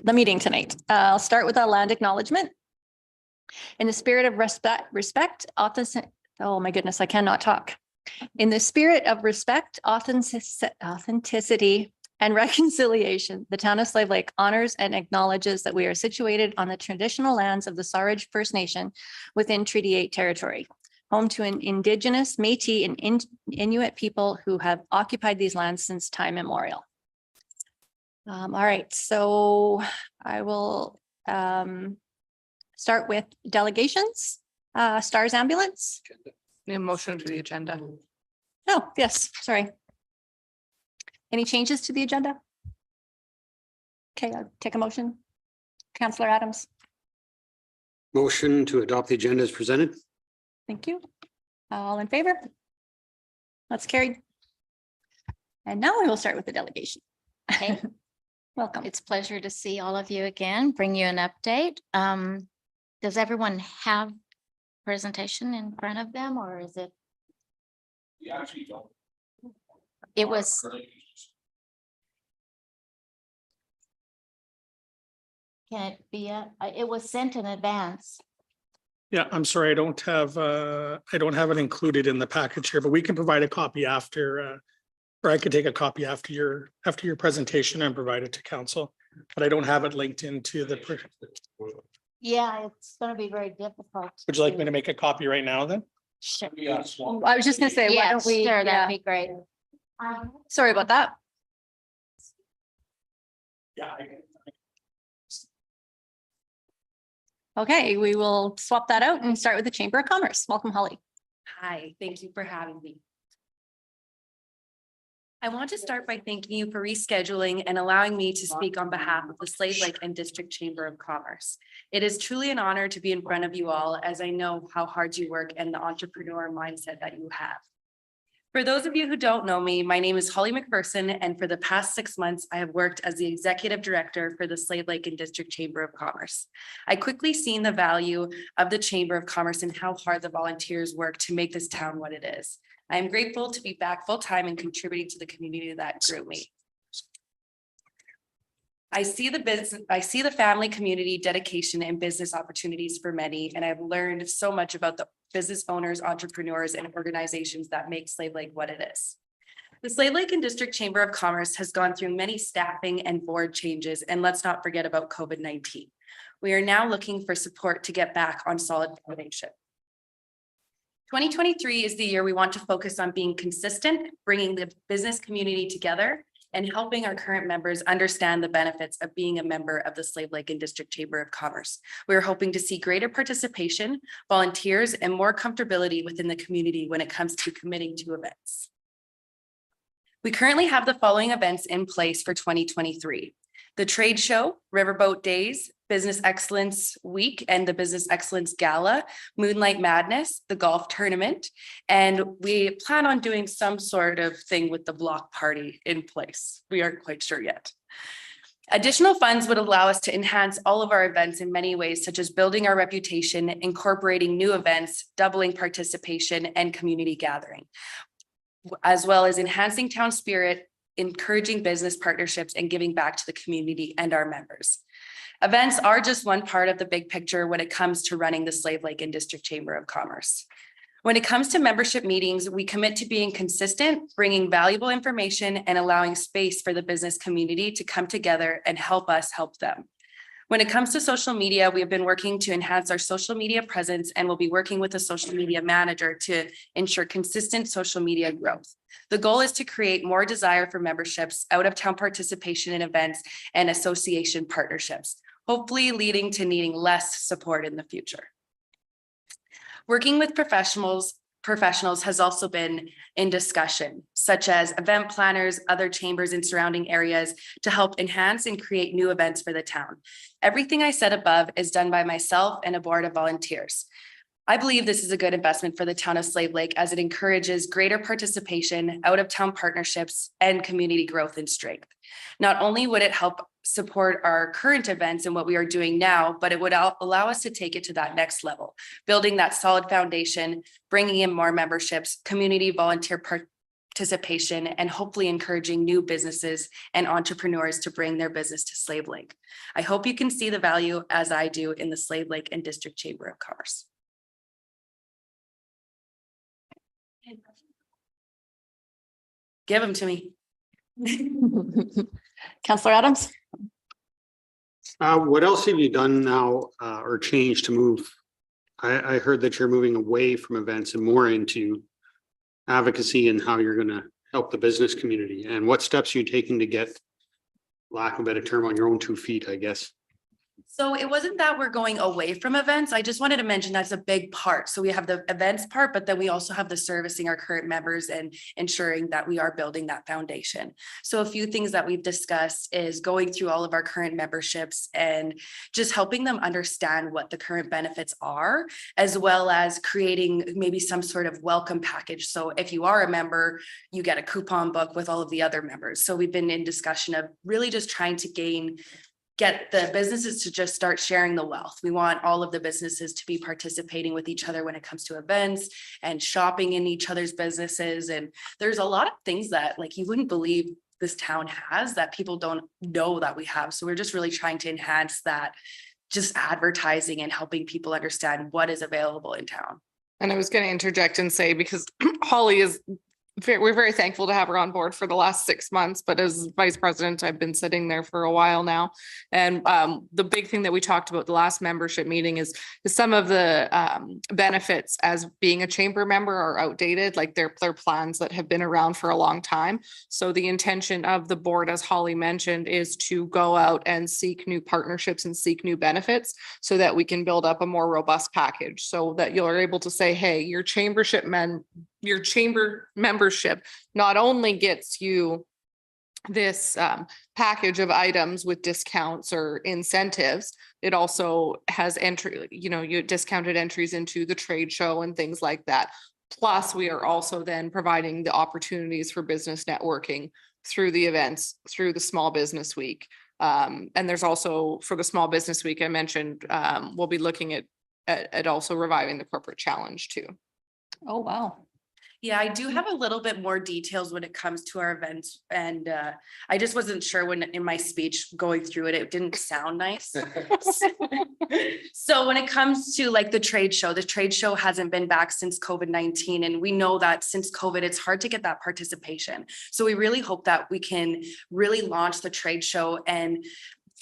the meeting tonight. I'll start with a land acknowledgement. In the spirit of respect, oh my goodness, I cannot talk. In the spirit of respect, authenticity, and reconciliation, the town of Slave Lake honors and acknowledges that we are situated on the traditional lands of the Saurage First Nation within Treaty 8 territory, home to an Indigenous, Métis, and Inuit people who have occupied these lands since time immemorial. All right, so I will start with delegations. Stars Ambulance. Need a motion to the agenda. Oh, yes, sorry. Any changes to the agenda? Okay, I'll take a motion. Councillor Adams, Motion to adopt the agenda as presented. thank you. All in favor? That's carried. And now we will start with the delegation. Okay, Welcome. it's a pleasure to see all of you again, bring you an update. Does everyone have presentation in front of them, or is it? We actually don't. It was, can it be, it was sent in advance. Yeah, I'm sorry, I don't have it included in the package here, but we can provide a copy after, or I could take a copy after your presentation and provide it to council, but I don't have it linked into the. Yeah, it's gonna be very difficult. Would you like me to make a copy right now then? Sure. I was just gonna say, why Yeah, don't we? sure, Yeah. that'd be great. Sorry about that. Yeah. Okay, we will swap that out and start with the Chamber of Commerce. Welcome, Holly. Hi, thank you for having me. I want to start by thanking you for rescheduling and allowing me to speak on behalf of the Slave Lake and District Chamber of Commerce. It is truly an honor to be in front of you all, as I know how hard you work and the entrepreneur mindset that you have. For those of you who don't know me, my name is Holly McPherson, and for the past 6 months, I have worked as the Executive Director for the Slave Lake and District Chamber of Commerce. I quickly seen the value of the Chamber of Commerce and how hard the volunteers work to make this town what it is. I am grateful to be back full-time and contributing to the community that grew me. I see the family, community, dedication, and business opportunities for many, and I've learned so much about the business owners, entrepreneurs, and organizations that make Slave Lake what it is. The Slave Lake and District Chamber of Commerce has gone through many staffing and board changes, and let's not forget about COVID-19. We are now looking for support to get back on solid foundation. 2023 is the year we want to focus on being consistent, bringing the business community together, and helping our current members understand the benefits of being a member of the Slave Lake and District Chamber of Commerce. We're hoping to see greater participation, volunteers, and more comfortability within the community when it comes to committing to events. We currently have the following events in place for 2023. The trade show, Riverboat Days, Business Excellence Week, and the Business Excellence Gala, Moonlight Madness, the golf tournament, and we plan on doing some sort of thing with the block party in place. We aren't quite sure yet. Additional funds would allow us to enhance all of our events in many ways, such as building our reputation, incorporating new events, doubling participation, and community gathering, as well as enhancing town spirit, encouraging business partnerships, and giving back to the community and our members. Events are just one part of the big picture when it comes to running the Slave Lake and District Chamber of Commerce. When it comes to membership meetings, we commit to being consistent, bringing valuable information, and allowing space for the business community to come together and help us help them. When it comes to social media, we have been working to enhance our social media presence, and we'll be working with a social media manager to ensure consistent social media growth. The goal is to create more desire for memberships, out-of-town participation in events, and association partnerships, hopefully leading to needing less support in the future. Working with professionals has also been in discussion, such as event planners, other chambers in surrounding areas, to help enhance and create new events for the town. Everything I said above is done by myself and a board of volunteers. I believe this is a good investment for the town of Slave Lake, as it encourages greater participation, out-of-town partnerships, and community growth and strength. Not only would it help support our current events and what we are doing now, but it would allow us to take it to that next level, building that solid foundation, bringing in more memberships, community volunteer participation and hopefully encouraging new businesses and entrepreneurs to bring their business to Slave Lake. I hope you can see the value as I do in the Slave Lake and District Chamber of Commerce. Give them to me. Counselor Adams? What else have you done now or changed to move? I heard that you're moving away from events and more into advocacy and how you're going to help the business community. And what steps are you taking to get, lack of a better term, on your own 2 feet, I guess? So it wasn't that we're going away from events. I just wanted to mention that's a big part. So we have the events part, but then we also have the servicing our current members and ensuring that we are building that foundation. So a few things that we've discussed is going through all of our current memberships and just helping them understand what the current benefits are, as well as creating maybe some sort of welcome package. So if you are a member, you get a coupon book with all of the other members. So we've been in discussion of really just trying to get the businesses to just start sharing the wealth. We want all of the businesses to be participating with each other when it comes to events and shopping in each other's businesses. And there's a lot of things that like you wouldn't believe this town has that people don't know that we have. So we're just really trying to enhance that, just advertising and helping people understand what is available in town. And I was going to interject and say, because Holly is we're very thankful to have her on board for the last 6 months, but as vice president, I've been sitting there for a while now. And the big thing that we talked about the last membership meeting is some of the benefits as being a chamber member are outdated, like they're plans that have been around for a long time. So the intention of the board, as Holly mentioned, is to go out and seek new partnerships and seek new benefits so that we can build up a more robust package so that you're able to say, hey, your chamber membership not only gets you this package of items with discounts or incentives, it also has you discounted entries into the trade show and things like that. Plus, we are also then providing the opportunities for business networking through the events, through the Small Business Week. And there's also, for the Small Business Week, I mentioned, we'll be looking at also reviving the corporate challenge too. Oh, wow. Yeah, I do have a little bit more details when it comes to our events. And I just wasn't sure when in my speech going through it, it didn't sound nice. So when it comes to like the trade show hasn't been back since COVID-19. And we know that since COVID, it's hard to get that participation. So we really hope that we can really launch the trade show. And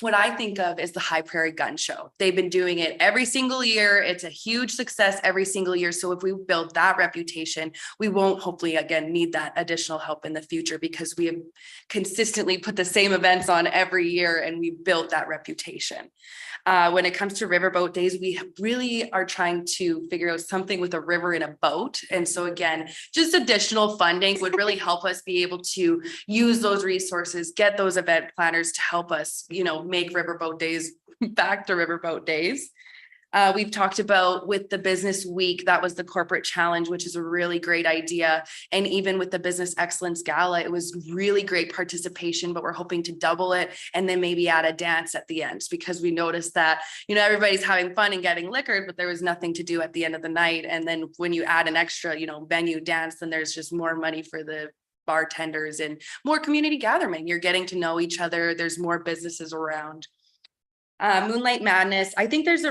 what I think of is the High Prairie Gun Show. They've been doing it every single year. It's a huge success every single year. So if we build that reputation, we won't hopefully again need that additional help in the future because we have consistently put the same events on every year and we built that reputation. When it comes to Riverboat Days, we really are trying to figure out something with a river and a boat. And so again, just additional funding would really help us be able to use those resources, get those event planners to help us, make Riverboat Days back to Riverboat Days. We've talked about with the Business Week, that was the corporate challenge, which is a really great idea. And even with the Business Excellence Gala, it was really great participation, but we're hoping to double it and then maybe add a dance at the end because we noticed that, everybody's having fun and getting liquored, but there was nothing to do at the end of the night. And then when you add an extra, venue dance, then there's just more money for the bartenders and more community gathering. You're getting to know each other. There's more businesses around. Moonlight Madness. I think there's a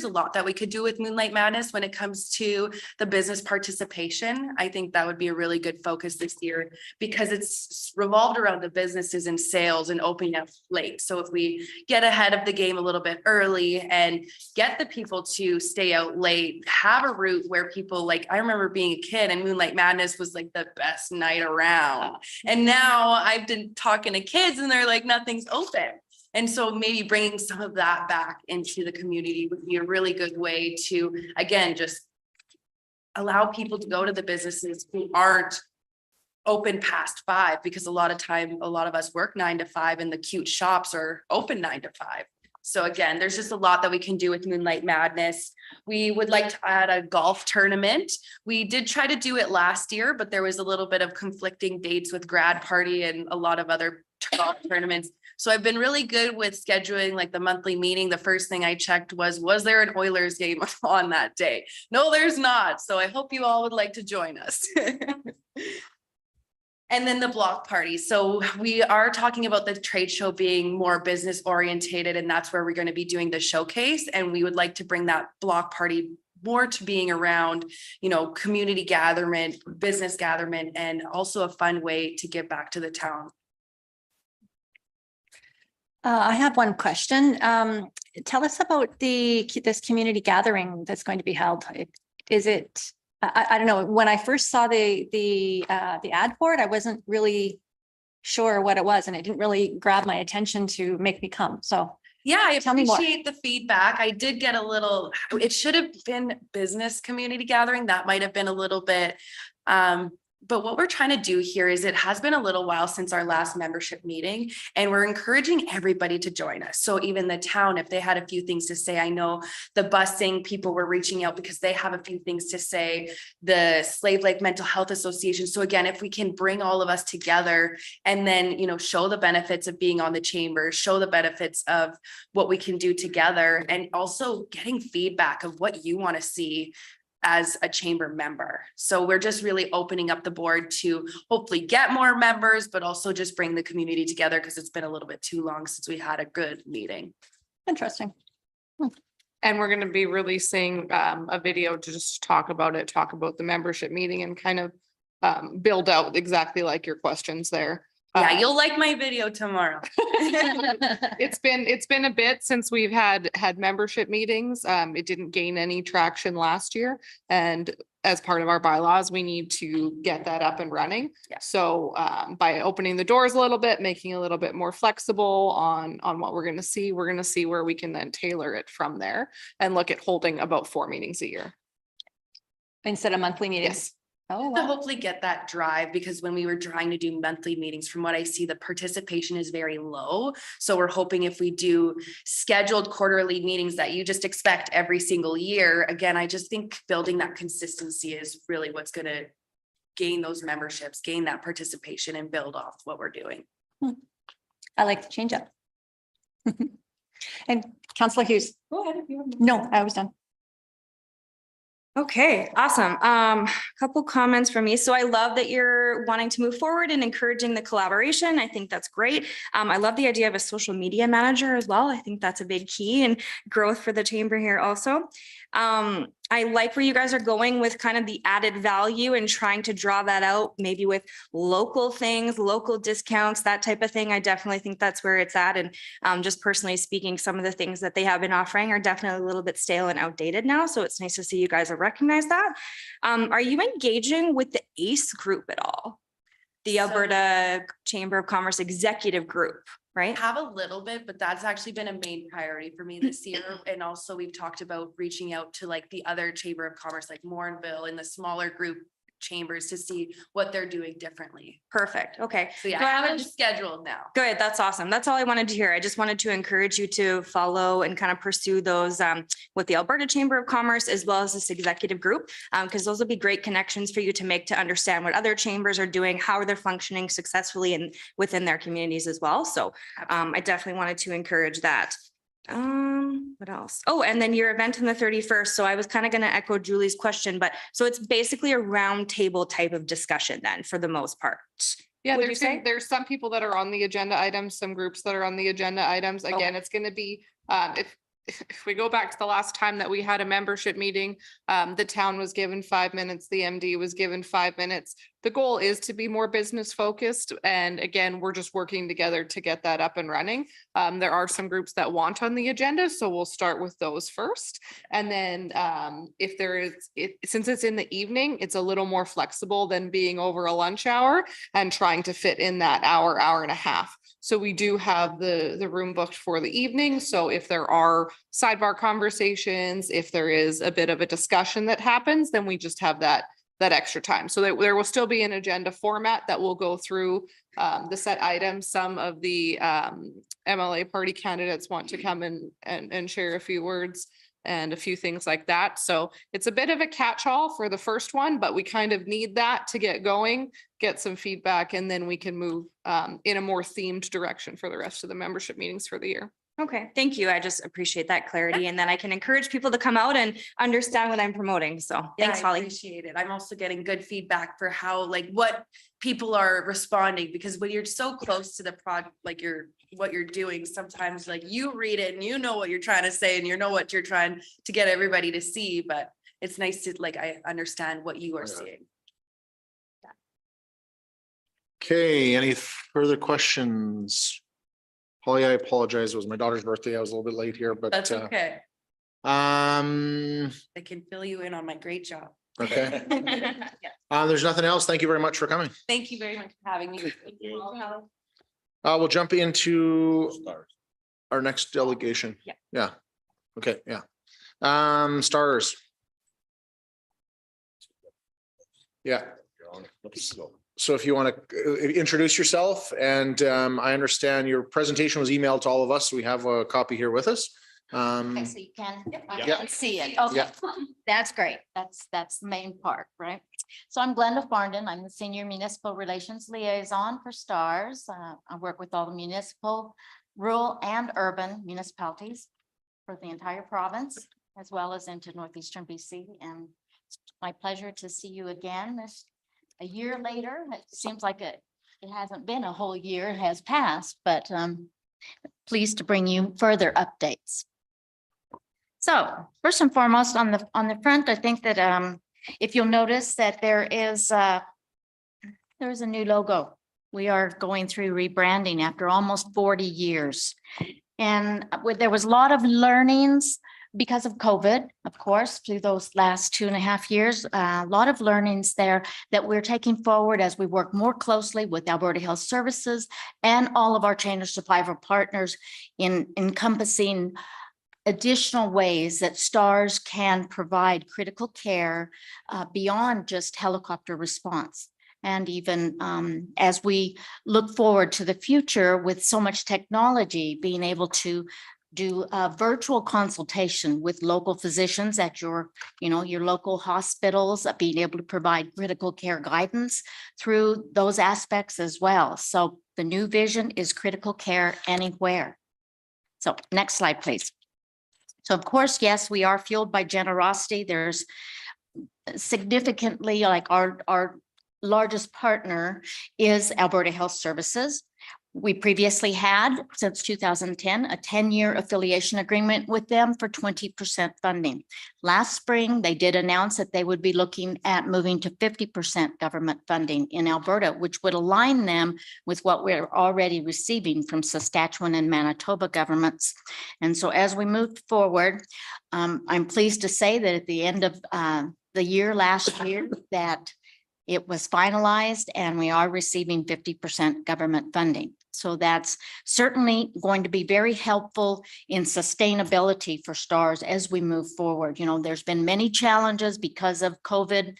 lot that we could do with Moonlight Madness when it comes to the business participation. I think that would be a really good focus this year because it's revolved around the businesses and sales and opening up late. So if we get ahead of the game a little bit early and get the people to stay out late, have a route where people I remember being a kid and Moonlight Madness was like the best night around. And now I've been talking to kids and they're like, nothing's open. And so maybe bringing some of that back into the community would be a really good way to, again, just allow people to go to the businesses who aren't open past 5, because a lot of us work 9 to 5 and the cute shops are open 9 to 5. So again, there's just a lot that we can do with Moonlight Madness. We would like to add a golf tournament. We did try to do it last year, but there was a little bit of conflicting dates with grad party and a lot of other golf tournaments. So I've been really good with scheduling the monthly meeting. The first thing I checked was there an Oilers game on that day? No, there's not. So I hope you all would like to join us. And then the block party. So we are talking about the trade show being more business orientated, and that's where we're going to be doing the showcase. And we would like to bring that block party more to being around, community gatherment, business gatherment, and also a fun way to give back to the town. I have one question. Tell us about this community gathering that's going to be held. Is it, I don't know, when I first saw the ad for it, I wasn't really sure what it was, and it didn't really grab my attention to make me come. So Yeah, I Tell me more. appreciate the feedback. I did get a little, it should have been business community gathering. That might have been a little bit. But what we're trying to do here is it has been a little while since our last membership meeting, and we're encouraging everybody to join us. So even the town, if they had a few things to say, I know the busing people were reaching out because they have a few things to say, the Slave Lake Mental Health Association. So again, if we can bring all of us together and then, show the benefits of being on the chamber, show the benefits of what we can do together, and also getting feedback of what you want to see as a chamber member. So we're just really opening up the board to hopefully get more members, but also just bring the community together, because it's been a little bit too long since we had a good meeting. interesting. And we're gonna be releasing a video to just talk about the membership meeting and kind of build out exactly like your questions there. Yeah, you'll like my video tomorrow. It's been a bit since we've had membership meetings. It didn't gain any traction last year. And as part of our bylaws, we need to get that up and running. Yeah. So by opening the doors a little bit, making it a little bit more flexible on what we're gonna see where we can then tailor it from there and look at holding about 4 meetings a year. Instead of monthly meetings. Yes. Oh, To wow. hopefully get that drive, because when we were trying to do monthly meetings, from what I see, the participation is very low. So we're hoping if we do scheduled quarterly meetings that you just expect every single year, again, I just think building that consistency is really what's going to gain those memberships, gain that participation, and build off what we're doing. I like the change up. And Councillor Hughes. Go ahead if you want. No, I was done. Okay, awesome. Couple comments from me. So I love that you're wanting to move forward and encouraging the collaboration. I think that's great. I love the idea of a social media manager as well. I think that's a big key and growth for the chamber here also. I like where you guys are going with kind of the added value and trying to draw that out, maybe with local things, local discounts, that type of thing. I definitely think that's where it's at. And just personally speaking, some of the things that they have been offering are definitely a little bit stale and outdated now. So it's nice to see you guys have recognized that. Are you engaging with the ACE group at all? The So- Alberta Chamber of Commerce Executive Group, right? Have a little bit, but that's actually been a main priority for me this year. And also we've talked about reaching out to like the other Chamber of Commerce, like Morinville, and the smaller group chambers to see what they're doing differently. Perfect. Okay. So yeah, So I I have it haven't- scheduled now. Good. That's awesome. That's all I wanted to hear. I just wanted to encourage you to follow and kind of pursue those with the Alberta Chamber of Commerce as well as this executive group, because those will be great connections for you to make to understand what other chambers are doing, how they're functioning successfully and within their communities as well. So I definitely wanted to encourage that. What else? Oh, and then your event on the 31st. So I was kind of going to echo Julie's question, but so it's basically a round table type of discussion then for the most part. Yeah, Would you say? there's some people that are on the agenda items, some groups that are on the agenda items. Again, it's gonna be, if we go back to the last time that we had a membership meeting, the town was given 5 minutes, the MD was given 5 minutes. The goal is to be more business focused. And again, we're just working together to get that up and running. There are some groups that want on the agenda, so we'll start with those first. And then if there is, since it's in the evening, it's a little more flexible than being over a lunch hour and trying to fit in that hour, hour and a half. So we do have the room booked for the evening. So if there are sidebar conversations, if there is a bit of a discussion that happens, then we just have that extra time. So there will still be an agenda format that will go through the set items. Some of the MLA party candidates want to come and share a few words and a few things like that. So it's a bit of a catch-all for the first one, but we kind of need that to get going, get some feedback, and then we can move in a more themed direction for the rest of the membership meetings for the year. Okay, thank you. I just appreciate that clarity and then I can encourage people to come out and understand what I'm promoting. So Yeah, thanks, I Holly. appreciate it. I'm also getting good feedback for how, like, what people are responding, because when you're so close to the product, like what you're doing, sometimes like you read it and you know what you're trying to say and you know what you're trying to get everybody to see, but it's nice to, like, I understand what you are seeing. Okay, any further questions? Holly, I apologize. It was my daughter's birthday. I was a little bit late here, but That's okay. um, I can fill you in on my great job. okay. Yeah. There's nothing else. Thank you very much for coming. Thank you very much for having me. We'll jump into our next delegation. Yeah. Yeah. Okay, yeah. Stars. Yeah. So if you want to introduce yourself, and I understand your presentation was emailed to all of us. So we have a copy here with us. Okay, so you can, I Yeah. can see it. Okay, Yeah. that's great. That's the main part, right? So I'm Glenda Farndon. I'm the Senior Municipal Relations Liaison for STARS. I work with all the municipal, rural and urban municipalities for the entire province, as well as into northeastern BC. And it's my pleasure to see you again a year later. It seems like it hasn't been a whole year, it has passed, but pleased to bring you further updates. So first and foremost, on the front, I think that if you'll notice that there's a new logo. We are going through rebranding after almost 40 years. And there was a lot of learnings because of COVID, of course, through those last 2.5 years, a lot of learnings there that we're taking forward as we work more closely with Alberta Health Services and all of our chain of survivor partners in encompassing additional ways that STARS can provide critical care beyond just helicopter response. And even as we look forward to the future with so much technology, being able to do a virtual consultation with local physicians at your local hospitals, being able to provide critical care guidance through those aspects as well. So the new vision is critical care anywhere. So next slide, please. So of course, yes, we are fueled by generosity. There's significantly, like our largest partner is Alberta Health Services. We previously had, since 2010, a 10-year affiliation agreement with them for 20% funding. Last spring, they did announce that they would be looking at moving to 50% government funding in Alberta, which would align them with what we're already receiving from Saskatchewan and Manitoba governments. And so as we move forward, I'm pleased to say that at the end of the year last year, that it was finalized and we are receiving 50% government funding. So that's certainly going to be very helpful in sustainability for STARS as we move forward. You know, there's been many challenges because of COVID,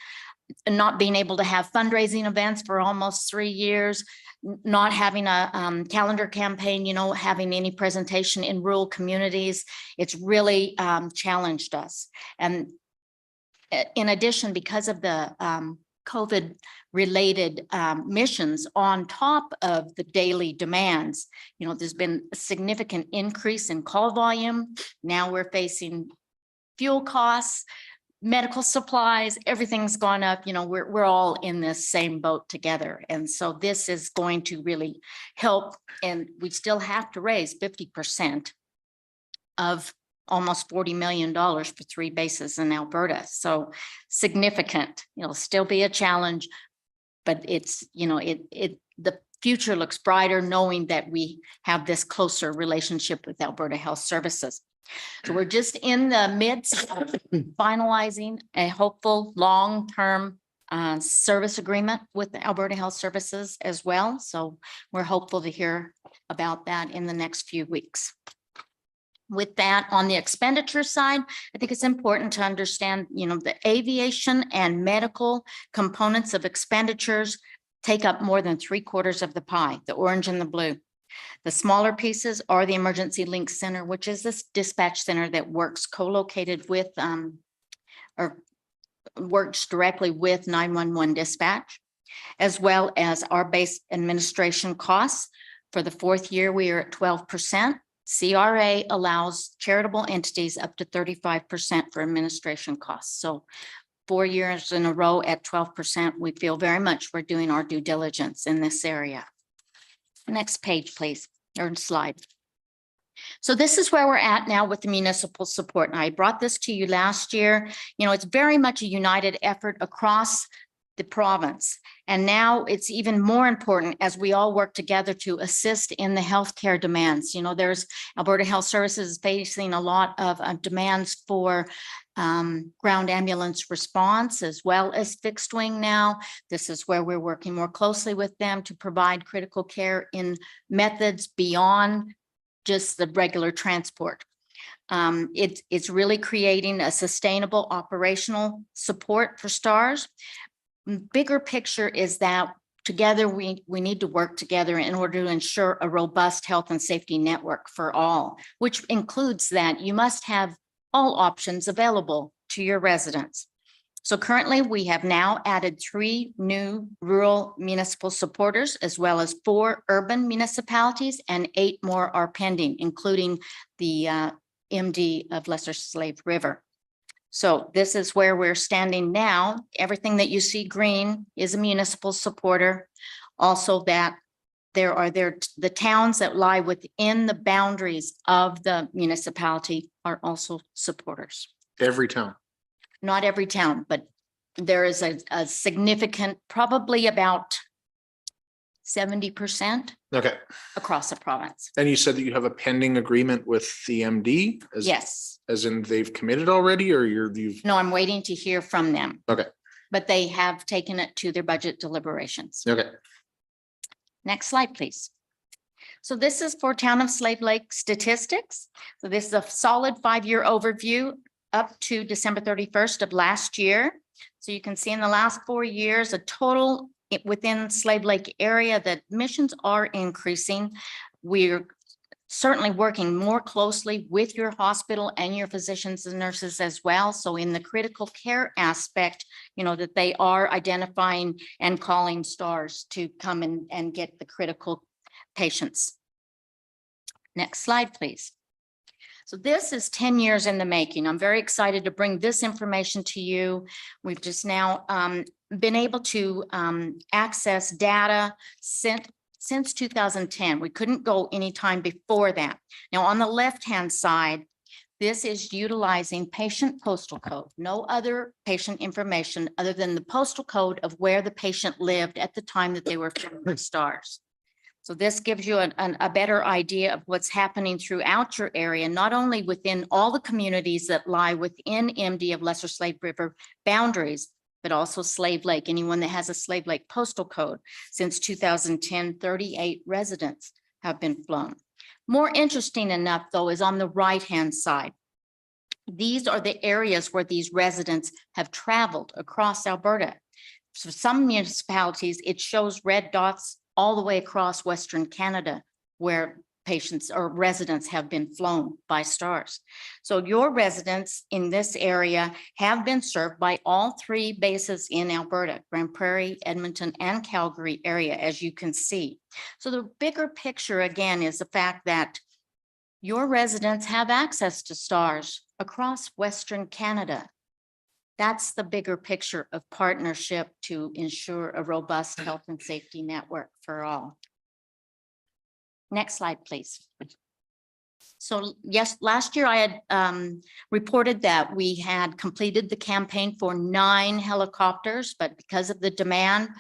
not being able to have fundraising events for almost 3 years, not having a calendar campaign, having any presentation in rural communities. It's really challenged us. And in addition, because of the COVID related missions on top of the daily demands, there's been a significant increase in call volume. Now we're facing fuel costs, medical supplies, everything's gone up. We're all in this same boat together. And so this is going to really help. And we still have to raise 50% of almost $40 million for 3 bases in Alberta. So significant. It'll still be a challenge, but it's, the future looks brighter knowing that we have this closer relationship with Alberta Health Services. So we're just in the midst of finalizing a hopeful long-term service agreement with Alberta Health Services as well. So we're hopeful to hear about that in the next few weeks. With that, on the expenditure side, I think it's important to understand, the aviation and medical components of expenditures take up more than 3/4 of the pie, the orange and the blue. The smaller pieces are the Emergency Link Center, which is this dispatch center that works co-located with or works directly with 911 dispatch, as well as our base administration costs. For the 4th year, we are at 12%. CRA allows charitable entities up to 35% for administration costs. So 4 years in a row at 12%, we feel very much we're doing our due diligence in this area. Next page, please, or slide. So this is where we're at now with the municipal support. And I brought this to you last year. You know, it's very much a united effort across the province. And now it's even more important as we all work together to assist in the healthcare demands. You know, there's Alberta Health Services facing a lot of demands for ground ambulance response as well as fixed wing now. This is where we're working more closely with them to provide critical care in methods beyond just the regular transport. It's really creating a sustainable operational support for STARS. Bigger picture is that together we need to work together in order to ensure a robust health and safety network for all, which includes that you must have all options available to your residents. So currently we have now added 3 new rural municipal supporters, as well as 4 urban municipalities, and 8 more are pending, including the MD of Lesser Slave River. So this is where we're standing now. Everything that you see green is a municipal supporter. Also that the towns that lie within the boundaries of the municipality are also supporters. Every town. Not every town, but there is a significant, probably about 70% Okay. across the province. And you said that you have a pending agreement with the MD? Yes. As in they've committed already, or you've, No, I'm waiting to hear from them. okay, But they have taken it to their budget deliberations. okay. Next slide, please. So this is for Town of Slave Lake statistics. So this is a solid 5-year overview up to December 31st of last year. So you can see in the last 4 years, a total within Slave Lake area that admissions are increasing. We're certainly working more closely with your hospital and your physicians and nurses as well. So in the critical care aspect, you know, that they are identifying and calling STARS to come in and get the critical patients. Next slide, please. So this is 10 years in the making. I'm very excited to bring this information to you. We've just now been able to access data since 2010. We couldn't go any time before that. Now, on the left-hand side, this is utilizing patient postal code, no other patient information other than the postal code of where the patient lived at the time that they were filling STARS. So this gives you a better idea of what's happening throughout your area, not only within all the communities that lie within MD of Lesser Slave River boundaries, but also Slave Lake. Anyone that has a Slave Lake postal code. Since 2010, 38 residents have been flown. More interesting enough, though, is on the right-hand side. These are the areas where these residents have traveled across Alberta. So some municipalities, it shows red dots all the way across Western Canada, where patients or residents have been flown by STARS. So your residents in this area have been served by all 3 bases in Alberta, Grand Prairie, Edmonton, and Calgary area, as you can see. So the bigger picture again is the fact that your residents have access to STARS across Western Canada. That's the bigger picture of partnership to ensure a robust health and safety network for all. Next slide, please. So yes, last year I had reported that we had completed the campaign for 9 helicopters, but because of the demand,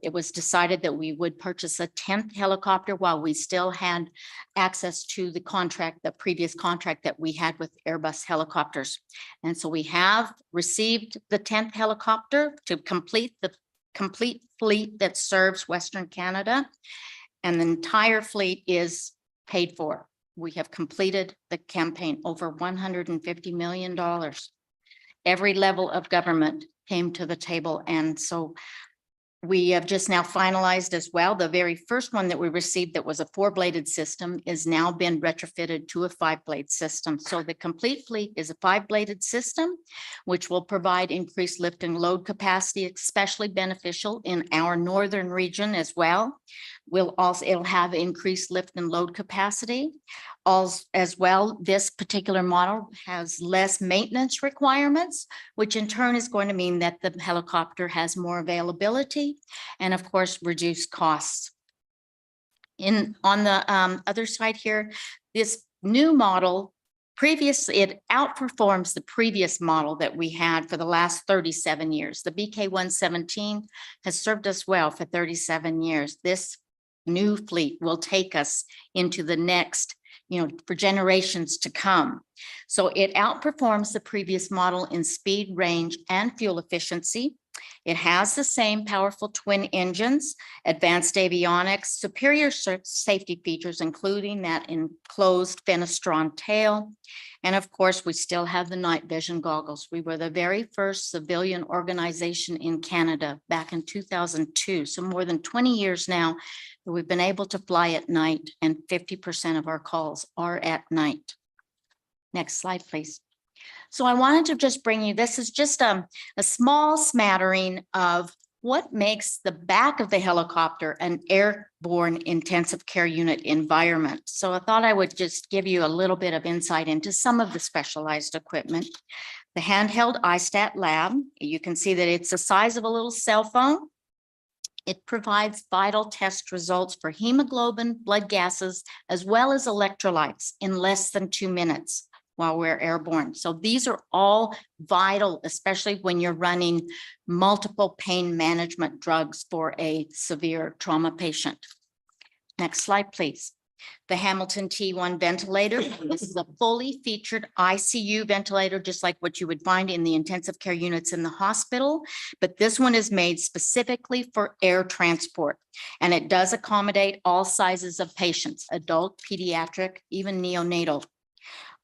it was decided that we would purchase a 10th helicopter while we still had access to the contract, the previous contract that we had with Airbus helicopters. And so we have received the 10th helicopter to complete the complete fleet that serves Western Canada. And the entire fleet is paid for. We have completed the campaign, over $150 million. Every level of government came to the table. And so we have just now finalized as well. The very first one that we received that was a 4-bladed system is now been retrofitted to a 5-blade system. So the complete fleet is a 5-bladed system, which will provide increased lift and load capacity, especially beneficial in our northern region as well. it'll have increased lift and load capacity. As well, this particular model has less maintenance requirements, which in turn is going to mean that the helicopter has more availability and of course, reduced costs. On the other side here, this new model, previously it outperforms the previous model that we had for the last 37 years. The BK 117 has served us well for 37 years. This new fleet will take us into the next, for generations to come. So it outperforms the previous model in speed, range, and fuel efficiency. It has the same powerful twin engines, advanced avionics, superior safety features, including that enclosed Fenestron tail. And of course, we still have the night vision goggles. We were the very first civilian organization in Canada back in 2002. So more than 20 years now that we've been able to fly at night, and 50% of our calls are at night. Next slide, please. So I wanted to just bring you, this is just a small smattering of what makes the back of the helicopter an airborne intensive care unit environment. So I thought I would just give you a little bit of insight into some of the specialized equipment. The handheld iStat lab, you can see that it's the size of a little cell phone. It provides vital test results for hemoglobin, blood gases, as well as electrolytes in less than 2 minutes while we're airborne. So these are all vital, especially when you're running multiple pain management drugs for a severe trauma patient. Next slide, please. The Hamilton T1 ventilator. This is a fully featured ICU ventilator, just like what you would find in the intensive care units in the hospital. But this one is made specifically for air transport, and it does accommodate all sizes of patients, adult, pediatric, even neonatal.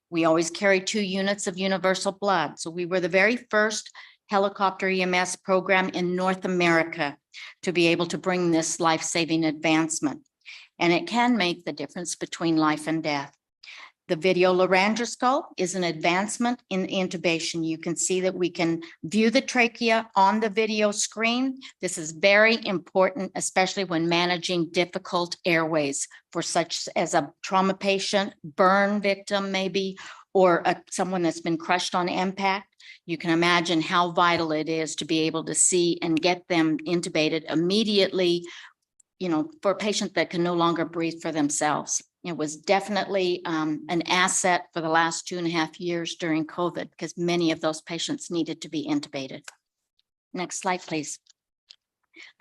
We always carry 2 units of universal blood. So we were the very first helicopter EMS program in North America to be able to bring this life-saving advancement. And it can make the difference between life and death. The video laryngoscope is an advancement in intubation. You can see that we can view the trachea on the video screen. This is very important, especially when managing difficult airways for such as a trauma patient, burn victim maybe, or someone that's been crushed on impact. You can imagine how vital it is to be able to see and get them intubated immediately, for a patient that can no longer breathe for themselves. It was definitely an asset for the last 2.5 years during COVID, because many of those patients needed to be intubated. Next slide, please.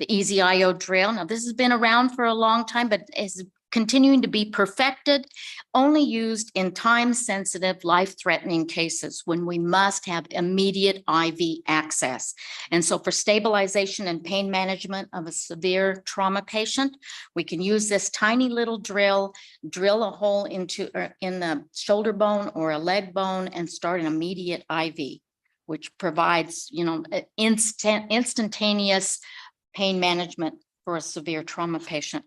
The EZ-IO drill. Now, this has been around for a long time, but is continuing to be perfected, only used in time-sensitive, life-threatening cases when we must have immediate IV access. And so for stabilization and pain management of a severe trauma patient, we can use this tiny little drill a hole in the shoulder bone or a leg bone and start an immediate IV, which provides, instantaneous pain management for a severe trauma patient.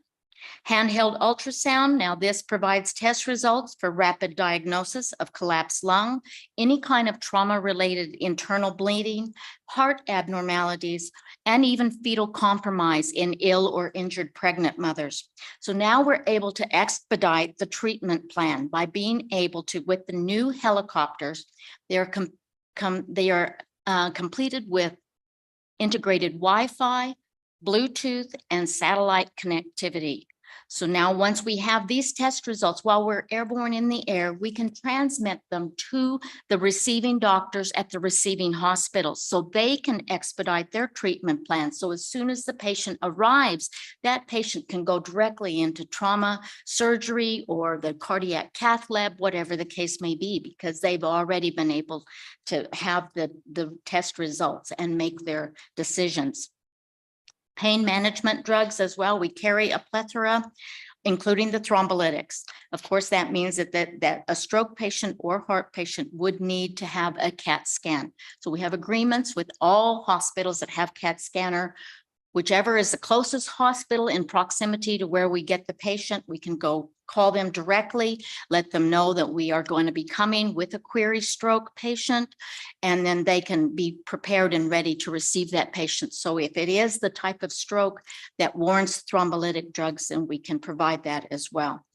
Handheld ultrasound. Now this provides test results for rapid diagnosis of collapsed lung, any kind of trauma-related internal bleeding, heart abnormalities, and even fetal compromise in ill or injured pregnant mothers. So now we're able to expedite the treatment plan by being able to, with the new helicopters, they are completed with integrated Wi-Fi, Bluetooth, and satellite connectivity. So now once we have these test results while we're airborne in the air, we can transmit them to the receiving doctors at the receiving hospitals so they can expedite their treatment plan. So as soon as the patient arrives, that patient can go directly into trauma surgery or the cardiac cath lab, whatever the case may be, because they've already been able to have the test results and make their decisions. Pain management drugs as well. We carry a plethora, including the thrombolytics. Of course, that means that a stroke patient or heart patient would need to have a CAT scan. So we have agreements with all hospitals that have CAT scanner Whichever is the closest hospital in proximity to where we get the patient, we can go call them directly, let them know that we are going to be coming with a query stroke patient, and then they can be prepared and ready to receive that patient. So if it is the type of stroke that warrants thrombolytic drugs, then we can provide that as well.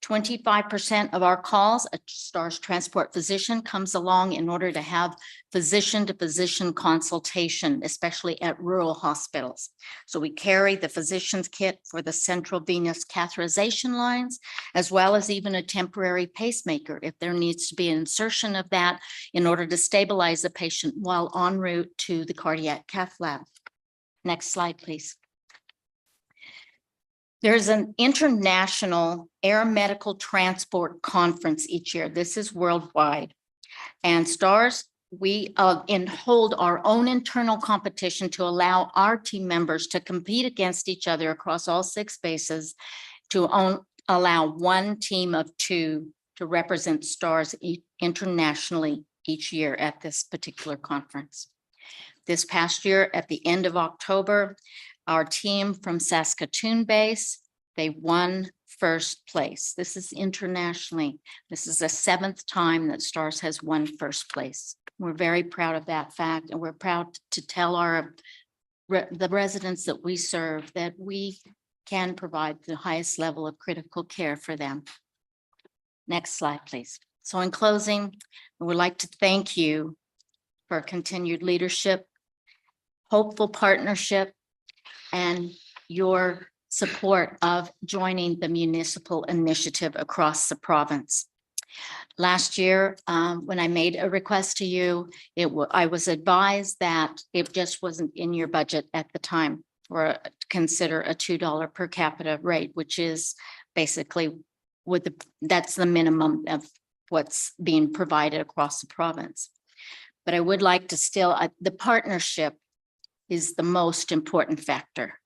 25% of our calls, a STARS transport physician comes along in order to have physician-to-physician consultation, especially at rural hospitals. So we carry the physician's kit for the central venous catheterization lines, as well as even a temporary pacemaker if there needs to be an insertion of that in order to stabilize the patient while en route to the cardiac cath lab. Next slide, please. There's an international air medical transport conference each year. This is worldwide. And STARS, we hold our own internal competition to allow our team members to compete against each other across all 6 bases to allow one team of 2 to represent STARS internationally each year at this particular conference. This past year, at the end of October, our team from Saskatoon base, they won first place. This is internationally. This is the 7th time that STARS has won first place. We're very proud of that fact, and we're proud to tell the residents that we serve that we can provide the highest level of critical care for them. Next slide, please. So in closing, I would like to thank you for continued leadership, hopeful partnership, and your support of joining the municipal initiative across the province. Last year, when I made a request to you, I was advised that it just wasn't in your budget at the time for consider a $2 per capita rate, which is basically that's the minimum of what's being provided across the province. But I would like to still, the partnership is the most important factor.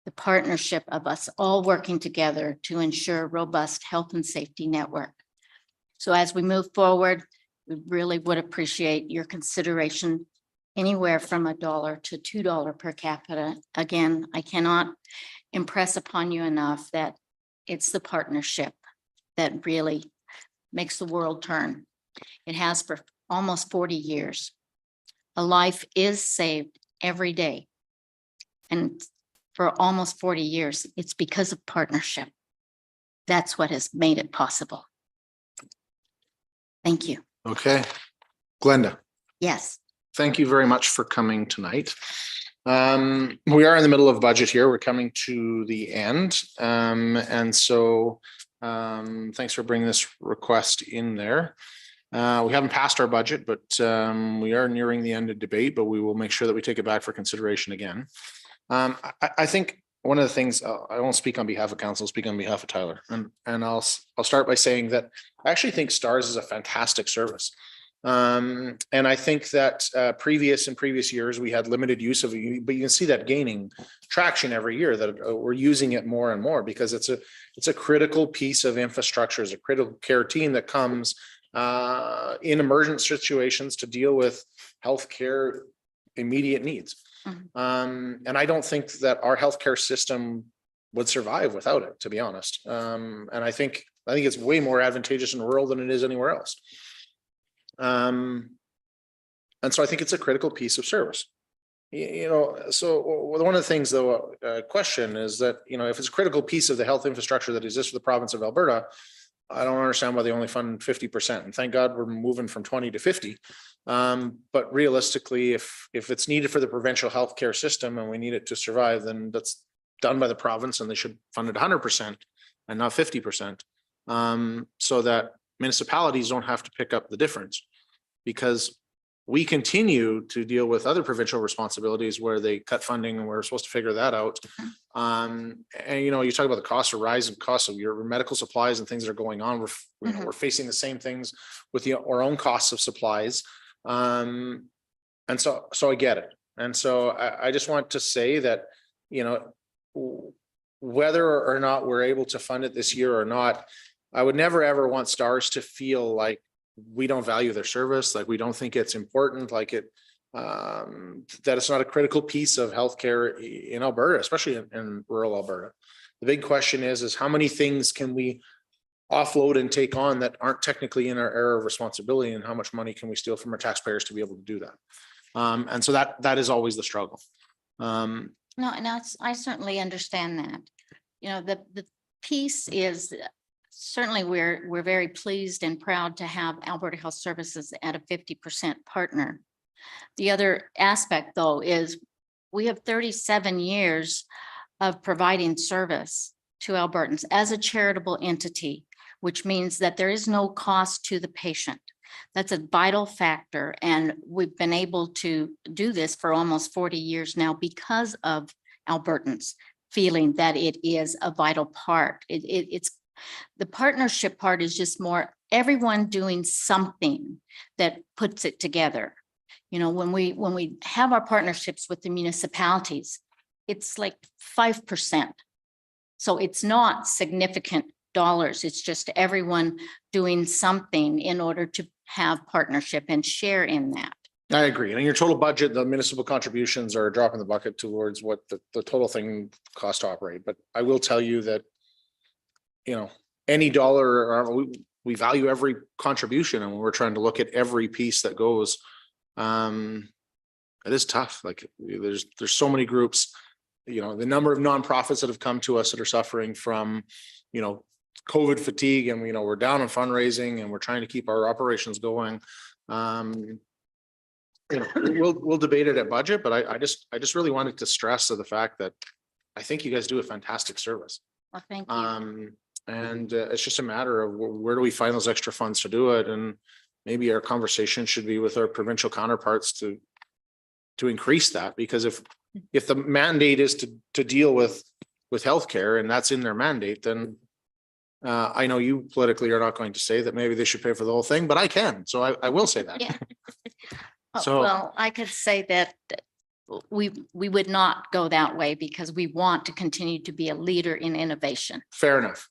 The partnership of us all working together to ensure a robust health and safety network. So as we move forward, we really would appreciate your consideration anywhere from $1 to $2 per capita. Again, I cannot impress upon you enough that it's the partnership that really makes the world turn. It has for almost 40 years. A life is saved every day. And for almost 40 years, it's because of partnership. That's what has made it possible. Thank you. Okay. Glenda, Yes. thank you very much for coming tonight. We are in the middle of budget here. We're coming to the end. And so thanks for bringing this request in there. We haven't passed our budget, but we are nearing the end of debate, but we will make sure that we take it back for consideration again. I think one of the things, I won't speak on behalf of council, I'll speak on behalf of Tyler. And I'll start by saying that I actually think STARS is a fantastic service. And I think that in previous years, we had limited use of it, but you can see that gaining traction every year, that we're using it more and more because it's a critical piece of infrastructure, it's a critical care team that comes in emergent situations to deal with healthcare immediate needs. And I don't think that our healthcare system would survive without it, to be honest. And I think it's way more advantageous in rural than it is anywhere else. And so I think it's a critical piece of service. So one of the things, though, question is that, if it's a critical piece of the health infrastructure that exists for the province of Alberta, I don't understand why they only fund 50%. And thank God we're moving from 20 to 50. But realistically, if it's needed for the provincial healthcare system and we need it to survive, then that's done by the province and they should fund it 100% and not 50%. So that municipalities don't have to pick up the difference, because we continue to deal with other provincial responsibilities where they cut funding and we're supposed to figure that out. And you talk about the cost of rising costs of your medical supplies and things that are going on. We're facing the same things with our own costs of supplies. And so I get it. And so I just want to say that, whether or not we're able to fund it this year or not, I would never, ever want STARS to feel like we don't value their service, like we don't think it's important, like it. that it's not a critical piece of healthcare in Alberta, especially in rural Alberta. The big question is how many things can we offload and take on that aren't technically in our area of responsibility, and how much money can we steal from our taxpayers to be able to do that? And so that is always the struggle. No, and I certainly understand that. You know, the piece is certainly we're very pleased and proud to have Alberta Health Services at a 50% partner. The other aspect, though, is we have 37 years of providing service to Albertans as a charitable entity, which means that there is no cost to the patient. That's a vital factor. And we've been able to do this for almost 40 years now because of Albertans feeling that it is a vital part. It's the partnership part is just more everyone doing something that puts it together. You know, when we have our partnerships with the municipalities, it's like 5%. So it's not significant dollars. It's just everyone doing something in order to have partnership and share in that. I agree. And in your total budget, the municipal contributions are a drop in the bucket towards what the total thing costs to operate. But I will tell you that, you know, any dollar, we value every contribution, and when we're trying to look at every piece that goes, it is tough. Like there's so many groups, you know, the number of nonprofits that have come to us that are suffering from, you know, COVID fatigue, and, you know, we're down on fundraising and we're trying to keep our operations going. You know, we'll debate it at budget, but I just really wanted to stress to the fact that I think you guys do a fantastic service. Well, thank you. And it's just a matter of where do we find those extra funds to do it? And maybe our conversation should be with our provincial counterparts to increase that, because if the mandate is to deal with healthcare and that's in their mandate, then I know you politically are not going to say that maybe they should pay for the whole thing, but I can. So I will say that. Yeah. So- Well, I could say that we would not go that way because we want to continue to be a leader in innovation. Fair enough.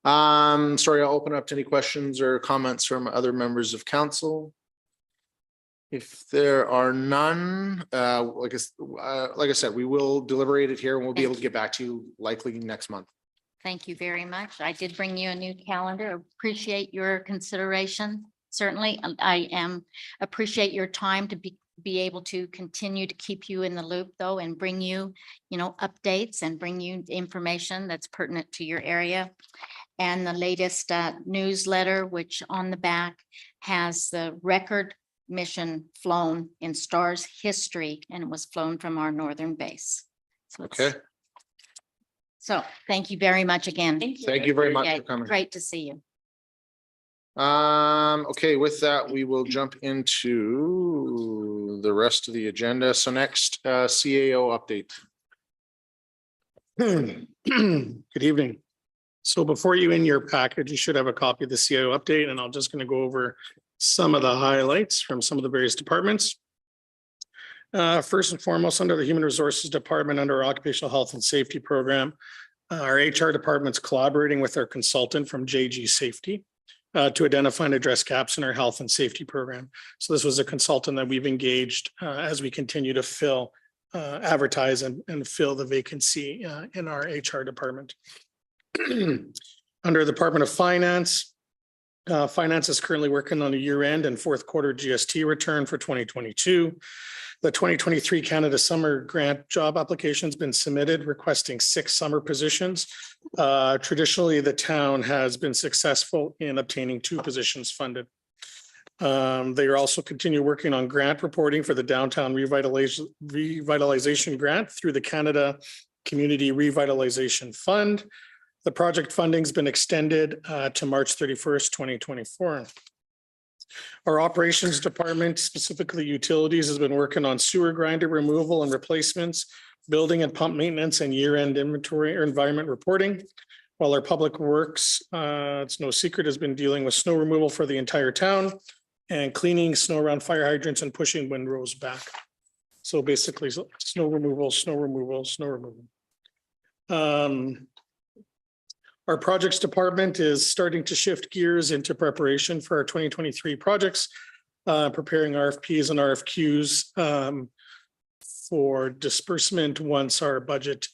Sorry, I'll open up to any questions or comments from other members of council. If there are none, like I said, we will deliberate it here and we'll be able to get back to you likely next month. Thank you very much. I did bring you a new calendar. Appreciate your consideration. Certainly, I appreciate your time to be able to continue to keep you in the loop, though, and bring you, you know, updates and bring you information that's pertinent to your area. And the latest newsletter, which on the back has the record mission flown in STARS history, and it was flown from our northern base. So it's- Okay, So thank you very much again. thank you very much Yeah, for coming. great to see you. Okay, with that, we will jump into the rest of the agenda. So next, CAO update. Good evening. So before you in your package, you should have a copy of the CIO update, and I'm just going to go over some of the highlights from some of the various departments. First and foremost, under the Human Resources Department, under our Occupational Health and Safety Program, our HR department's collaborating with our consultant from JG Safety to identify and address gaps in our health and safety program. So this was a consultant that we've engaged as we continue to fill, advertise and fill the vacancy in our HR department. Under the Department of Finance, Finance is currently working on a year-end and fourth quarter GST return for 2022. The 2023 Canada Summer Grant job application has been submitted, requesting 6 summer positions. Traditionally, the town has been successful in obtaining 2 positions funded. They are also continue working on grant reporting for the Downtown Revitalization Grant through the Canada Community Revitalization Fund. The project funding has been extended to March 31st, 2024. Our operations department, specifically utilities, has been working on sewer grinder removal and replacements, building and pump maintenance, and year-end inventory or environment reporting. While our public works, it's no secret, has been dealing with snow removal for the entire town and cleaning snow around fire hydrants and pushing windrows back. So basically snow removal, snow removal, snow removal. Our projects department is starting to shift gears into preparation for our 2023 projects. preparing RFPs and RFQs for disbursement once our budget,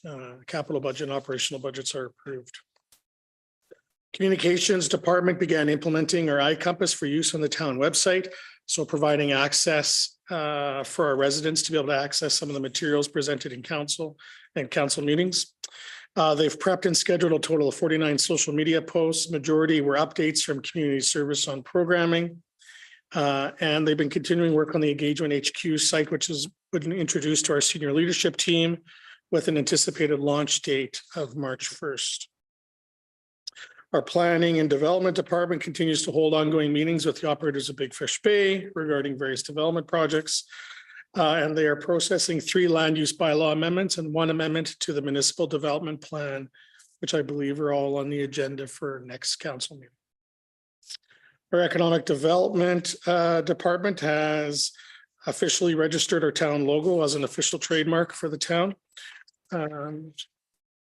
capital budget and operational budgets are approved. Communications Department began implementing our iCompass for use on the town website. So providing access for our residents to be able to access some of the materials presented in council and council meetings. They've prepped and scheduled a total of 49 social media posts. Majority were updates from community service on programming. And they've been continuing work on the Engagement HQ site, which has been introduced to our senior leadership team with an anticipated launch date of March 1st. Our planning and development department continues to hold ongoing meetings with the operators of Big Fish Bay regarding various development projects. And they are processing 3 land use bylaw amendments and 1 amendment to the municipal development plan, which I believe are all on the agenda for next council meeting. Our economic development department has officially registered our town logo as an official trademark for the town.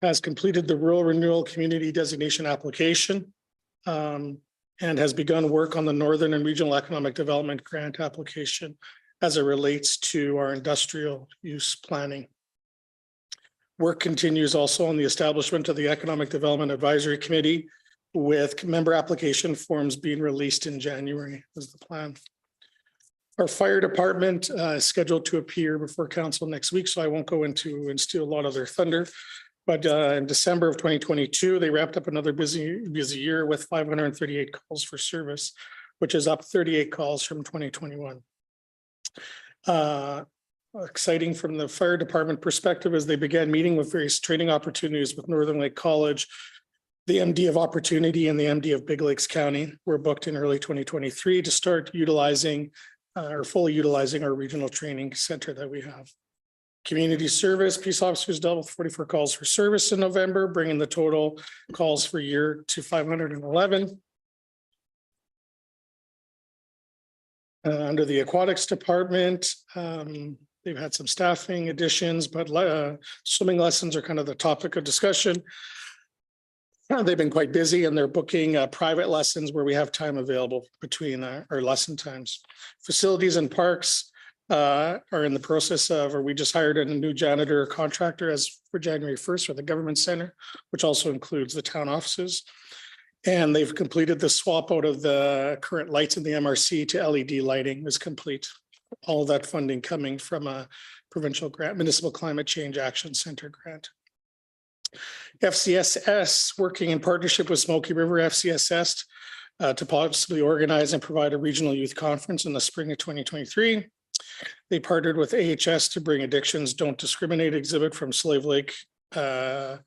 Has completed the rural renewal community designation application and has begun work on the Northern and Regional Economic Development Grant application as it relates to our industrial use planning. Work continues also on the establishment of the Economic Development Advisory Committee, with member application forms being released in January is the plan. Our fire department is scheduled to appear before council next week, so I won't go into and steal a lot of their thunder. But in December of 2022, they wrapped up another busy year with 538 calls for service, which is up 38 calls from 2021. Exciting from the fire department perspective as they began meeting with various training opportunities with Northern Lake College. The MD of Opportunity and the MD of Big Lakes County were booked in early 2023 to start utilizing or fully utilizing our regional training center that we have. Community service, peace officers dealt with 44 calls for service in November, bringing the total calls for year to 511. Under the aquatics department, they've had some staffing additions, but swimming lessons are kind of the topic of discussion. They've been quite busy and they're booking private lessons where we have time available between our lesson times. Facilities and parks are in the process of, or we just hired a new janitor contractor as for January 1st for the government center, which also includes the town offices. And they've completed the swap out of the current lights in the MRC to LED lighting is complete. All of that funding coming from a provincial grant, Municipal Climate Change Action Center grant. FCSS working in partnership with Smoky River FCSS to possibly organize and provide a regional youth conference in the spring of 2023. They partnered with AHS to bring Addictions Don't Discriminate exhibit from Slave Lake to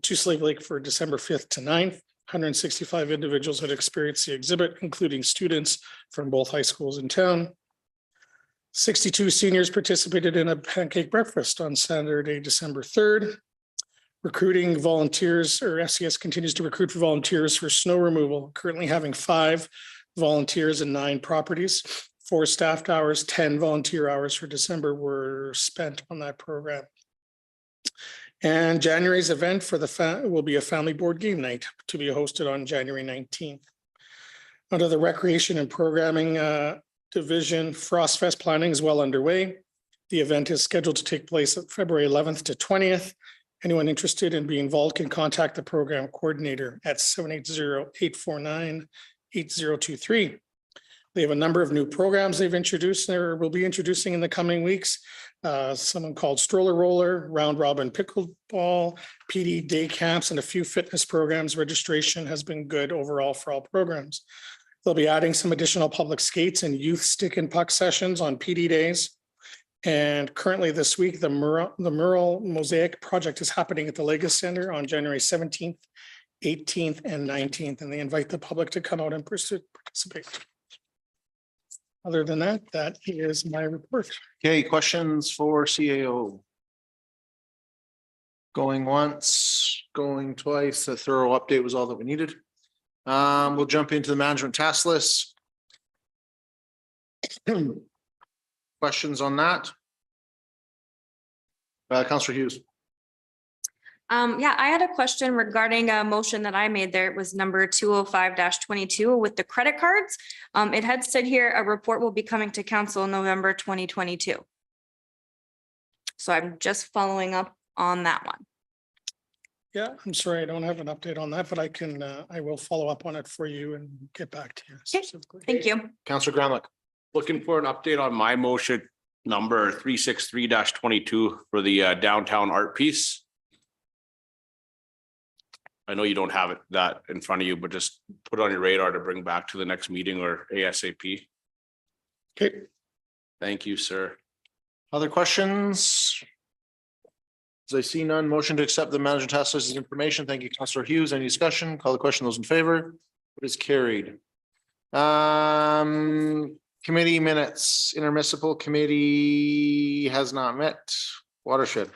Slave Lake for December 5th to 9th. 165 individuals had experienced the exhibit, including students from both high schools in town. 62 seniors participated in a pancake breakfast on Saturday, December 3rd. Recruiting volunteers, or FCS continues to recruit for volunteers for snow removal, currently having 5 volunteers and 9 properties. 4 staffed hours, 10 volunteer hours for December were spent on that program. And January's event for the will be a family board game night to be hosted on January 19th. Under the Recreation and Programming Division, Frost Fest planning is well underway. The event is scheduled to take place at February 11th to 20th. Anyone interested in being involved can contact the program coordinator at 780-849-8023. They have a number of new programs they've introduced or will be introducing in the coming weeks. Someone called Stroller Roller, Round Robin Pickleball, PD day camps, and a few fitness programs. Registration has been good overall for all programs. They'll be adding some additional public skates and youth stick and puck sessions on PD days. And currently this week, the mural mosaic project is happening at the Legas Center on January 17th, 18th, and 19th, and they invite the public to come out and participate. Other than that, that is my report. Okay, questions for CAO? Going once, going twice. A thorough update was all that we needed. We'll jump into the management task list. Questions on that? Councillor Hughes. Yeah, I had a question regarding a motion that I made there. It was number 205-22 with the credit cards. It had said here, a report will be coming to council in November 2022. So I'm just following up on that one. Yeah, I'm sorry, I don't have an update on that, but I will follow up on it for you and get back to you specifically. Thank you. Councillor Gramlich. Looking for an update on my motion number 363-22 for the downtown art piece. I know you don't have that in front of you, but just put it on your radar to bring back to the next meeting or ASAP. Okay, Thank you, sir. Other questions? As I see none, motion to accept the manager task list as information. Thank you, Councillor Hughes. Any discussion? Call the question. Those in favor? It is carried. Committee minutes, intermunicipal committee has not met. Watershed.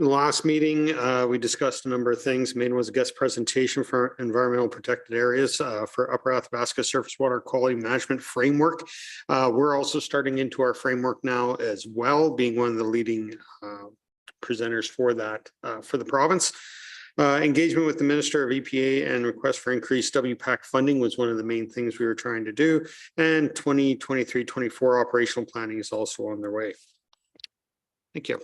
Last meeting, we discussed a number of things. Main was a guest presentation for environmental protected areas for Upper Athabasca Surface Water Quality Management Framework. We're also starting into our framework now as well, being one of the leading presenters for that for the province. Engagement with the Minister of EPA and request for increased WPAC funding was one of the main things we were trying to do. And 2023-24 operational planning is also on their way. Thank you.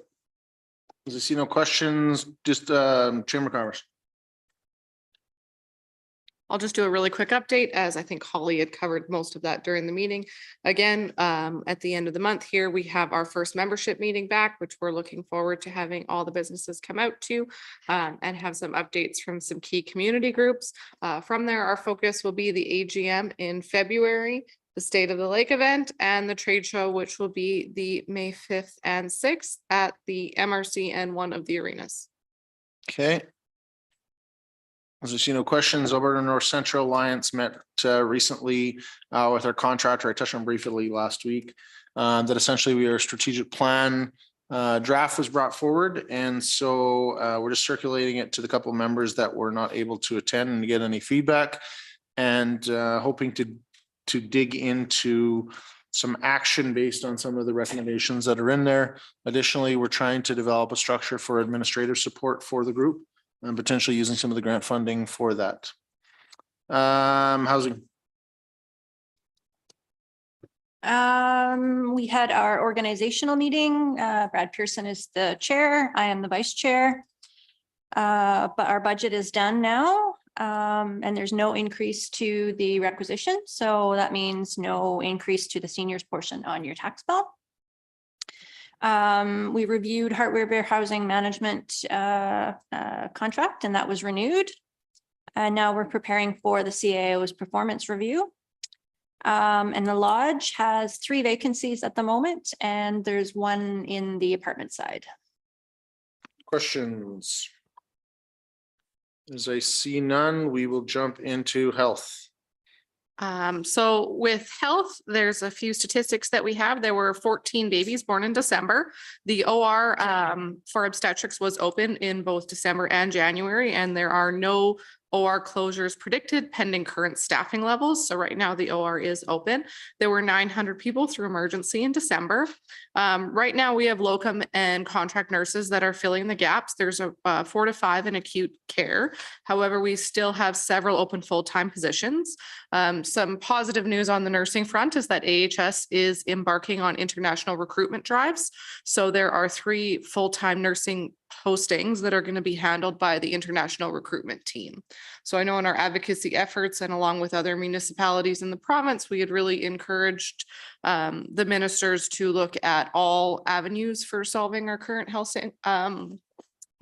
As I see no questions, just Chamber of Commerce. I'll just do a really quick update, as I think Holly had covered most of that during the meeting. Again, at the end of the month here, we have our first membership meeting back, which we're looking forward to having all the businesses come out to and have some updates from some key community groups. From there, our focus will be the AGM in February, the State of the Lake event, and the trade show, which will be the May 5th and 6th at the MRC and one of the arenas. Okay. As I see no questions, Alberta North Central Alliance met recently with our contractor. I touched on briefly last week that essentially we are a strategic plan draft was brought forward. And so we're just circulating it to the couple of members that were not able to attend and get any feedback, and hoping to dig into some action based on some of the recommendations that are in there. Additionally, we're trying to develop a structure for administrative support for the group and potentially using some of the grant funding for that. Housing. We had our organizational meeting. Brad Pearson is the chair. I am the vice chair. But our budget is done now. And there's no increase to the requisition. So that means no increase to the seniors portion on your tax bill. We reviewed Hartwell Bear Housing Management contract, and that was renewed. And now we're preparing for the CAO's performance review. And the lodge has 3 vacancies at the moment, and there's 1 in the apartment side. Questions? As I see none, we will jump into health. So with health, there's a few statistics that we have. There were 14 babies born in December. The OR for obstetrics was open in both December and January, and there are no OR closures predicted pending current staffing levels. So right now the OR is open. There were 900 people through emergency in December. Right now we have locum and contract nurses that are filling the gaps. There's a 4 to 5 in acute care. However, we still have several open full-time positions. Some positive news on the nursing front is that AHS is embarking on international recruitment drives. So there are 3 full-time nursing postings that are going to be handled by the international recruitment team. So I know in our advocacy efforts and along with other municipalities in the province, we had really encouraged the ministers to look at all avenues for solving our current health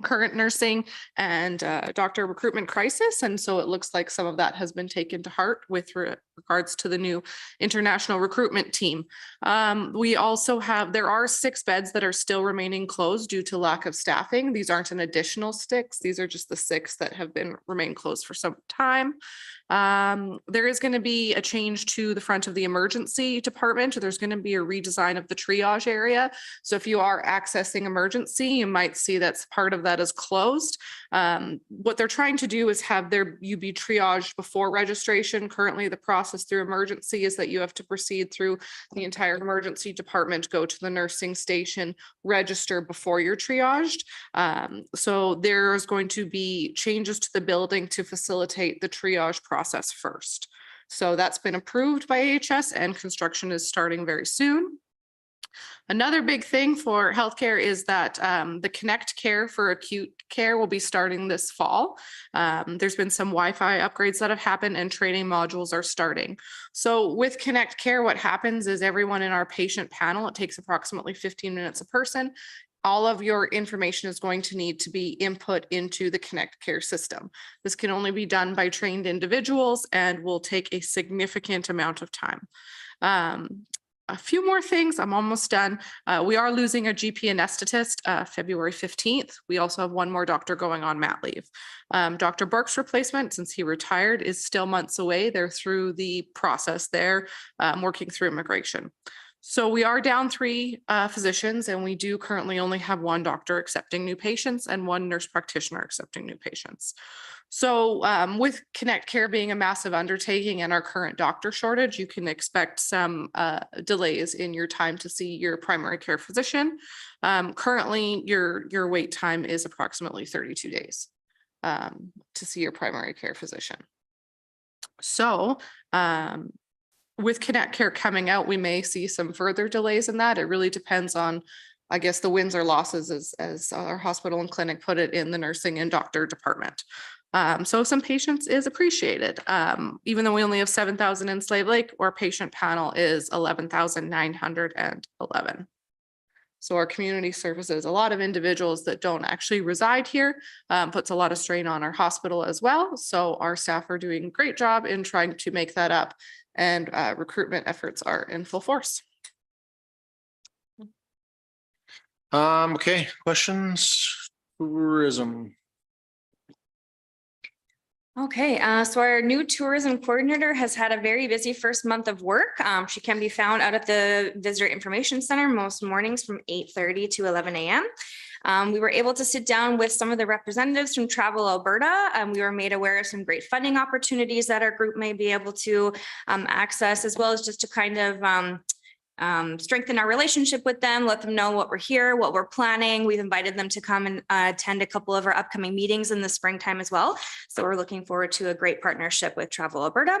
current nursing and doctor recruitment crisis. And so it looks like some of that has been taken to heart with regards to the new international recruitment team. We also have, there are 6 beds that are still remaining closed due to lack of staffing. These aren't an additional 6. These are just the 6 that have been remained closed for some time. There is going to be a change to the front of the emergency department. There's going to be a redesign of the triage area. So if you are accessing emergency, you might see that's part of that that is closed. What they're trying to do is have you be triaged before registration. Currently, the process through emergency is that you have to proceed through the entire emergency department, go to the nursing station, register before you're triaged. So there's going to be changes to the building to facilitate the triage process first. So that's been approved by AHS and construction is starting very soon. Another big thing for healthcare is that the Connect Care for acute care will be starting this fall. There's been some Wi-Fi upgrades that have happened and training modules are starting. So with Connect Care, what happens is everyone in our patient panel, it takes approximately 15 minutes a person. All of your information is going to need to be input into the Connect Care system. This can only be done by trained individuals and will take a significant amount of time. A few more things, I'm almost done. We are losing a GP anesthetist February 15th. We also have one more doctor going on mat leave. Dr. Burke's replacement, since he retired, is still months away. They're through the process there, working through immigration. So we are down 3 physicians and we do currently only have 1 doctor accepting new patients and 1 nurse practitioner accepting new patients. So with Connect Care being a massive undertaking and our current doctor shortage, you can expect some delays in your time to see your primary care physician. Currently, your wait time is approximately 32 days to see your primary care physician. So with Connect Care coming out, we may see some further delays in that. It really depends on, I guess, the wins or losses as our hospital and clinic put it in the nursing and doctor department. So some patience is appreciated. Even though we only have 7,000 in Slave Lake, our patient panel is 11,911. So our community services, a lot of individuals that don't actually reside here, puts a lot of strain on our hospital as well. So our staff are doing a great job in trying to make that up, and recruitment efforts are in full force. Okay, questions? Tourism. Okay, so our new tourism coordinator has had a very busy first month of work. She can be found out at the Visitor Information Center most mornings from 8:30 to 11 a.m. We were able to sit down with some of the representatives from Travel Alberta, and we were made aware of some great funding opportunities that our group may be able to access, as well as just to kind of strengthen our relationship with them, let them know what we're here, what we're planning. We've invited them to come and attend a couple of our upcoming meetings in the springtime as well. So we're looking forward to a great partnership with Travel Alberta.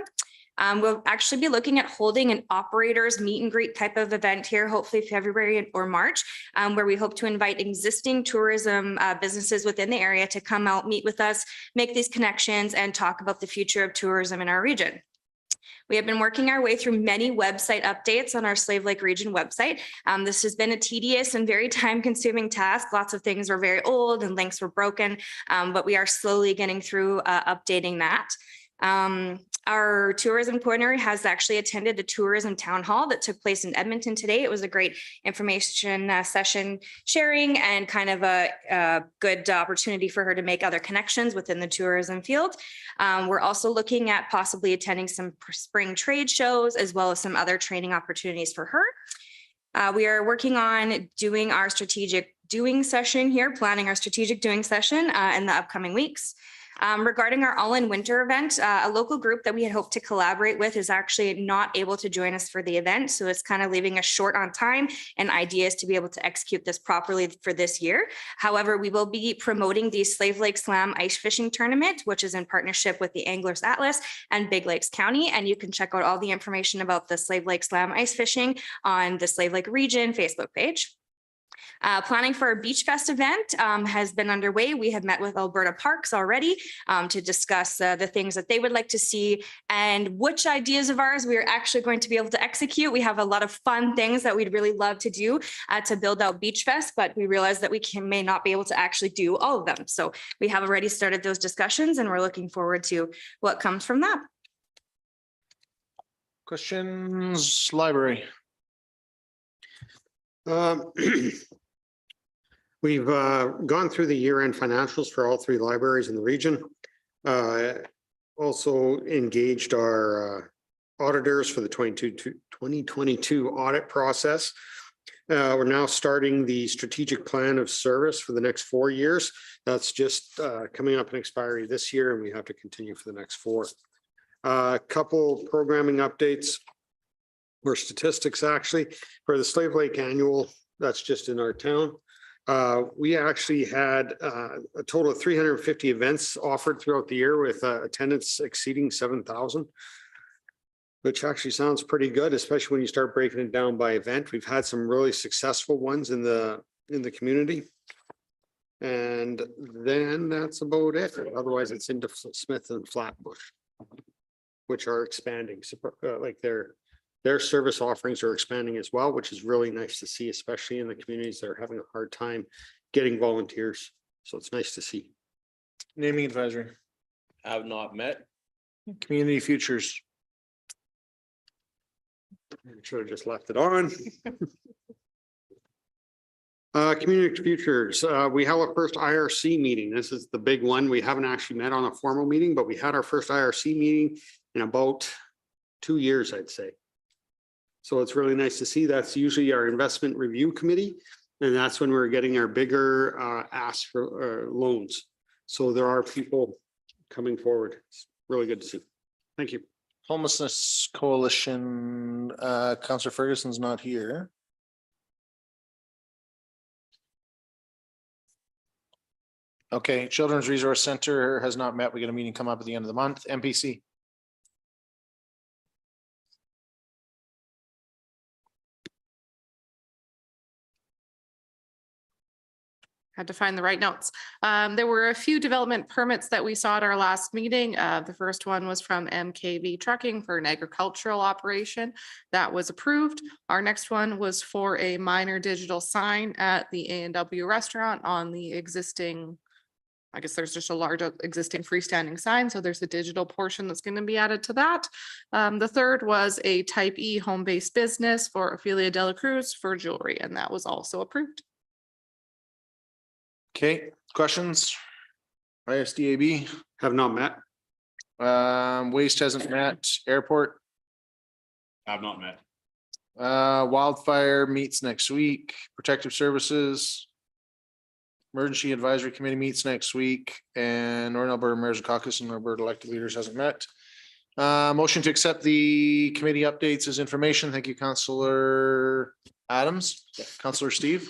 We'll actually be looking at holding an operators meet and greet type of event here, hopefully February or March, where we hope to invite existing tourism businesses within the area to come out, meet with us, make these connections, and talk about the future of tourism in our region. We have been working our way through many website updates on our Slave Lake Region website. This has been a tedious and very time-consuming task. Lots of things were very old and links were broken, but we are slowly getting through updating that. Our tourism coordinator has actually attended the tourism town hall that took place in Edmonton today. It was a great information session sharing and kind of a good opportunity for her to make other connections within the tourism field. We're also looking at possibly attending some spring trade shows as well as some other training opportunities for her. We are working on doing our strategic doing session here, planning our strategic doing session in the upcoming weeks. Regarding our All in Winter event, a local group that we had hoped to collaborate with is actually not able to join us for the event. So it's kind of leaving us short on time and ideas to be able to execute this properly for this year. However, we will be promoting the Slave Lake Slam Ice Fishing Tournament, which is in partnership with the Anglers Atlas and Big Lakes County. And you can check out all the information about the Slave Lake Slam Ice Fishing on the Slave Lake Region Facebook page. Planning for our Beach Fest event has been underway. We have met with Alberta Parks already to discuss the things that they would like to see and which ideas of ours we are actually going to be able to execute. We have a lot of fun things that we'd really love to do to build out Beach Fest, but we realize that we may not be able to actually do all of them. So we have already started those discussions and we're looking forward to what comes from that. Questions, library. We've gone through the year-end financials for all 3 libraries in the region. Also engaged our auditors for the 2022 audit process. We're now starting the strategic plan of service for the next 4 years. That's just coming up in expiry this year, and we have to continue for the next 4. A couple programming updates or statistics actually for the Slave Lake Annual. That's just in our town. We actually had a total of 350 events offered throughout the year with attendance exceeding 7,000. Which actually sounds pretty good, especially when you start breaking it down by event. We've had some really successful ones in the community. And then that's about it. Otherwise, it's into Smith and Flatbush, which are expanding. Like their service offerings are expanding as well, which is really nice to see, especially in the communities that are having a hard time getting volunteers. So it's nice to see. Naming advisory, Have not met. community futures. Should have just left it on. Community futures, we held our first IRC meeting. This is the big one. We haven't actually met on a formal meeting, but we had our first IRC meeting in about 2 years, I'd say. So it's really nice to see. That's usually our investment review committee. And that's when we're getting our bigger asks for loans. So there are people coming forward. It's really good to see. Thank you. Homelessness Coalition, Councillor Ferguson's not here. Okay, Children's Resource Center has not met. We got a meeting come up at the end of the month. MPC. Had to find the right notes. There were a few development permits that we saw at our last meeting. The first one was from MKV Trucking for an agricultural operation. That was approved. Our next one was for a minor digital sign at the A&W restaurant on the existing, I guess there's just a large existing freestanding sign. So there's a digital portion that's going to be added to that. The third was a type E home-based business for Ophelia De La Cruz for jewelry, and that was also approved. Okay, questions? ISDAB, Have not met. Waste hasn't met. Airport, Have not met. Wildfire meets next week. Protective Services. Emergency Advisory Committee meets next week, and Northern Alberta Mayor's Caucus and Alberta elected leaders hasn't met. Motion to accept the committee updates as information. Thank you, Councillor Adams. Councillor Steve.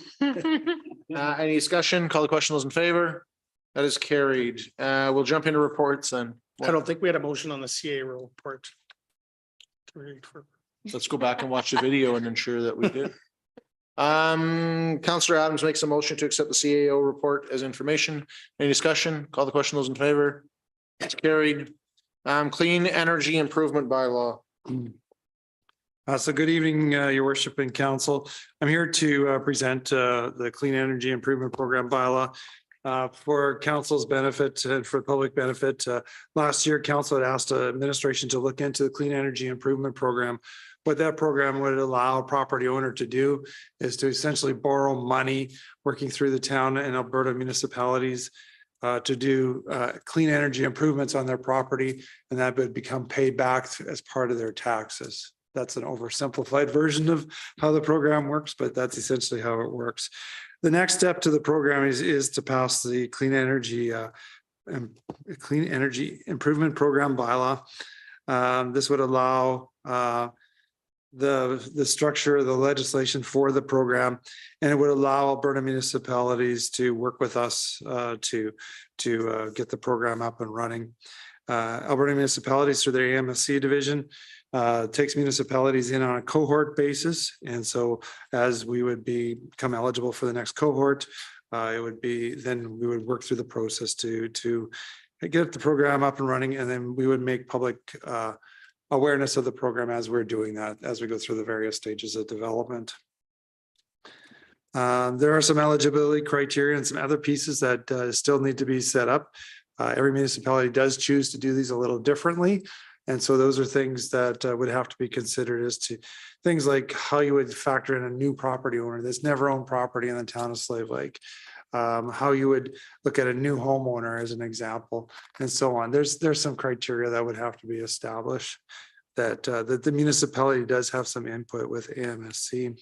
Any discussion? Call the question. Those in favor? That is carried. We'll jump into reports then. I don't think we had a motion on the CA report. Let's go back and watch the video and ensure that we did. Councillor Adams makes a motion to accept the CAO report as information. Any discussion? Call the question. Those in favor? It's carried. Clean energy improvement bylaw. So good evening, your worship and council. I'm here to present the Clean Energy Improvement Program bylaw for council's benefit and for public benefit. Last year, council had asked administration to look into the Clean Energy Improvement Program. What that program would allow a property owner to do is to essentially borrow money working through the town and Alberta municipalities to do clean energy improvements on their property, and that would become paid back as part of their taxes. That's an oversimplified version of how the program works, but that's essentially how it works. The next step to the program is to pass the Clean Energy Improvement Program bylaw. This would allow the structure of the legislation for the program, and it would allow Alberta municipalities to work with us to get the program up and running. Alberta municipalities through their AMSC division takes municipalities in on a cohort basis. And so as we would become eligible for the next cohort, it would be, then we would work through the process to get the program up and running. And then we would make public awareness of the program as we're doing that, as we go through the various stages of development. There are some eligibility criteria and some other pieces that still need to be set up. Every municipality does choose to do these a little differently. And so those are things that would have to be considered as to things like how you would factor in a new property owner that's never owned property in the town of Slave Lake. How you would look at a new homeowner as an example, and so on. There's some criteria that would have to be established that the municipality does have some input with AMSC.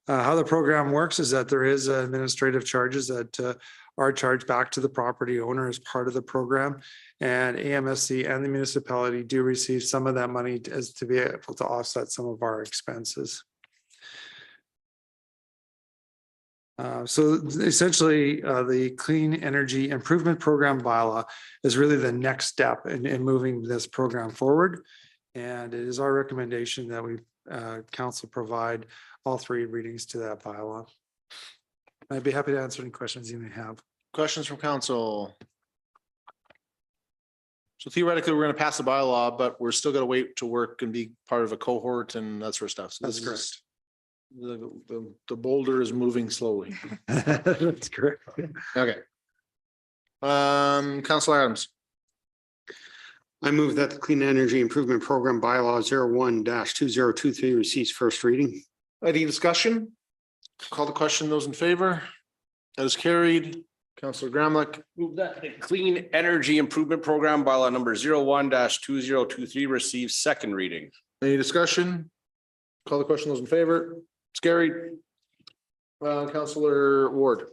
How the program works is that there is administrative charges that are charged back to the property owner as part of the program. And AMSC and the municipality do receive some of that money as to be able to offset some of our expenses. So essentially, the Clean Energy Improvement Program bylaw is really the next step in moving this program forward. And it is our recommendation that we council provide all 3 readings to that bylaw. I'd be happy to answer any questions you may have. Questions from council? So theoretically, we're going to pass the bylaw, but we're still going to wait to work and be part of a cohort and that sort of stuff. So That's this is- correct. The boulder is moving slowly. That's correct. Okay. Council Adams. I move that the Clean Energy Improvement Program bylaw 01-2023 receives first reading. Any discussion? Call the question. Those in favor? That is carried. Councillor Gramlich. Move that the Clean Energy Improvement Program bylaw number 01-2023 receives second reading. Any discussion? Call the question. Those in favor? It's carried. Councillor Ward.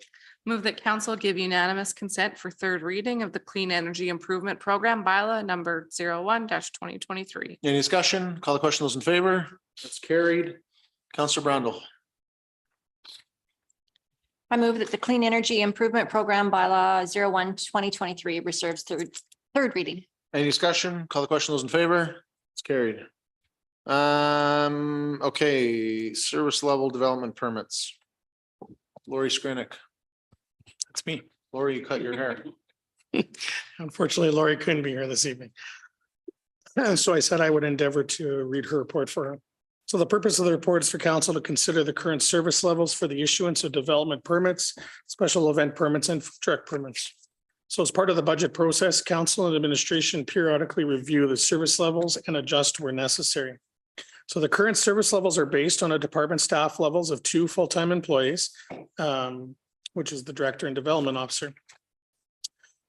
Move that council give unanimous consent for third reading of the Clean Energy Improvement Program bylaw number 01-2023. Any discussion? Call the question. Those in favor? That's carried. Councillor Brandel. I move that the Clean Energy Improvement Program bylaw 01-2023 reserves third reading. Any discussion? Call the question. Those in favor? It's carried. Okay, service level development permits. Lori Skrinick. It's me. Lori, you cut your hair. Unfortunately, Lori couldn't be here this evening. So I said I would endeavor to read her report for her. So the purpose of the report is for council to consider the current service levels for the issuance of development permits, special event permits, and food truck permits. So as part of the budget process, council and administration periodically review the service levels and adjust where necessary. So the current service levels are based on a department staff levels of 2 full-time employees, which is the director and development officer.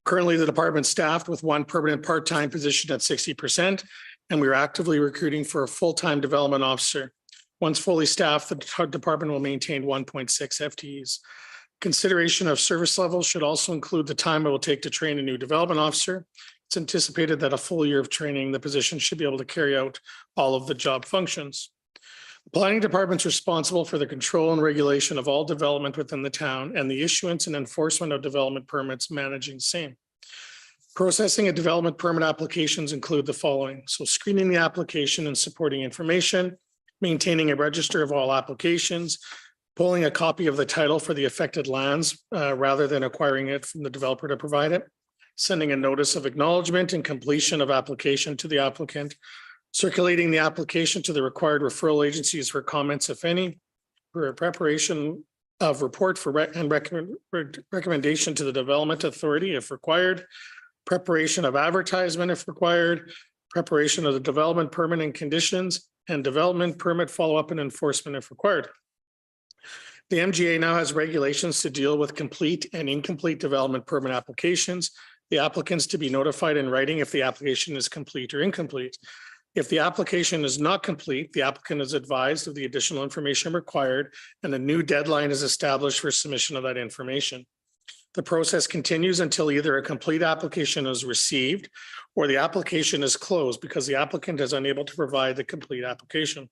Currently, the department staffed with 1 permanent part-time position at 60%, and we are actively recruiting for a full-time development officer. Once fully staffed, the department will maintain 1.6 FTEs. Consideration of service levels should also include the time it will take to train a new development officer. It's anticipated that a full year of training, the position should be able to carry out all of the job functions. The planning department is responsible for the control and regulation of all development within the town and the issuance and enforcement of development permits, managing same. Processing of development permit applications include the following. So screening the application and supporting information, maintaining a register of all applications, pulling a copy of the title for the affected lands rather than acquiring it from the developer to provide it, sending a notice of acknowledgement and completion of application to the applicant, circulating the application to the required referral agencies for comments, if any, for a preparation of report for recommendation to the development authority if required, preparation of advertisement if required, preparation of the development permit and conditions, and development permit follow-up and enforcement if required. The MGA now has regulations to deal with complete and incomplete development permit applications. The applicants to be notified in writing if the application is complete or incomplete. If the application is not complete, the applicant is advised of the additional information required and a new deadline is established for submission of that information. The process continues until either a complete application is received or the application is closed because the applicant is unable to provide the complete application.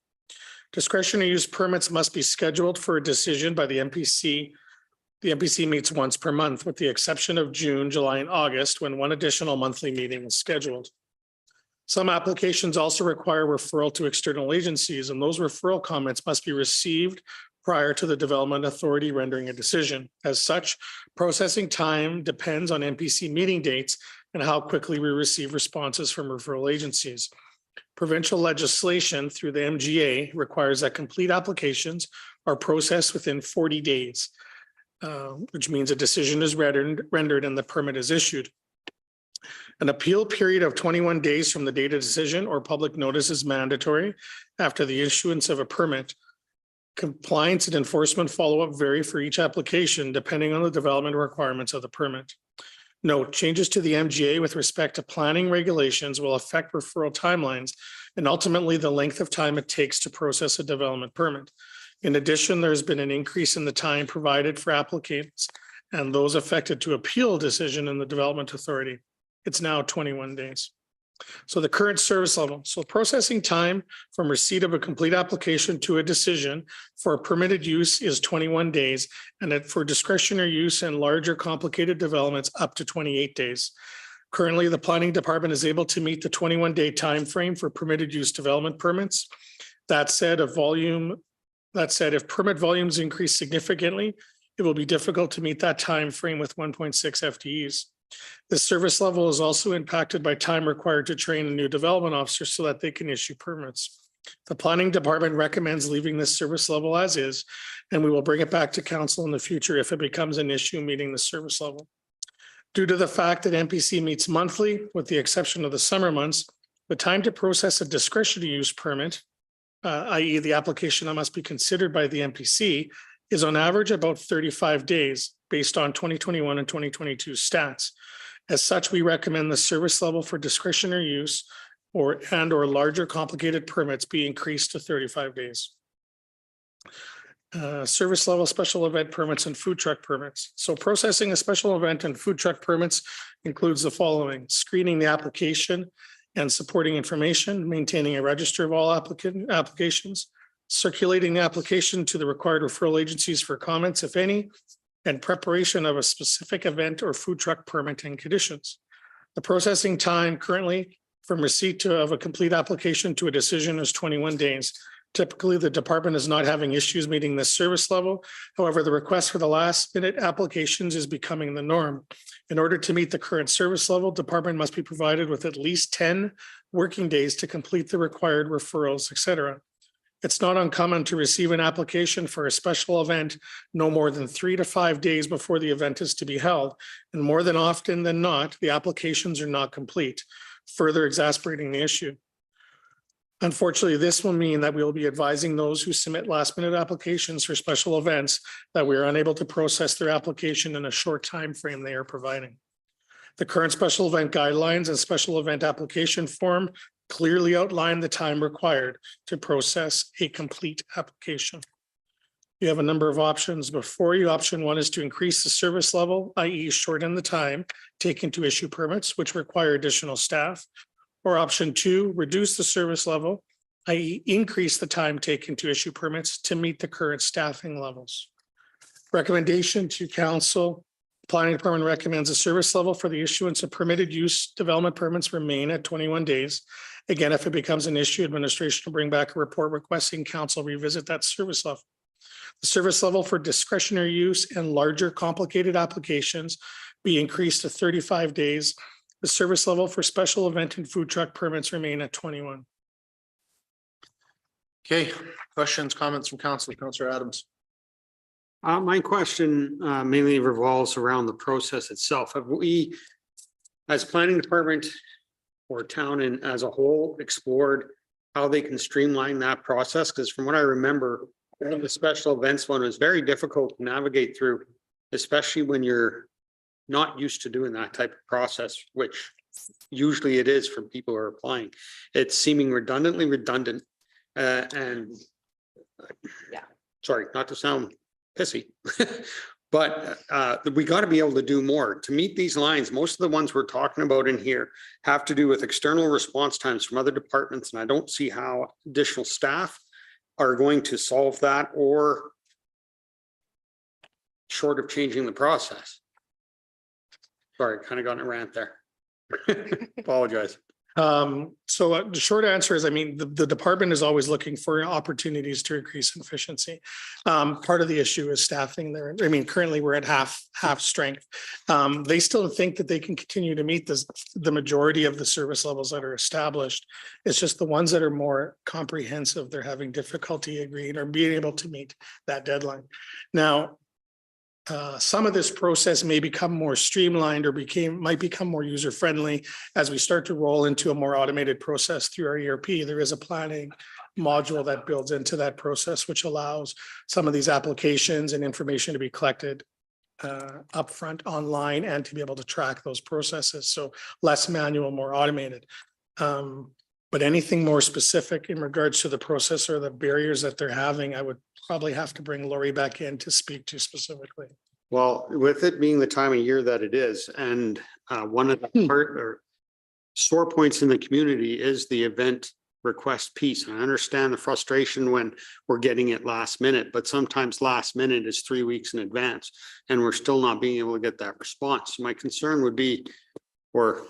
Discretionary use permits must be scheduled for a decision by the MPC. The MPC meets once per month with the exception of June, July, and August when 1 additional monthly meeting is scheduled. Some applications also require referral to external agencies, and those referral comments must be received prior to the development authority rendering a decision. As such, processing time depends on MPC meeting dates and how quickly we receive responses from referral agencies. Provincial legislation through the MGA requires that complete applications are processed within 40 days, which means a decision is rendered and the permit is issued. An appeal period of 21 days from the date of decision or public notice is mandatory after the issuance of a permit. Compliance and enforcement follow-up vary for each application depending on the development requirements of the permit. Note, changes to the MGA with respect to planning regulations will affect referral timelines and ultimately the length of time it takes to process a development permit. In addition, there's been an increase in the time provided for applicants and those affected to appeal a decision in the Development Authority. It's now 21 days. So the current service level, so processing time from receipt of a complete application to a decision for a permitted use is 21 days, and that for discretionary use and larger complicated developments up to 28 days. Currently, the planning department is able to meet the 21-day time frame for permitted use development permits. That said, if permit volumes increase significantly, it will be difficult to meet that time frame with 1.6 FTEs. This service level is also impacted by time required to train a new development officer so that they can issue permits. The planning department recommends leaving this service level as is, and we will bring it back to council in the future if it becomes an issue meeting the service level. Due to the fact that MPC meets monthly, with the exception of the summer months, the time to process a discretionary use permit, i.e. the application that must be considered by the MPC, is on average about 35 days based on 2021 and 2022 stats. As such, we recommend the service level for discretionary use or larger complicated permits be increased to 35 days. Service level special event permits and food truck permits. So processing a special event and food truck permits includes the following: screening the application and supporting information, maintaining a register of all applications, circulating the application to the required referral agencies for comments, if any, and preparation of a specific event or food truck permit and conditions. The processing time currently from receipt of a complete application to a decision is 21 days. Typically, the department is not having issues meeting this service level. However, the request for the last minute applications is becoming the norm. In order to meet the current service level, department must be provided with at least 10 working days to complete the required referrals, etc. It's not uncommon to receive an application for a special event no more than 3 to 5 days before the event is to be held. And more than often than not, the applications are not complete, further exacerbating the issue. Unfortunately, this will mean that we will be advising those who submit last-minute applications for special events that we are unable to process their application in a short time frame they are providing. The current special event guidelines and special event application form clearly outline the time required to process a complete application. You have a number of options before you. Option 1 is to increase the service level, i.e. shorten the time taken to issue permits, which require additional staff. Or option 2, reduce the service level, i.e. increase the time taken to issue permits to meet the current staffing levels. Recommendation to council: planning department recommends a service level for the issuance of permitted use development permits remain at 21 days. Again, if it becomes an issue, administration will bring back a report requesting council revisit that service level. The service level for discretionary use and larger complicated applications be increased to 35 days. The service level for special event and food truck permits remain at 21. Okay, questions, comments from council, Councillor Adams. My question mainly revolves around the process itself. Have we, as planning department or town and as a whole, explored how they can streamline that process? Because from what I remember, the special events one was very difficult to navigate through, especially when you're not used to doing that type of process, which usually it is for people who are applying. It's seeming redundantly redundant and Yeah. Sorry, not to sound pissy, but we got to be able to do more to meet these lines. Most of the ones we're talking about in here have to do with external response times from other departments, and I don't see how additional staff are going to solve that, or short of changing the process. Sorry, kind of got in a rant there. Apologize. So the short answer is, I mean, the department is always looking for opportunities to increase efficiency. Part of the issue is staffing there. I mean, currently we're at half strength. They still think that they can continue to meet the majority of the service levels that are established. It's just the ones that are more comprehensive, they're having difficulty agreeing or being able to meet that deadline. Now, some of this process may become more streamlined or might become more user-friendly as we start to roll into a more automated process through our ERP. There is a planning module that builds into that process, which allows some of these applications and information to be collected upfront online and to be able to track those processes. So less manual, more automated. But anything more specific in regards to the process or the barriers that they're having, I would probably have to bring Lori back in to speak to specifically. Well, with it being the time of year that it is, and one of the part or sore points in the community is the event request piece. And I understand the frustration when we're getting it last minute, but sometimes last minute is 3 weeks in advance and we're still not being able to get that response. My concern would be, or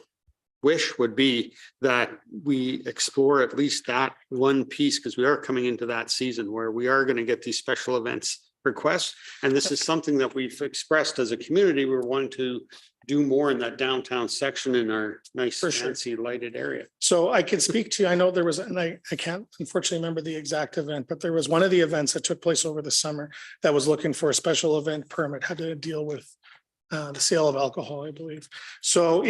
wish would be, that we explore at least that one piece, because we are coming into that season where we are going to get these special events requests. And this is something that we've expressed as a community. We're wanting to do more in that downtown section in our nice For sure. fancy lighted area. So I can speak to, I know there was, and I can't unfortunately remember the exact event, but there was one of the events that took place over the summer that was looking for a special event permit, had to deal with the sale of alcohol, I believe. So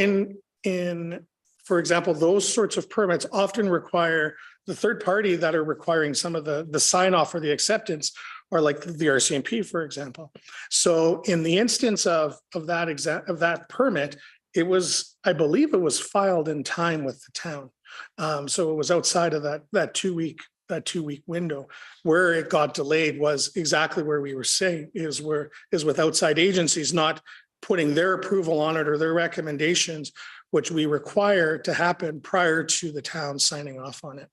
for example, those sorts of permits often require the third party that are requiring some of the sign off or the acceptance, or like the RCMP, for example. So in the instance of that permit, it was, I believe it was filed in time with the town. So it was outside of that 2 week window. Where it got delayed was exactly where we were saying is with outside agencies not putting their approval on it or their recommendations, which we require to happen prior to the town signing off on it.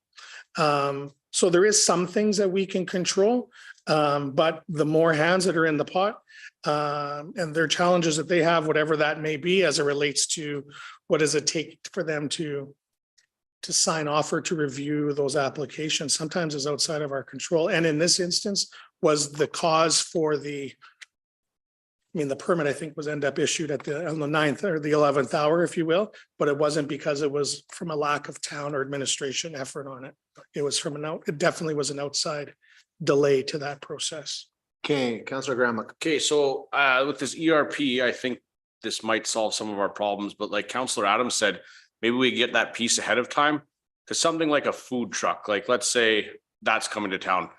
So there is some things that we can control, but the more hands that are in the pot, and their challenges that they have, whatever that may be, as it relates to what does it take for them to sign off or to review those applications, sometimes is outside of our control. And in this instance was the cause for the permit, I think, was end up issued on the 9th or the 11th hour, if you will, but it wasn't because it was from a lack of town or administration effort on it. It was it definitely was an outside delay to that process. Okay, Councillor Graham. Okay, so with this ERP, I think this might solve some of our problems, but like Councillor Adams said, maybe we get that piece ahead of time. Because something like a food truck, like let's say that's coming to town.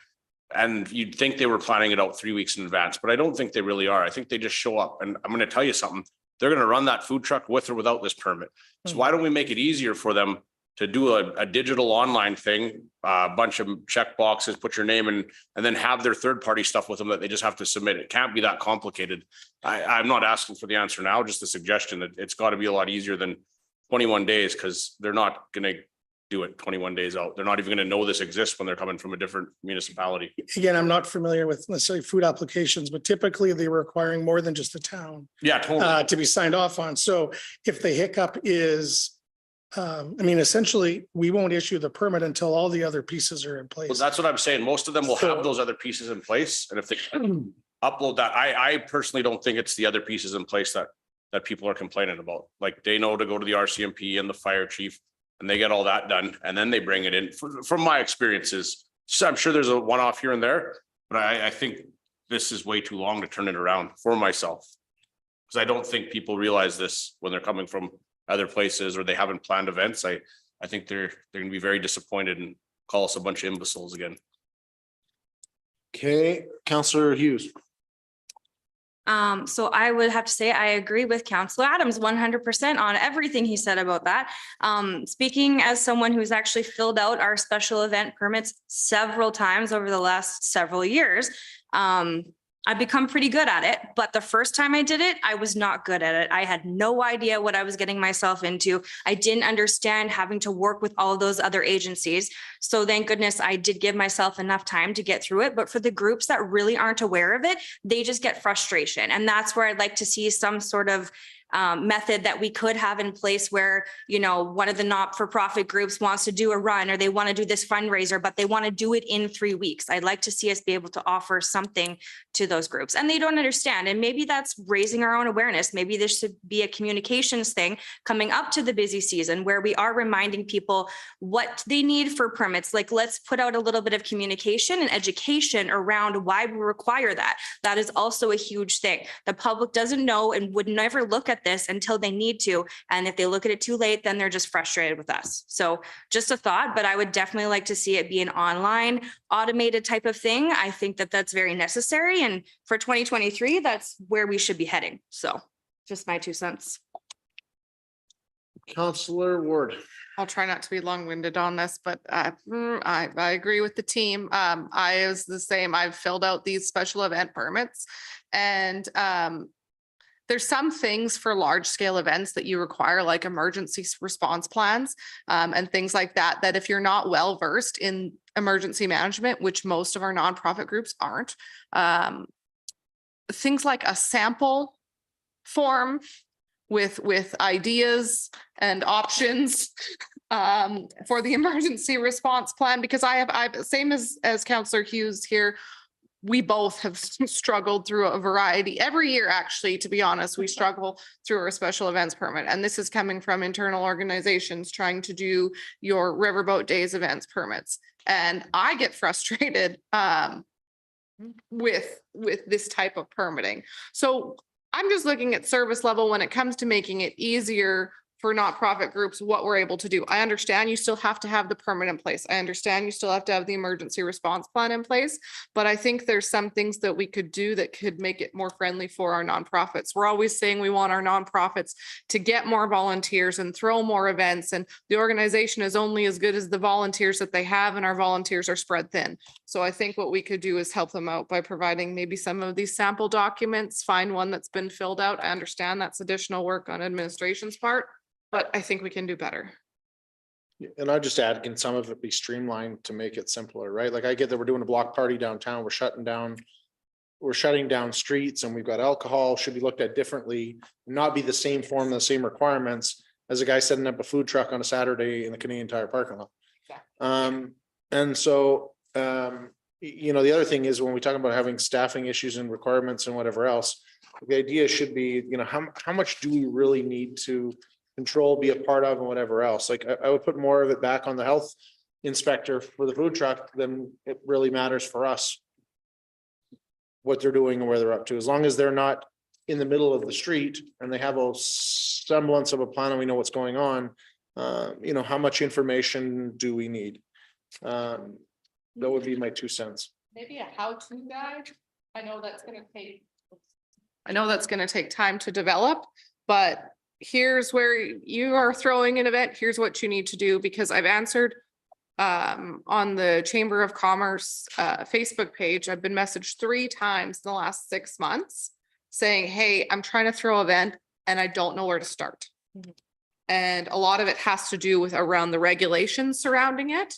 And you'd think they were planning it out 3 weeks in advance, but I don't think they really are. I think they just show up. And I'm going to tell you something. They're going to run that food truck with or without this permit. So why don't we make it easier for them to do a digital online thing, a bunch of check boxes, put your name in, and then have their third party stuff with them that they just have to submit. It can't be that complicated. I'm not asking for the answer now, just a suggestion that it's got to be a lot easier than 21 days, because they're not going to do it 21 days out. They're not even going to know this exists when they're coming from a different municipality. Again, I'm not familiar with necessarily food applications, but typically they were requiring more than just the town Yeah, totally. to be signed off on. So if the hiccup is, essentially, we won't issue the permit until all the other pieces are in place. Well, that's what I'm saying. Most of them will have those other pieces in place. And if they upload that, I personally don't think it's the other pieces in place that people are complaining about. Like they know to go to the RCMP and the fire chief, and they get all that done, and then they bring it in. From my experiences, so I'm sure there's a one-off here and there, but I think this is way too long to turn it around for myself. Because I don't think people realize this when they're coming from other places or they haven't planned events. I think they're going to be very disappointed and call us a bunch of imbeciles again. Okay, Councillor Hughes. So I would have to say I agree with Councillor Adams 100% on everything he said about that. Speaking as someone who's actually filled out our special event permits several times over the last several years, I've become pretty good at it, but the first time I did it, I was not good at it. I had no idea what I was getting myself into. I didn't understand having to work with all of those other agencies. So thank goodness I did give myself enough time to get through it. But for the groups that really aren't aware of it, they just get frustration. And that's where I'd like to see some sort of method that we could have in place where, one of the not-for-profit groups wants to do a run or they want to do this fundraiser, but they want to do it in 3 weeks. I'd like to see us be able to offer something to those groups, and they don't understand. And maybe that's raising our own awareness. Maybe there should be a communications thing coming up to the busy season where we are reminding people what they need for permits. Like, let's put out a little bit of communication and education around why we require that. That is also a huge thing. The public doesn't know and would never look at this until they need to. And if they look at it too late, then they're just frustrated with us. So just a thought, but I would definitely like to see it be an online automated type of thing. I think that that's very necessary. And for 2023, that's where we should be heading. So just my 2 cents. Counselor Ward. I'll try not to be long-winded on this, but I agree with the team. I was the same. I've filled out these special event permits. And there's some things for large-scale events that you require, like emergency response plans and things like that, that if you're not well-versed in emergency management, which most of our nonprofit groups aren't, things like a sample form with ideas and options for the emergency response plan, because I've same as Councillor Hughes here. We both have struggled through a variety every year, actually, to be honest, we struggle through our special events permit. And this is coming from internal organizations trying to do your Riverboat Days events permits. And I get frustrated with this type of permitting. So I'm just looking at service level when it comes to making it easier for nonprofit groups, what we're able to do. I understand you still have to have the permit in place. I understand you still have to have the emergency response plan in place, but I think there's some things that we could do that could make it more friendly for our nonprofits. We're always saying we want our nonprofits to get more volunteers and throw more events, and the organization is only as good as the volunteers that they have, and our volunteers are spread thin. So I think what we could do is help them out by providing maybe some of these sample documents, find one that's been filled out. I understand that's additional work on administration's part, but I think we can do better. And I'll just add, can some of it be streamlined to make it simpler, right? Like I get that we're doing a block party downtown, we're shutting down streets, and we've got alcohol, should be looked at differently, not be the same form, the same requirements as a guy setting up a food truck on a Saturday in the Canadian Tire parking lot. And so, you know, the other thing is when we talk about having staffing issues and requirements and whatever else, the idea should be, you know, how much do we really need to control, be a part of, and whatever else? Like I would put more of it back on the health inspector for the food truck than it really matters for us what they're doing and where they're up to, as long as they're not in the middle of the street and they have a semblance of a plan and we know what's going on. You know, how much information do we need? That would be my 2 cents. Maybe a how-to guide. I know that's gonna take time to develop, but here's where you are throwing an event. Here's what you need to do, because I've answered on the Chamber of Commerce Facebook page. I've been messaged 3 times in the last 6 months saying, hey, I'm trying to throw an event and I don't know where to start. And a lot of it has to do with around the regulations surrounding it.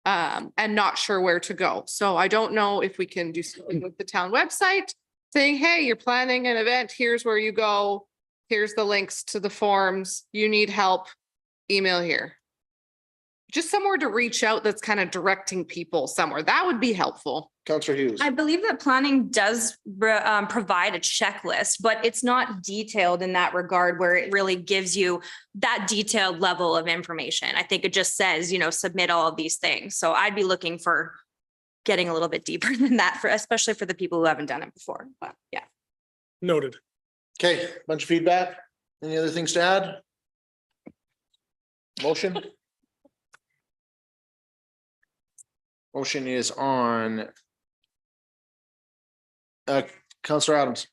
And not sure where to go. So I don't know if we can do something with the town website saying, hey, you're planning an event, here's where you go. Here's the links to the forms. You need help, email here. Just somewhere to reach out that's kind of directing people somewhere. That would be helpful. Councillor Hughes. I believe that planning does provide a checklist, but it's not detailed in that regard where it really gives you that detailed level of information. I think it just says, you know, submit all of these things. So I'd be looking for getting a little bit deeper than that, for especially for the people who haven't done it before. But yeah. Noted. Okay, bunch of feedback. Any other things to add? Motion? Motion is on. Councillor Adams.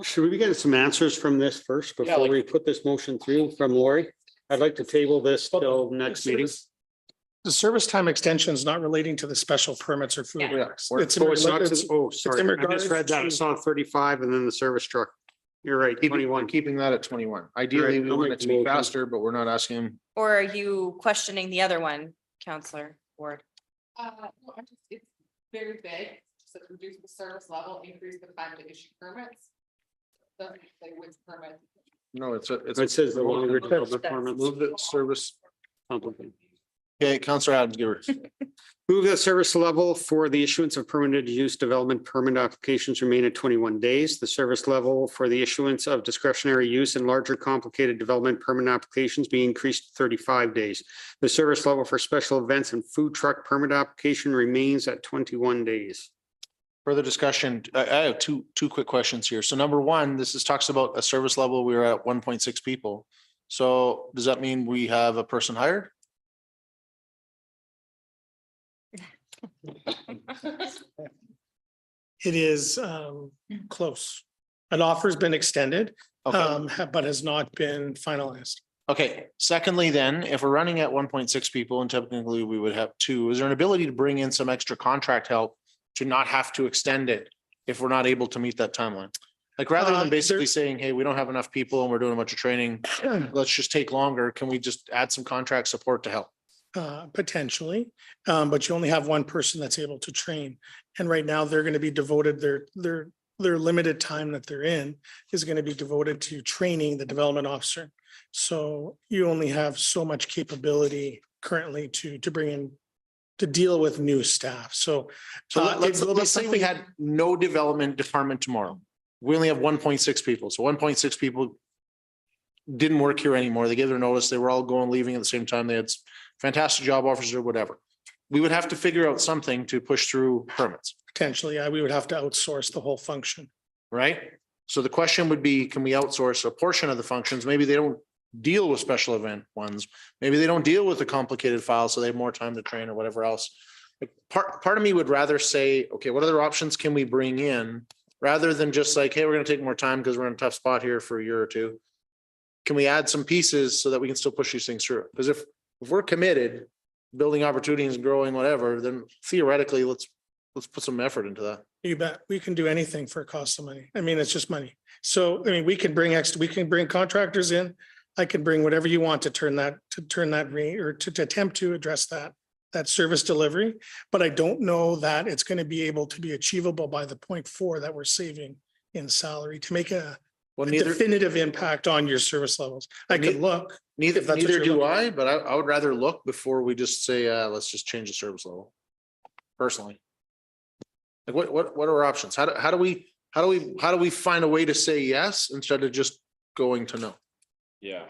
Should we get some answers from this first Yeah, before like- we put this motion through from Lori? I'd like to table this till next meeting. The service time extension is not relating to the special permits or food. Yeah. trucks. We're- It's in Oh, it's not, regards- oh, sorry, in I regards misread that. I to- saw 35 and then the service truck. You're right, Keeping 21. keeping that at 21. Ideally, we I'll want make it to the be motion. faster, but we're not asking him. Or are you questioning the other one, Counselor Ward? It's very vague. So reduce the service level, increase the time to issue permits. Doesn't say which permit. No, it's It says the longer development permits. Move the service. Complicated. Okay, Councillor Adams, give her. Move that service level for the issuance of permitted use development permit applications remain at 21 days. The service level for the issuance of discretionary use and larger complicated development permit applications be increased to 35 days. The service level for special events and food truck permit application remains at 21 days. Further discussion. I have two quick questions here. So number one, this talks about a service level. We were at 1.6 people. So does that mean we have a person hired? It is close. An offer's been extended, Okay. but has not been finalized. Okay, secondly, then, if we're running at 1.6 people and typically we would have 2, is there an ability to bring in some extra contract help to not have to extend it if we're not able to meet that timeline? Like rather than basically saying, hey, we don't have enough people and we're doing a bunch of training, let's just take longer. Can we just add some contract support to help? Potentially, but you only have one person that's able to train. And right now, they're going to be devoted, their limited time that they're in is going to be devoted to training the development officer. So you only have so much capability currently to bring in, to deal with new staff. So So it will be let's say we something- had no development department tomorrow. We only have 1.6 people. So 1.6 people didn't work here anymore. They gave their notice. They were all going, leaving at the same time. They had fantastic job offers or whatever. We would have to figure out something to push through permits, potentially, we would have to outsource the whole function. right? So the question would be, can we outsource a portion of the functions? Maybe they don't deal with special event ones. Maybe they don't deal with the complicated files, so they have more time to train or whatever else. Like, part of me would rather say, okay, what other options can we bring in? Rather than just like, hey, we're gonna take more time because we're in a tough spot here for a year or two. Can we add some pieces so that we can still push these things through? Because if we're committed, building opportunities and growing whatever, then theoretically, let's put some effort into that. You bet. We can do anything for a cost of money. I mean, it's just money. So, I mean, we can bring contractors in. I can bring whatever you want to turn that rate or to attempt to address that service delivery. But I don't know that it's going to be able to be achievable by the 0.4 that we're saving in salary to make a Well, neither definitive impact on your service levels. I could look. Neither, if that's what neither you're do looking I, but I would rather look before we just say, let's just change the service level. Personally. Like what are our options? How do we find a way to say yes instead of just going to no? Yeah.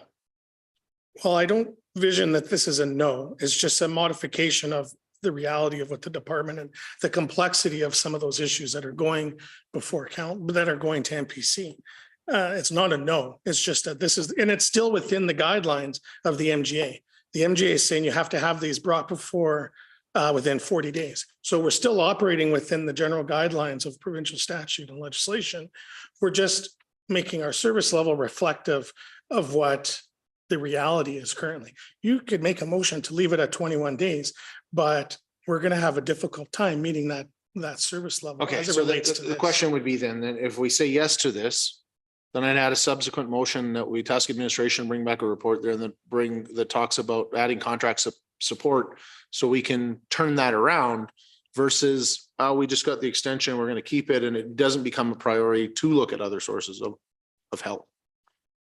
Well, I don't vision that this is a no. It's just a modification of the reality of what the department and the complexity of some of those issues that are going before that are going to MPC. It's not a no. It's just that this is, and it's still within the guidelines of the MGA. The MGA is saying you have to have these brought before within 40 days. So we're still operating within the general guidelines of provincial statute and legislation. We're just making our service level reflective of what the reality is currently. You could make a motion to leave it at 21 days, but we're going to have a difficult time meeting that service level. Okay, as it so relates to the this. question would be then if we say yes to this, then I'd add a subsequent motion that we task administration, bring back a report there and then that talks about adding contract support so we can turn that around versus we just got the extension, we're going to keep it and it doesn't become a priority to look at other sources of help.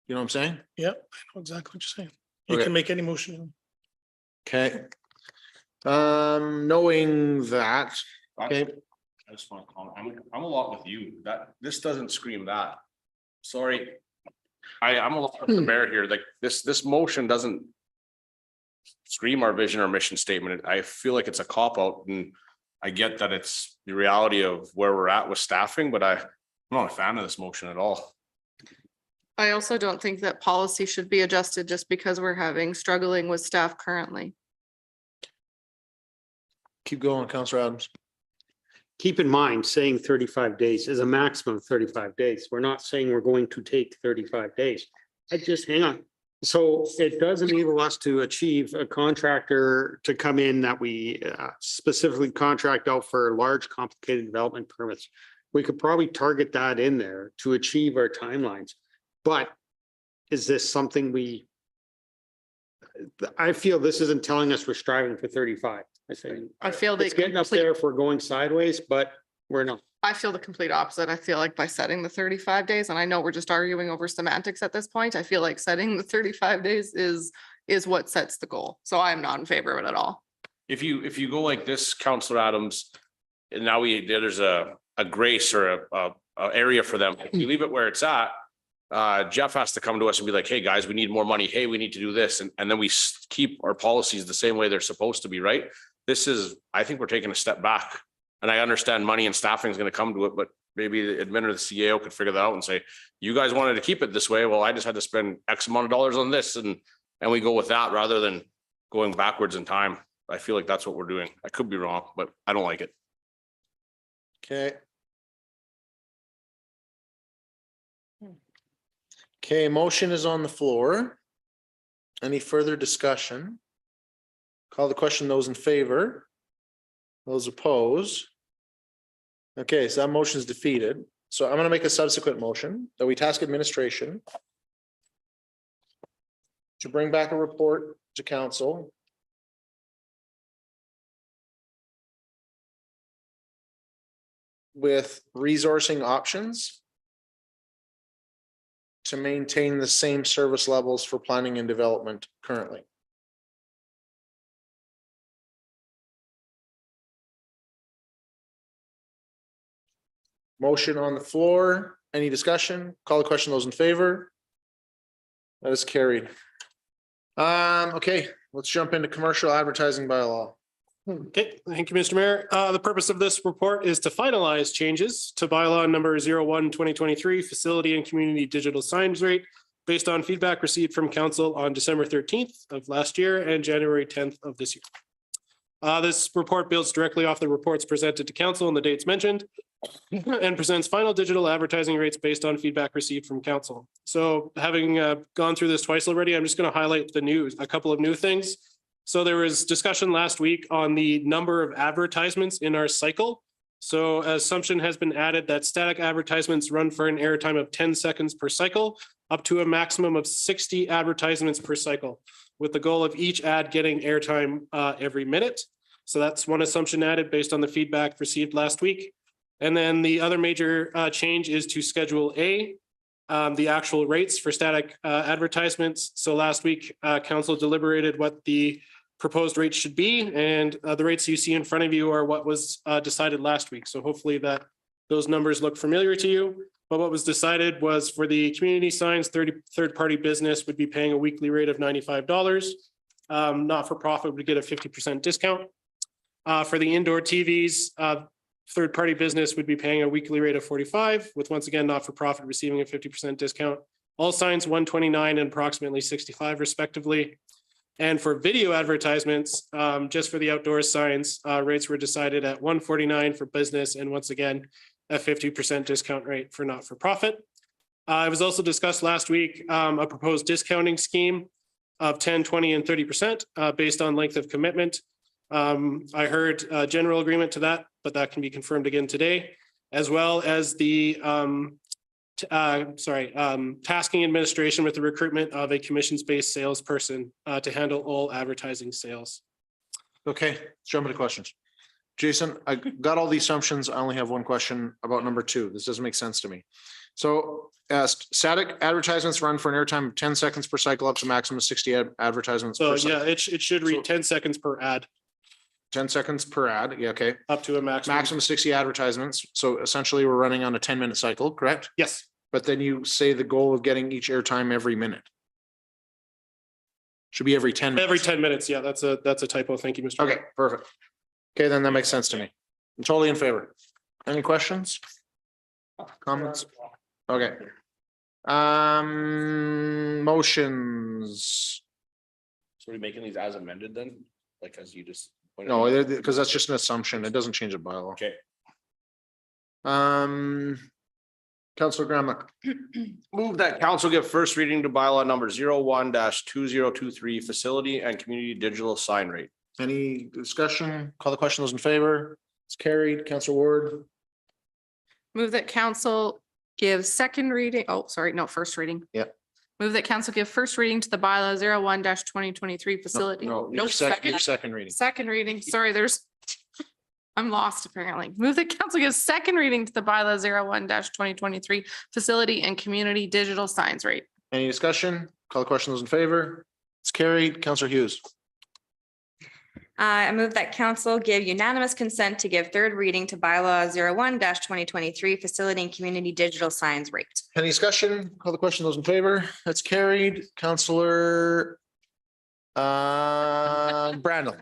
You know what I'm saying? Yep, I know exactly what you're saying. You Okay. can make any motion. Okay. Knowing that, okay, I just want to comment, I'm a lot with you, this doesn't scream that. Sorry. I'm a lot with the bear here, like this motion doesn't scream our vision or mission statement. I feel like it's a cop out and I get that it's the reality of where we're at with staffing, but I'm not a fan of this motion at all. I also don't think that policy should be adjusted just because we're struggling with staff currently. keep going, Councillor Adams. Keep in mind, saying 35 days is a maximum of 35 days. We're not saying we're going to take 35 days. Hang on. So it does enable us to achieve a contractor to come in that we specifically contract out for large complicated development permits. We could probably target that in there to achieve our timelines. But is this something I feel this isn't telling us we're striving for 35. I feel It's getting up there if we're going sideways, but we're not. I feel the complete opposite. I feel like by setting the 35 days, and I know we're just arguing over semantics at this point, I feel like setting the 35 days is what sets the goal. So I'm not in favor of it at all. If you go like this, Councillor Adams, and now there's a grace or a area for them, if you leave it where it's at, Jeff has to come to us and be like, hey, guys, we need more money. Hey, we need to do this. And then we keep our policies the same way they're supposed to be, right? I think we're taking a step back. And I understand money and staffing is going to come to it, but maybe the admin or the CAO could figure that out and say, you guys wanted to keep it this way. Well, I just had to spend X amount of dollars on this and we go with that rather than going backwards in time. I feel like that's what we're doing. I could be wrong, but I don't like it. Okay. Okay, motion is on the floor. Any further discussion? Call the question, those in favor? Those opposed? Okay, so that motion is defeated. So I'm gonna make a subsequent motion that we task administration to bring back a report to council with resourcing options to maintain the same service levels for planning and development currently. Motion on the floor. Any discussion? Call the question. Those in favor? That is carried. Okay, let's jump into commercial advertising bylaw. Okay, thank you, Mr. Mayor. The purpose of this report is to finalize changes to bylaw number 01/2023, facility and community digital signs rate based on feedback received from council on December 13th of last year and January 10th of this year. This report builds directly off the reports presented to council and the dates mentioned and presents final digital advertising rates based on feedback received from council. So having gone through this twice already, I'm just going to highlight a couple of new things. So there was discussion last week on the number of advertisements in our cycle. So assumption has been added that static advertisements run for an airtime of 10 seconds per cycle, up to a maximum of 60 advertisements per cycle, with the goal of each ad getting airtime every minute. So that's one assumption added based on the feedback received last week. And then the other major change is to Schedule A, the actual rates for static advertisements. So last week, council deliberated what the proposed rates should be, and the rates you see in front of you are what was decided last week. So hopefully that those numbers look familiar to you. But what was decided was for the community signs, third-party business would be paying a weekly rate of $95. Not-for-profit would get a 50% discount. For the indoor TVs, third-party business would be paying a weekly rate of $45, with once again, not-for-profit receiving a 50% discount. All signs $129 and approximately $65 respectively. And for video advertisements, just for the outdoor signs, rates were decided at $149 for business and once again, a 50% discount rate for not-for-profit. It was also discussed last week, a proposed discounting scheme of 10, 20, and 30% based on length of commitment. I heard a general agreement to that, but that can be confirmed again today, as well as the tasking administration with the recruitment of a commissions-based salesperson to handle all advertising sales. Okay, let's jump into questions. Jason, I got all the assumptions. I only have one question about number 2. This doesn't make sense to me. So static advertisements run for an airtime of 10 seconds per cycle, up to maximum of 60 advertisements. So per cycle. yeah, it should read 10 seconds per ad. 10 seconds per ad. Yeah, okay. Up to a maximum. 60 advertisements. So essentially we're running on a 10-minute cycle, correct? Yes. But then you say the goal of getting each airtime every minute. Should be every 10 minutes. Every 10 minutes. Yeah, that's a typo. Thank you, Mr. Okay, perfect. Okay, then that makes sense to me. I'm totally in favor. Any questions? Comments? Okay. Motions. So are we making these as amended then? Like as you just. pointed No, out? because that's just an assumption. It doesn't change the bylaw. Okay. Councillor Graham. Move that council give first reading to bylaw number 01-2023, facility and community digital sign rate. Any discussion? Call the question. Those in favor? It's carried. Councillor Ward. Move that council give second reading. Oh, sorry, no, first reading. Yep. Move that council give first reading to the bylaw 01-2023 facility. No, No, your second reading. Second reading. Sorry, I'm lost apparently. Move that council gives second reading to the bylaw 01-2023 facility and community digital signs rate. Any discussion? Call the question. Those in favor? It's carried. Councillor Hughes. I move that council give unanimous consent to give third reading to bylaw 01-2023, facility and community digital signs rate. Any discussion? Call the question. Those in favor? That's carried. Councillor Brandon.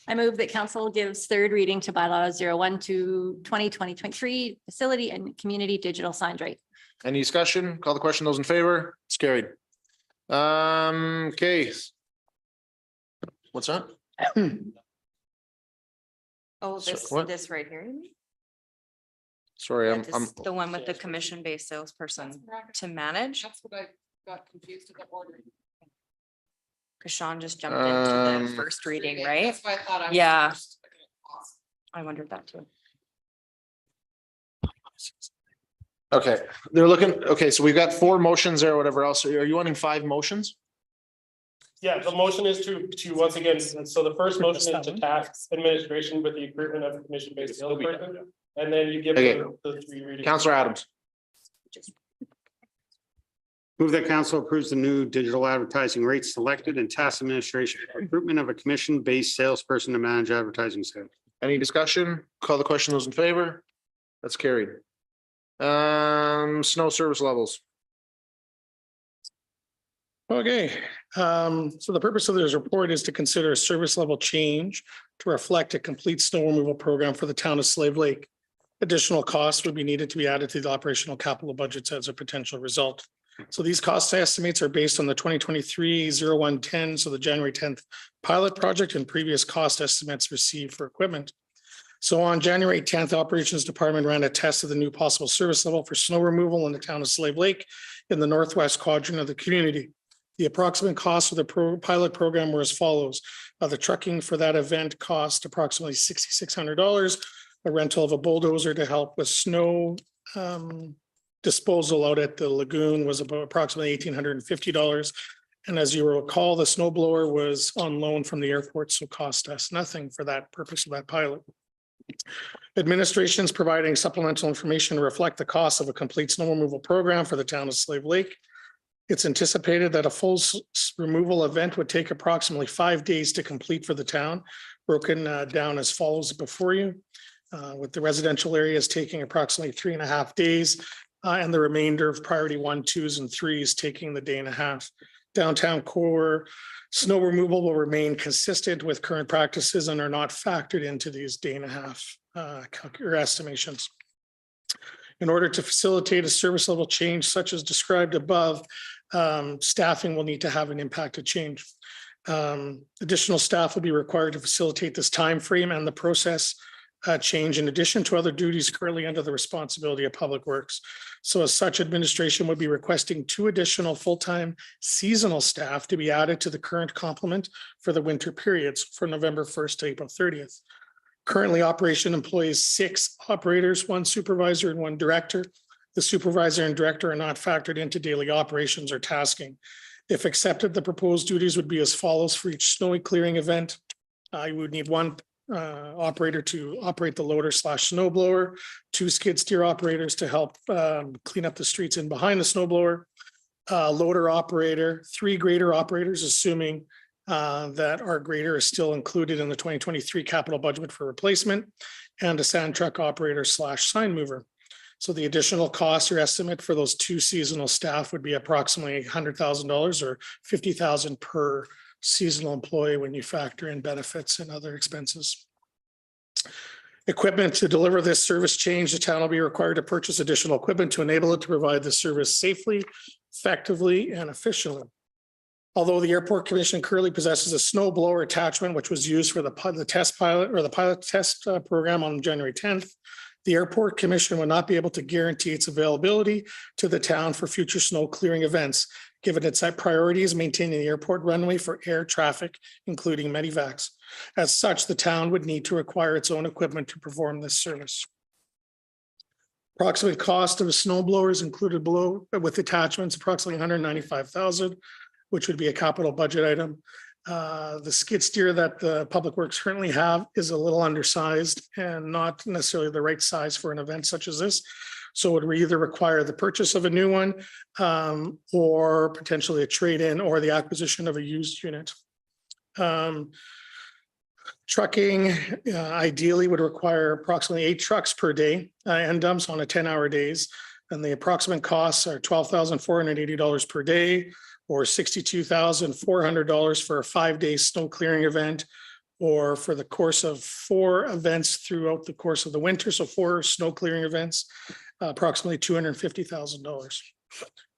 I move that council gives third reading to bylaw 01/2023, facility and community digital signs rate. Any discussion? Call the question. Those in favor? It's carried. Okay. What's that? Oh, So what? this right here. Sorry, I'm, The one with the commission-based salesperson to manage, That's what I got confused with the order. because Sean just jumped into the first reading, right? That's why I thought I was Yeah. first. I wondered that too. okay, they're looking, okay, so we've got 4 motions there, or whatever else. Are you wanting 5 motions? Yeah, the motion is to once again, so the first motion is to task administration with the agreement of commission-based salesperson. And then you give Okay. the 3 readings. Counselor Adams, Move that council approves the new digital advertising rates selected and task administration for recruitment of a commission-based salesperson to manage advertising sales. any discussion? Call the question. Those in favor? That's carried. Snow service levels. Okay, so the purpose of this report is to consider a service level change to reflect a complete snow removal program for the town of Slave Lake. Additional costs would be needed to be added to the operational capital budgets as a potential result. So these cost estimates are based on the 2023-01-10, so the January 10th pilot project and previous cost estimates received for equipment. So on January 10th, Operations Department ran a test of the new possible service level for snow removal in the town of Slave Lake in the northwest quadrant of the community. The approximate cost of the pilot program were as follows. The trucking for that event cost approximately $6,600. A rental of a bulldozer to help with snow disposal out at the lagoon was about approximately $1,850. And as you recall, the snow blower was on loan from the airport, so cost us nothing for that purpose of that pilot. Administration is providing supplemental information to reflect the cost of a complete snow removal program for the town of Slave Lake. It's anticipated that a full removal event would take approximately 5 days to complete for the town, broken down as follows before you. With the residential areas taking approximately 3.5 days, and the remainder of priority 1, 2s, and 3s taking the 1.5 days. Downtown core snow removal will remain consistent with current practices and are not factored into these 1.5 day estimations. In order to facilitate a service level change such as described above, staffing will need to have an impacted change. Additional staff will be required to facilitate this time frame and the process change in addition to other duties currently under the responsibility of Public Works. So as such, administration would be requesting 2 additional full-time seasonal staff to be added to the current complement for the winter periods for November 1st to April 30th. Currently, operation employs 6 operators, 1 supervisor and 1 director. The supervisor and director are not factored into daily operations or tasking. If accepted, the proposed duties would be as follows for each snowy clearing event. You would need 1 operator to operate the loader / snow blower, 2 skid steer operators to help clean up the streets in behind the snow blower, loader operator, 3 grader operators, assuming that our grader is still included in the 2023 capital budget for replacement, and a sand truck operator / sign mover. So the additional cost or estimate for those 2 seasonal staff would be approximately $100,000 or $50,000 per seasonal employee when you factor in benefits and other expenses. Equipment to deliver this service change, the town will be required to purchase additional equipment to enable it to provide the service safely, effectively, and efficiently. Although the Airport Commission currently possesses a snow blower attachment, which was used for the test pilot or the pilot test program on January 10th, the Airport Commission will not be able to guarantee its availability to the town for future snow clearing events, given its priority is maintaining the airport runway for air traffic, including Medivacs. As such, the town would need to acquire its own equipment to perform this service. Approximate cost of a snow blower is included below with attachments, approximately $195,000, which would be a capital budget item. The skid steer that the Public Works currently have is a little undersized and not necessarily the right size for an event such as this. So it would either require the purchase of a new one or potentially a trade-in or the acquisition of a used unit. Trucking ideally would require approximately 8 trucks per day and dumps on a 10-hour days. And the approximate costs are $12,480 per day or $62,400 for a 5-day snow clearing event, or for the course of 4 events throughout the course of the winter. So 4 snow clearing events, approximately $250,000.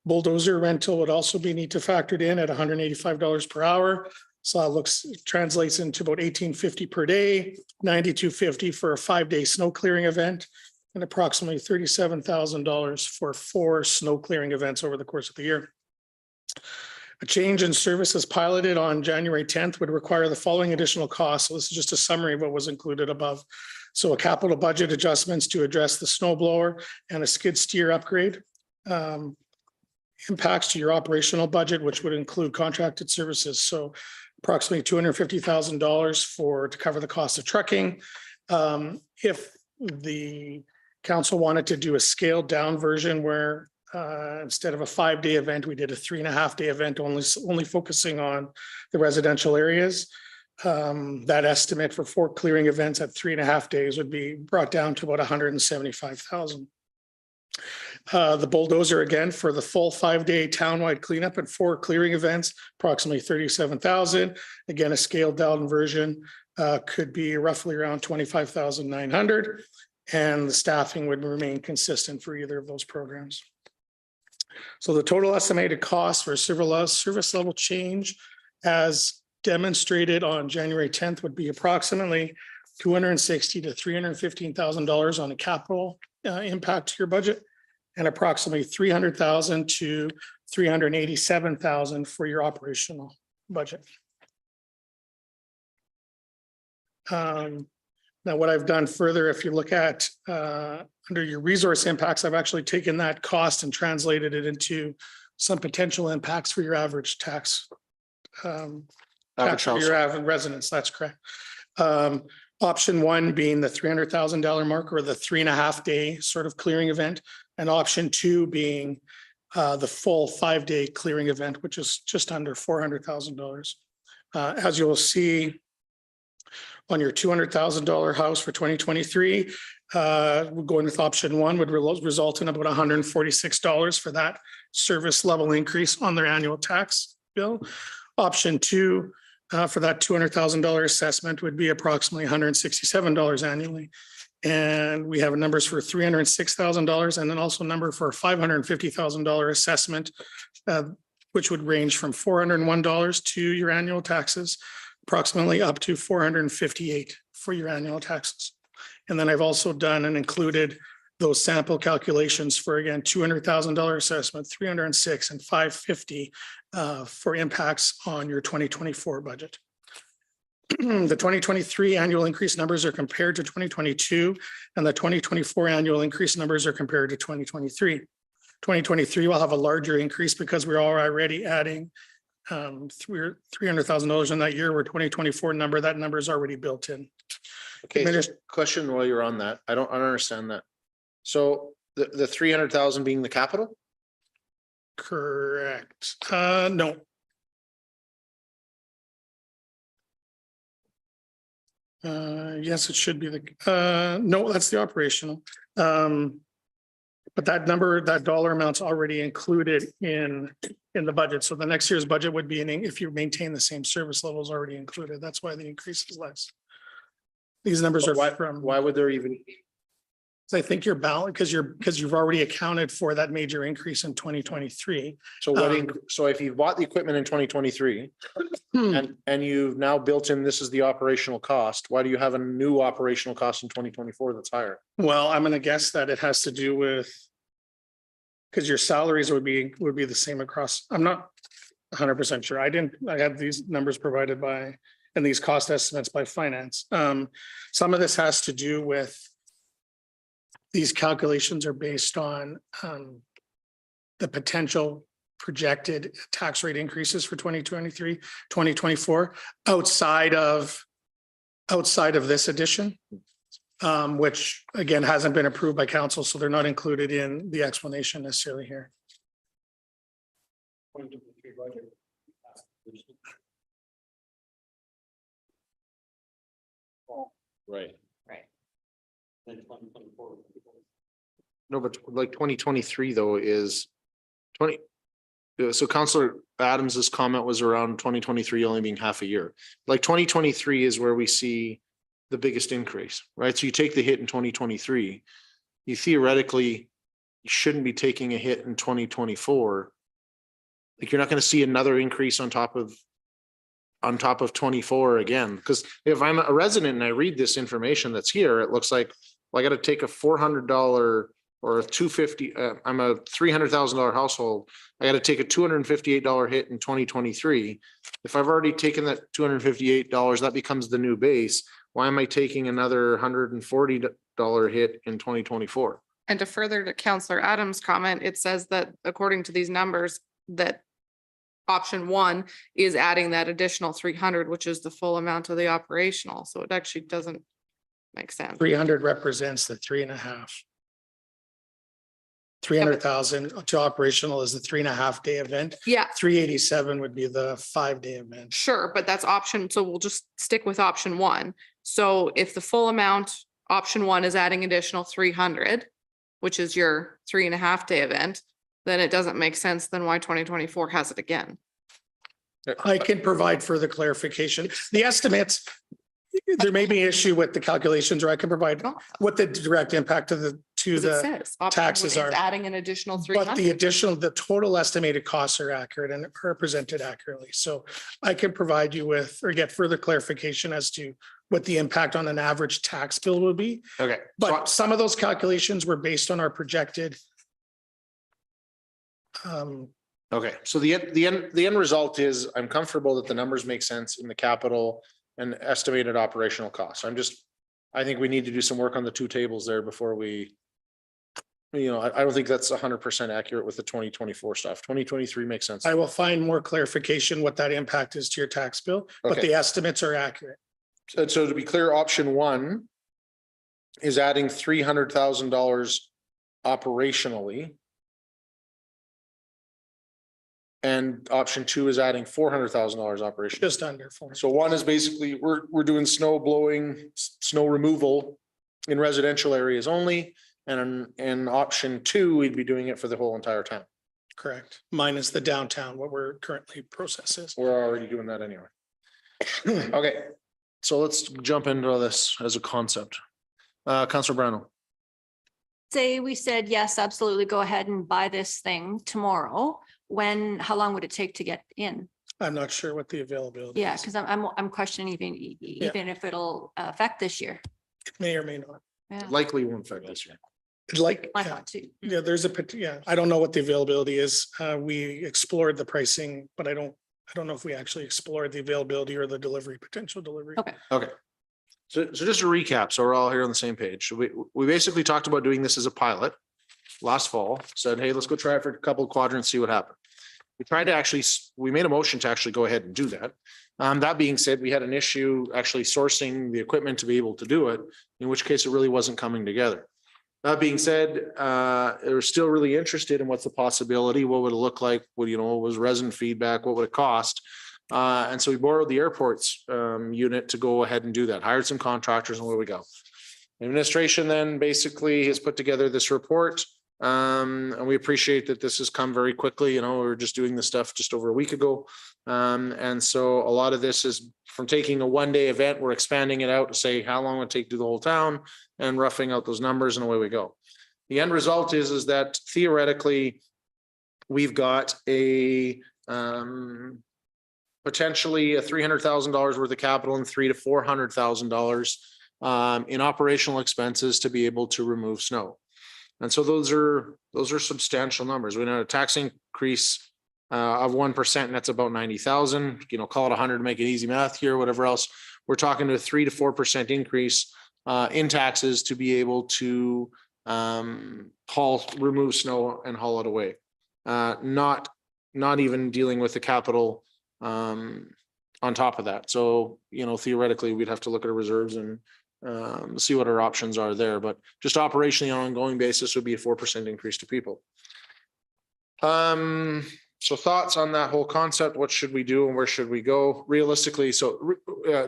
Bulldozer rental would also be need to factor in at $185 per hour. So that translates into about $1,850 per day, $92.50 for a 5-day snow clearing event, and approximately $37,000 for 4 snow clearing events over the course of the year. A change in services piloted on January 10th would require the following additional costs. So this is just a summary of what was included above. So a capital budget adjustments to address the snow blower and a skid steer upgrade. Impacts to your operational budget, which would include contracted services. So approximately $250,000 to cover the cost of trucking. If the council wanted to do a scaled down version where instead of a 5-day event, we did a 3.5-day event, only focusing on the residential areas. That estimate for 4 clearing events at 3.5 days would be brought down to about $175,000. The bulldozer again for the full 5-day townwide cleanup and 4 clearing events, approximately $37,000. Again, a scaled down version could be roughly around $25,900, and the staffing would remain consistent for either of those programs. So the total estimated cost for service level change as demonstrated on January 10th would be approximately $260,000 to $315,000 on a capital impact to your budget, and approximately $300,000 to $387,000 for your operational budget. Now, what I've done further, if you look at under your resource impacts, I've actually taken that cost and translated it into some potential impacts for your average tax. Tax for your average residents, that's correct. Option 1 being the $300,000 mark, or the 3.5-day sort of clearing event, and option 2 being the full 5-day clearing event, which is just under $400,000. As you'll see on your $200,000 house for 2023, going with option 1 would result in about $146 for that service level increase on their annual tax bill. Option 2 for that $200,000 assessment would be approximately $167 annually. And we have numbers for $306,000 and then also a number for $550,000 assessment, which would range from $401 to your annual taxes, approximately up to $458 for your annual taxes. And then I've also done and included those sample calculations for, again, $200,000 assessment, $306 and $550 for impacts on your 2024 budget. The 2023 annual increase numbers are compared to 2022, and the 2024 annual increase numbers are compared to 2023. 2023 will have a larger increase because we're already adding $300,000 in that year, where 2024 number, that number is already built in. Okay, just question while you're on that. I don't understand that. So the 300,000 being the capital? Correct. No. Yes, it should be the, no, that's the operational. But that number, that dollar amount's already included in the budget. So the next year's budget would be, if you maintain the same service levels already included, that's why the increase is less. These numbers are from. Why would there even? I think you're balanced because you've already accounted for that major increase in 2023. So what, so if you bought the equipment in 2023 and you've now built in, this is the operational cost, why do you have a new operational cost in 2024 that's higher? Well, I'm going to guess that it has to do with, because your salaries would be the same across. I'm not 100% sure. I had these numbers provided by, and these cost estimates by finance. Some of this has to do with, these calculations are based on the potential projected tax rate increases for 2023, 2024, outside of this addition, which again hasn't been approved by council, so they're not included in the explanation necessarily here. Right. No, but like 2023 though is 20. So Councillor Adams's comment was around 2023 only being half a year. Like 2023 is where we see the biggest increase, right? So you take the hit in 2023, you theoretically shouldn't be taking a hit in 2024. Like you're not going to see another increase on top of 24 again, because if I'm a resident and I read this information that's here, it looks like, well, I gotta take a $400 or a $250, I'm a $300,000 household. I gotta take a $258 hit in 2023. If I've already taken that $258, that becomes the new base. Why am I taking another $140 hit in 2024? And to further to Counselor Adams' comment, it says that according to these numbers, that option one is adding that additional 300, which is the full amount of the operational. So it actually doesn't make sense. 300 represents the 3.5. 300,000 to operational is the 3.5 day event. Yeah, 387 would be the 5 day event. sure, but that's option, so we'll just stick with option one. So if the full amount, option one is adding additional 300, which is your 3.5 day event, then it doesn't make sense, then why 2024 has it again? I can provide further clarification. The estimates, there may be an issue with the calculations, or I can provide what the direct impact of the to 'Cause it the, says option taxes one is are- adding an additional but 300. the additional, the total estimated costs are accurate and are presented accurately. So I can provide you with, or get further clarification as to what the impact on an average tax bill would be. Okay. But some of those calculations were based on our projected. Okay, so the end result is I'm comfortable that the numbers make sense in the capital and estimated operational costs. I think we need to do some work on the two tables there before we. I don't think that's 100% accurate with the 2024 stuff. 2023 makes sense. I will find more clarification what that impact is to your tax bill, but Okay. the estimates are accurate. So to be clear, option one is adding $300,000 operationally. And option two is adding $400,000 operationally. Just under 4. So one is basically, we're doing snow blowing, snow removal in residential areas only. And in option two, we'd be doing it for the whole entire town. Correct. Minus the downtown, what we're currently processes. We're already doing that anyway. Okay, so let's jump into this as a concept. Councilor Brownell. Say we said, yes, absolutely, go ahead and buy this thing tomorrow. How long would it take to get in? I'm not sure what the availability Yeah, is. because I'm questioning even if it'll affect this year. May or may not. Yeah, Likely won't affect this year. Like, I yeah, thought too. yeah, I don't know what the availability is. We explored the pricing, but I don't know if we actually explored the availability or the potential delivery. Okay. Okay. So just to recap, so we're all here on the same page. We basically talked about doing this as a pilot last fall, said, hey, let's go try it for a couple of quadrants, see what happens. We made a motion to actually go ahead and do that. That being said, we had an issue actually sourcing the equipment to be able to do it, in which case it really wasn't coming together. That being said, we're still really interested in what's the possibility, what would it look like, what was resident feedback, what would it cost? And so we borrowed the airport's unit to go ahead and do that, hired some contractors, and where we go. Administration then basically has put together this report. And we appreciate that this has come very quickly. We were just doing this stuff just over a week ago. And so a lot of this is from taking a one-day event, we're expanding it out to say how long it would take to do the whole town and roughing out those numbers, and away we go. The end result is that theoretically we've got a potentially a $300,000 worth of capital and $300,000 to $400,000 in operational expenses to be able to remove snow. And so those are substantial numbers. We know a tax increase of 1%, and that's about 90,000, call it 100 to make it easy math here, whatever else. We're talking to a 3 to 4% increase in taxes to be able to remove snow and haul it away. Not even dealing with the capital on top of that. So, theoretically, we'd have to look at our reserves and see what our options are there, but just operationally on an ongoing basis would be a 4% increase to people. So thoughts on that whole concept, what should we do and where should we go realistically? So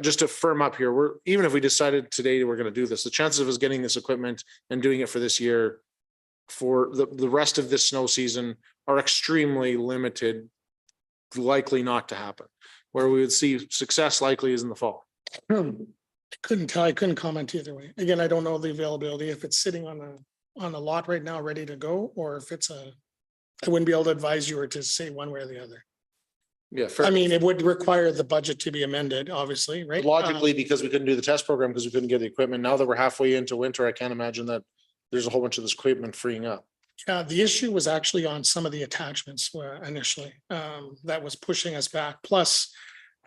just to firm up here, even if we decided today we're going to do this, the chances of us getting this equipment and doing it for this year for the rest of this snow season are extremely limited, likely not to happen. Where we would see success likely is in the fall. I couldn't comment either way. Again, I don't know the availability, if it's sitting on a lot right now, ready to go, or if it's I wouldn't be able to advise you or to say one way or the other. Yeah, fair. I mean, it would require the budget to be amended, obviously, right? Logically, because we couldn't do the test program because we couldn't get the equipment. Now that we're halfway into winter, I can't imagine that there's a whole bunch of this equipment freeing up. The issue was actually on some of the attachments initially, that was pushing us back. Plus,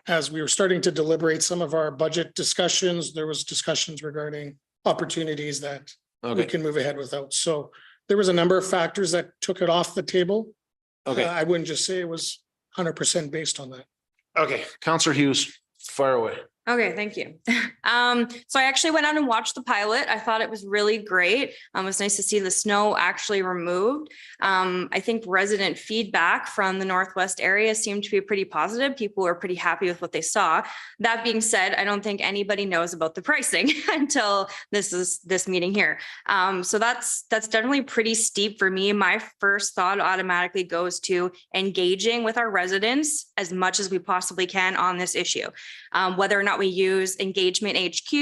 as we were starting to deliberate some of our budget discussions, there was discussions regarding opportunities that we Okay, can move ahead without. So there was a number of factors that took it off the table. okay, I wouldn't just say it was 100% based on that. okay. Counselor Hughes, fire away. Okay, thank you. So I actually went out and watched the pilot. I thought it was really great. It was nice to see the snow actually removed. I think resident feedback from the Northwest area seemed to be pretty positive. People were pretty happy with what they saw. That being said, I don't think anybody knows about the pricing until this meeting here. So that's definitely pretty steep for me. My first thought automatically goes to engaging with our residents as much as we possibly can on this issue. Whether or not we use Engagement HQ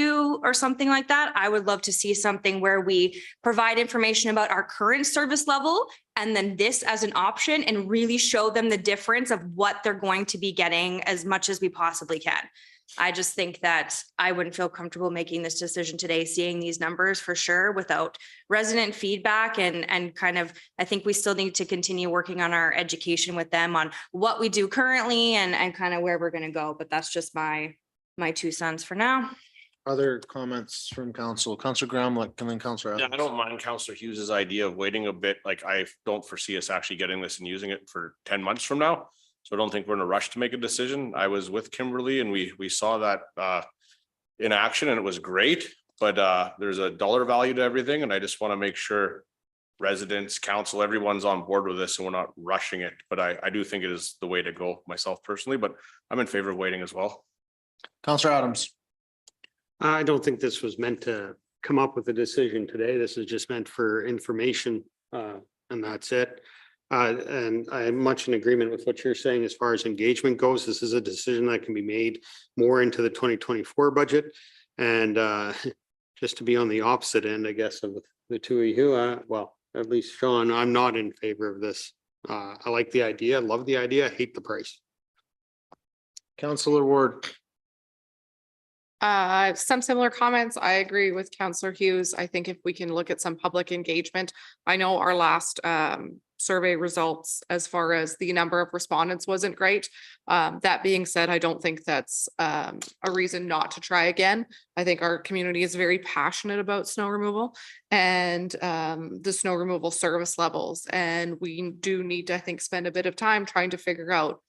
or something like that, I would love to see something where we provide information about our current service level and then this as an option and really show them the difference of what they're going to be getting as much as we possibly can. I just think that I wouldn't feel comfortable making this decision today, seeing these numbers for sure without resident feedback and kind of, I think we still need to continue working on our education with them on what we do currently and kind of where we're going to go. But that's just my 2 cents for now. Other comments from council, Councilor Graham, like, and then Councilor Yeah, I Adams. don't mind Counselor Hughes's idea of waiting a bit. Like, I don't foresee us actually getting this and using it for 10 months from now. So I don't think we're in a rush to make a decision. I was with Kimberly and we saw that in action and it was great, but there's a dollar value to everything. And I just want to make sure residents, council, everyone's on board with this and we're not rushing it. But I do think it is the way to go myself personally, but I'm in favor of waiting as well. Councilor Adams. I don't think this was meant to come up with a decision today. This is just meant for information, and that's it. And I am much in agreement with what you're saying as far as engagement goes. This is a decision that can be made more into the 2024 budget. And just to be on the opposite end, I guess, of the two of you, well, at least Sean, I'm not in favor of this. I like the idea, I love the idea, I hate the price. Councilor Ward. Some similar comments. I agree with Councillor Hughes. I think if we can look at some public engagement, I know our last survey results as far as the number of respondents wasn't great. That being said, I don't think that's a reason not to try again. I think our community is very passionate about snow removal and the snow removal service levels. And we do need to, I think, spend a bit of time trying to figure out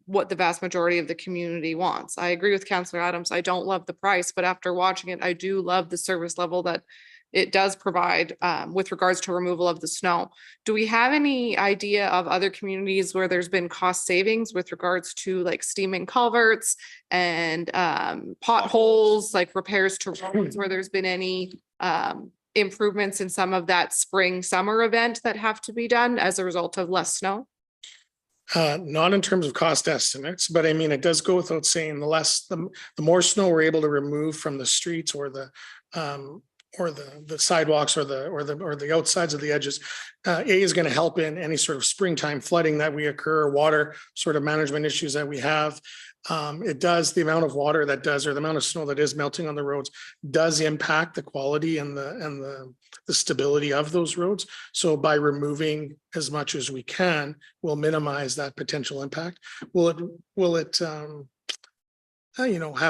what the vast majority of the community wants. I agree with Councillor Adams. I don't love the price, but after watching it, I do love the service level that it does provide with regards to removal of the snow. Do we have any idea of other communities where there's been cost savings with regards to like steaming culverts and potholes, like repairs to roads, where there's been any improvements in some of that spring, summer event that have to be done as a result of less snow? Not in terms of cost estimates, but I mean, it does go without saying, the more snow we're able to remove from the streets or the sidewalks or the outsides of the edges, is going to help in any sort of springtime flooding that we occur, water sort of management issues that we have. It does, the amount of water that does, or the amount of snow that is melting on the roads does impact the quality and the stability of those roads. So by removing as much as we can, we'll minimize that potential impact. Will it have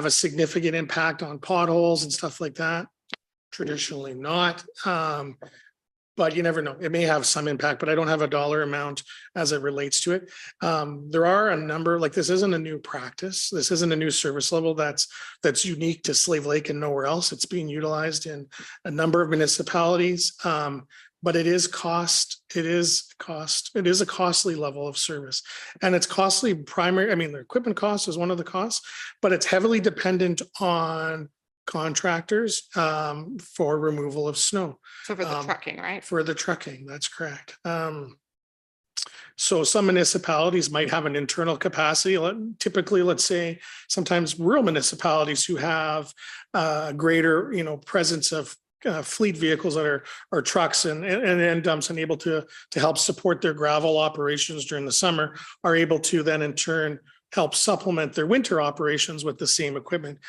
a significant impact on potholes and stuff like that? Traditionally not. But you never know. It may have some impact, but I don't have a dollar amount as it relates to it. There are a number, like this isn't a new practice. This isn't a new service level that's unique to Slave Lake and nowhere else. It's being utilized in a number of municipalities. But it is a costly level of service. And it's costly the equipment cost is one of the costs, but it's heavily dependent on contractors for removal of snow. So for the trucking, right? For the trucking, that's correct. So some municipalities might have an internal capacity. Typically, let's say sometimes rural municipalities who have greater, presence of fleet vehicles that are trucks and end dumps and able to help support their gravel operations during the summer are able to then in turn help supplement their winter operations with the same equipment.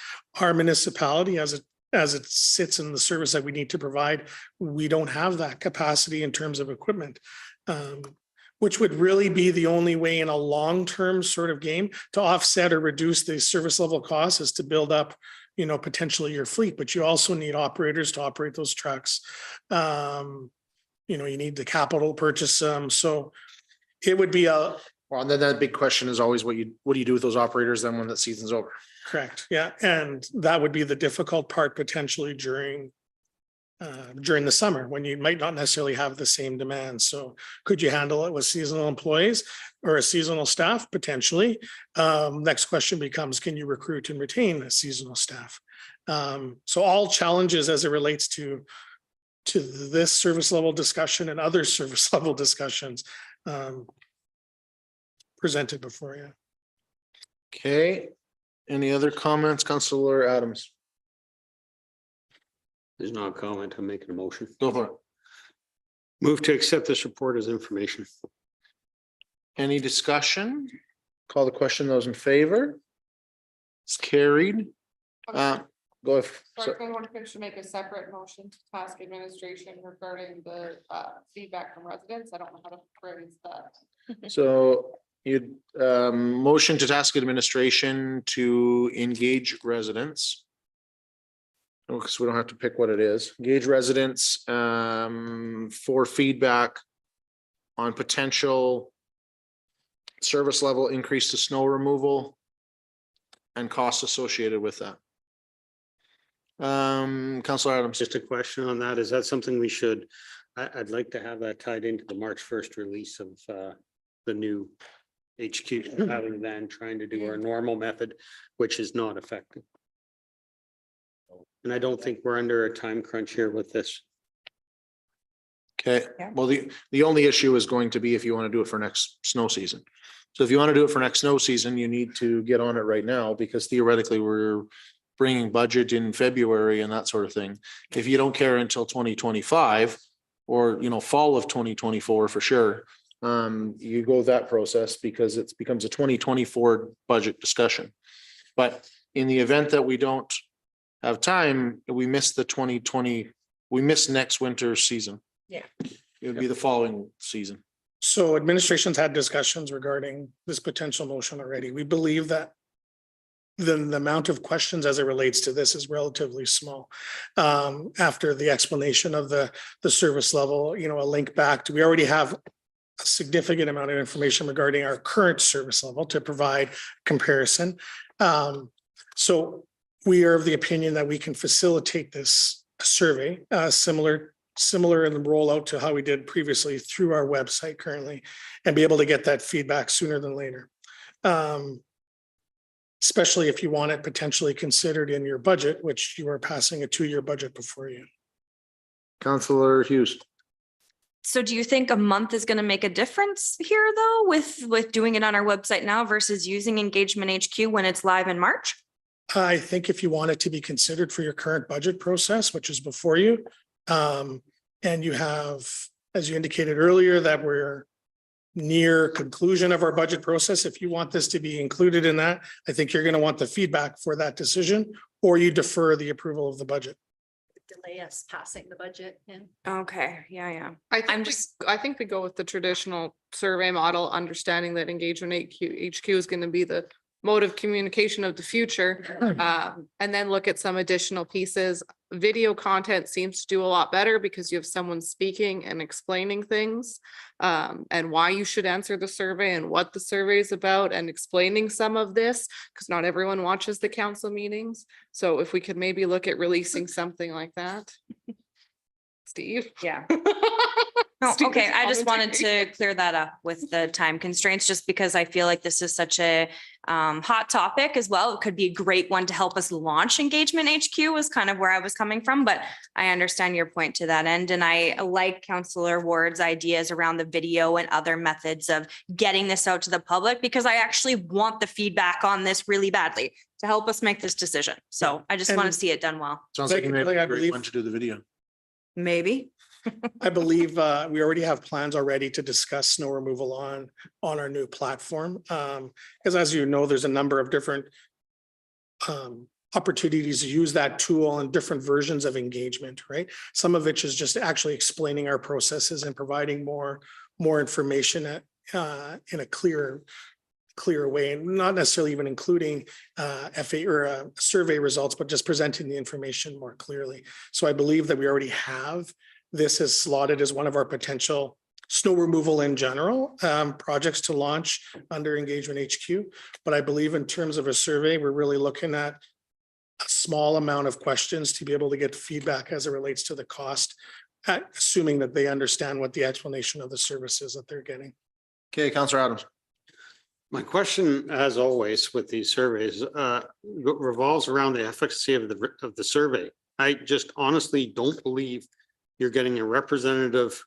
Our municipality, as it sits in the service that we need to provide, we don't have that capacity in terms of equipment. Which would really be the only way in a long-term sort of game to offset or reduce the service level costs is to build up, potentially your fleet, but you also need operators to operate those trucks. You need the capital to purchase them. So it would be Well, and then that big question is always what do you do with those operators then when the season's over? correct. Yeah. And that would be the difficult part potentially during the summer when you might not necessarily have the same demand. So could you handle it with seasonal employees or a seasonal staff? Potentially. Next question becomes, can you recruit and retain a seasonal staff? So all challenges as it relates to this service level discussion and other service level discussions presented before you. Okay, any other comments, Councillor Adams? There's no comment. I'm making a motion. Go for it. Move to accept this report as information. Any discussion? Call the question. Those in favor? It's carried. Go ahead. Sorry, I want to make a separate motion to task administration regarding the feedback from residents. I don't know how to phrase that. So you'd motion to task administration to engage residents. Because we don't have to pick what it is. Engage residents for feedback on potential service level increase to snow removal and costs associated with that. Councillor Adams. Just a question on that. Is that something we should, I'd like to have that tied into the March 1st release of the new HQ rather than trying to do our normal method, which is not effective. And I don't think we're under a time crunch here with this. Okay, well, the only issue is going to be if you want to do it for next snow season. So if you want to do it for next snow season, you need to get on it right now because theoretically we're bringing budget in February and that sort of thing. If you don't care until 2025 or, fall of 2024 for sure, you go that process because it becomes a 2024 budget discussion. But in the event that we don't have time, we miss next winter season. Yeah. It would be the following season. So administration's had discussions regarding this potential motion already. We believe that the amount of questions as it relates to this is relatively small. After the explanation of the service level, a link back to, we already have a significant amount of information regarding our current service level to provide comparison. So we are of the opinion that we can facilitate this survey, similar in the rollout to how we did previously through our website currently, and be able to get that feedback sooner than later. Especially if you want it potentially considered in your budget, which you are passing a 2-year budget before you. Councillor Hughes. So do you think a month is going to make a difference here though, with doing it on our website now versus using Engagement HQ when it's live in March? I think if you want it to be considered for your current budget process, which is before you, and you have, as you indicated earlier, that we're near conclusion of our budget process. If you want this to be included in that, I think you're going to want the feedback for that decision, or you defer the approval of the budget. Delay us passing the budget. Okay, yeah. I think we go with the traditional survey model, understanding that Engagement HQ is going to be the mode of communication of the future, and then look at some additional pieces. Video content seems to do a lot better because you have someone speaking and explaining things, and why you should answer the survey and what the survey is about, and explaining some of this because not everyone watches the council meetings. So if we could maybe look at releasing something like that. Steve? Yeah. No, Steve okay, is I just wanted commenting. to clear that up with the time constraints, just because I feel like this is such a hot topic as well. It could be a great one to help us launch Engagement HQ was kind of where I was coming from, but I understand your point to that end. And I like Councillor Ward's ideas around the video and other methods of getting this out to the public, because I actually want the feedback on this really badly to help us make this decision. So I just want to see it done well. Sounds like you made Like, I a great believe- one to do the video. Maybe. I believe we already have plans already to discuss snow removal on our new platform. Because as you know, there's a number of different opportunities to use that tool and different versions of engagement, right? Some of which is just actually explaining our processes and providing more information in a clear way, and not necessarily even including FA or survey results, but just presenting the information more clearly. So I believe that we already have this is slotted as one of our potential snow removal in general projects to launch under Engagement HQ. But I believe in terms of a survey, we're really looking at a small amount of questions to be able to get feedback as it relates to the cost, assuming that they understand what the explanation of the service is that they're getting. Okay, Councillor Adams. My question, as always, with these surveys, revolves around the efficacy of the survey. I just honestly don't believe you're getting a representative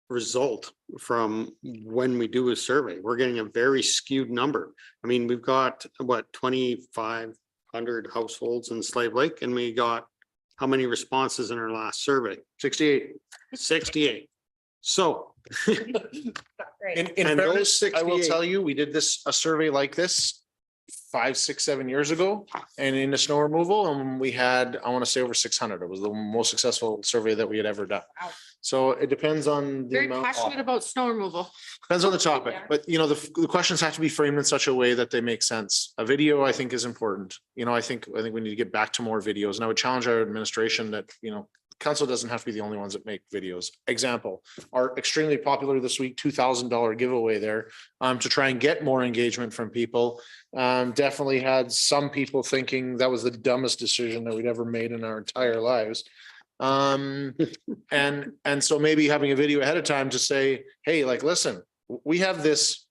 result from when we do a survey. We're getting a very skewed number. I mean, we've got what, 2,500 households in Slave Lake, and we got how many responses in our last survey? 68. 68. So. In And those fairness, I will 68 tell you, we did a survey like this 5, 6, 7 years ago, and in the snow removal, and we had, I want to say, over 600. It was the most successful survey that we had ever done. Wow. So it depends on the Very amount. passionate about snow removal. Depends on the topic, but you know, the questions have to be framed in such a way that they make sense. A video, I think, is important. You know, I think we need to get back to more videos, and I would challenge our administration that, you know, council doesn't have to be the only ones that make videos. Example, our extremely popular this week $2,000 giveaway there to try and get more engagement from people. Definitely had some people thinking that was the dumbest decision that we'd ever made in our entire lives. And so maybe having a video ahead of time to say, hey, like, listen, we have this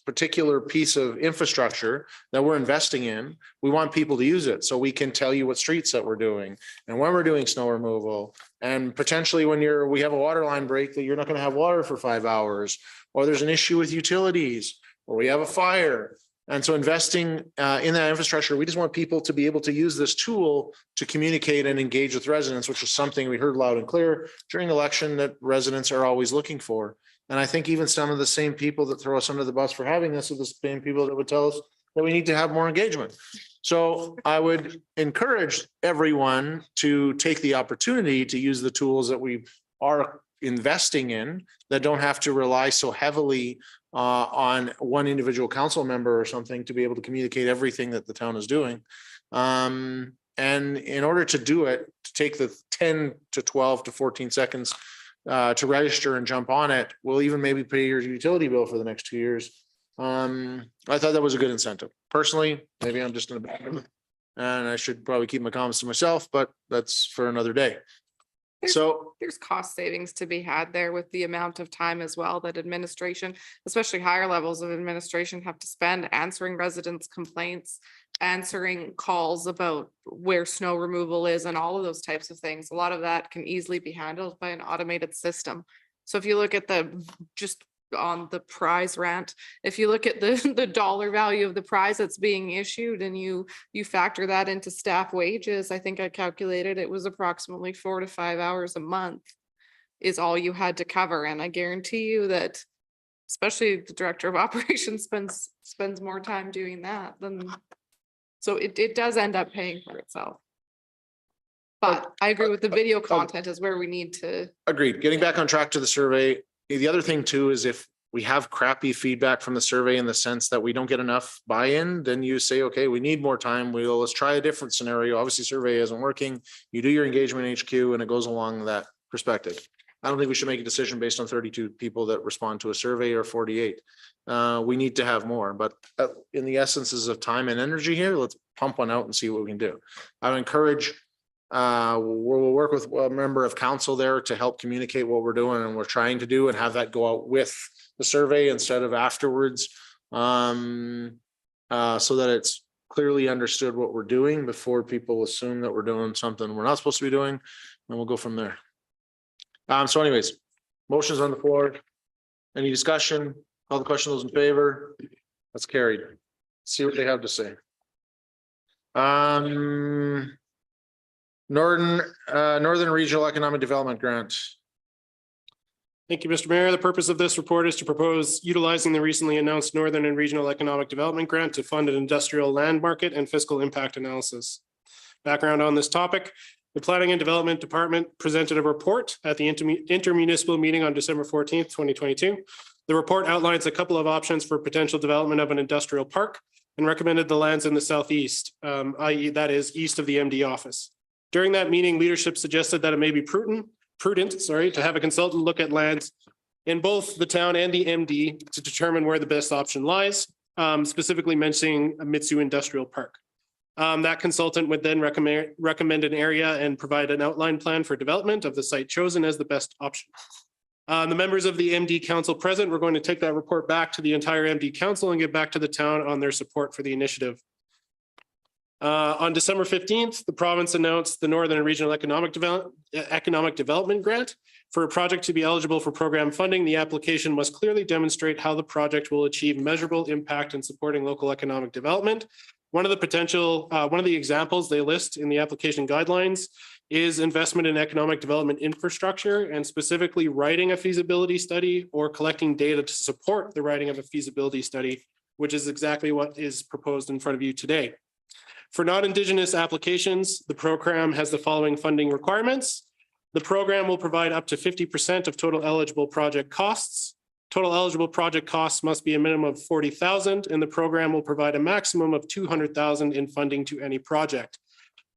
particular piece of infrastructure that we're investing in. We want people to use it so we can tell you what streets that we're doing and when we're doing snow removal, and potentially when we have a water line break that you're not going to have water for 5 hours, or there's an issue with utilities, or we have a fire. And so investing in that infrastructure, we just want people to be able to use this tool to communicate and engage with residents, which is something we heard loud and clear during the election that residents are always looking for. And I think even some of the same people that throw us under the bus for having this are the same people that would tell us that we need to have more engagement. So I would encourage everyone to take the opportunity to use the tools that we are investing in that don't have to rely so heavily on one individual council member or something to be able to communicate everything that the town is doing. And in order to do it, to take the 10 to 12 to 14 seconds to register and jump on it, will even maybe pay your utility bill for the next 2 years. I thought that was a good incentive. Personally, maybe I'm just in a bad mood and I should probably keep my comments to myself, but that's for another day. So There's cost savings to be had there with the amount of time as well that administration, especially higher levels of administration, have to spend answering residents' complaints, answering calls about where snow removal is and all of those types of things. A lot of that can easily be handled by an automated system. So if you look at just on the prize rant, if you look at the dollar value of the prize that's being issued and you factor that into staff wages, I think I calculated it was approximately 4 to 5 hours a month is all you had to cover. And I guarantee you that especially the director of operations spends more time doing that than, so it does end up paying for itself. But I agree with the video content is where we need to. agreed. Getting back on track to the survey. The other thing too is if we have crappy feedback from the survey in the sense that we don't get enough buy-in, then you say, okay, we need more time. Let's try a different scenario. Obviously survey isn't working. You do your engagement HQ and it goes along that perspective. I don't think we should make a decision based on 32 people that respond to a survey or 48. We need to have more, but in the essences of time and energy here, let's pump one out and see what we can do. I would encourage we'll work with a member of council there to help communicate what we're doing and we're trying to do and have that go out with the survey instead of afterwards. So that it's clearly understood what we're doing before people assume that we're doing something we're not supposed to be doing, and we'll go from there. So anyways, motions on the floor. Any discussion? Call the question, those in favor? That's carried. See what they have to say. Northern Regional Economic Development Grant. Thank you, Mr. Mayor. The purpose of this report is to propose utilizing the recently announced Northern and Regional Economic Development Grant to fund an industrial land market and fiscal impact analysis. Background on this topic, the Planning and Development Department presented a report at the intermunicipal meeting on December 14th, 2022. The report outlines a couple of options for potential development of an industrial park and recommended the lands in the southeast, i.e. that is east of the MD office. During that meeting, leadership suggested that it may be prudent, to have a consultant look at lands in both the town and the MD to determine where the best option lies, specifically mentioning a Mitsue Industrial Park. That consultant would then recommend an area and provide an outline plan for development of the site chosen as the best option. The members of the MD Council present, we're going to take that report back to the entire MD Council and get back to the town on their support for the initiative. On December 15th, the province announced the Northern and Regional Economic Development Grant. For a project to be eligible for program funding, the application must clearly demonstrate how the project will achieve measurable impact in supporting local economic development. One of the examples they list in the application guidelines is investment in economic development infrastructure, and specifically writing a feasibility study or collecting data to support the writing of a feasibility study, which is exactly what is proposed in front of you today. For non-Indigenous applications, the program has the following funding requirements. The program will provide up to 50% of total eligible project costs. Total eligible project costs must be a minimum of 40,000, and the program will provide a maximum of 200,000 in funding to any project.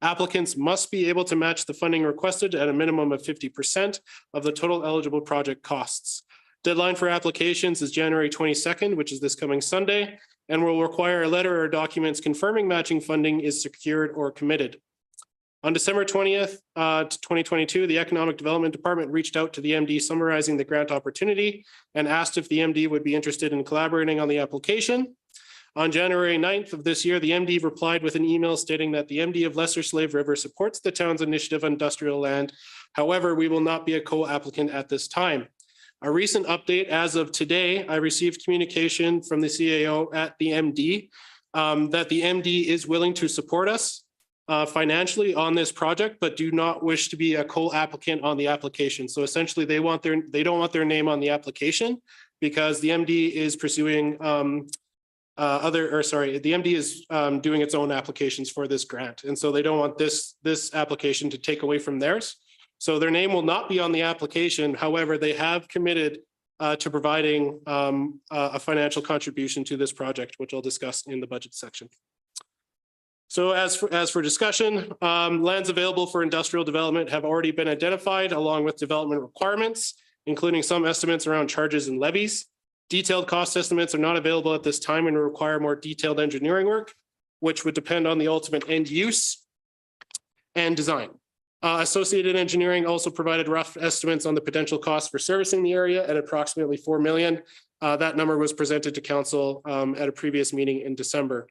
Applicants must be able to match the funding requested at a minimum of 50% of the total eligible project costs. Deadline for applications is January 22nd, which is this coming Sunday, and will require a letter or documents confirming matching funding is secured or committed. On December 20th, 2022, the Economic Development Department reached out to the MD summarizing the grant opportunity and asked if the MD would be interested in collaborating on the application. On January 9th of this year, the MD replied with an email stating that the MD of Lesser Slave River supports the town's initiative on industrial land. However, we will not be a co-applicant at this time. A recent update as of today, I received communication from the CAO at the MD that the MD is willing to support us financially on this project, but do not wish to be a co-applicant on the application. So essentially they don't want their name on the application because the MD is pursuing the MD is doing its own applications for this grant. And so they don't want this application to take away from theirs. So their name will not be on the application. However, they have committed to providing a financial contribution to this project, which I'll discuss in the budget section. So as for discussion, lands available for industrial development have already been identified along with development requirements, including some estimates around charges and levies. Detailed cost estimates are not available at this time and require more detailed engineering work, which would depend on the ultimate end use and design. Associated Engineering also provided rough estimates on the potential cost for servicing the area at approximately 4 million. That number was presented to council at a previous meeting in December.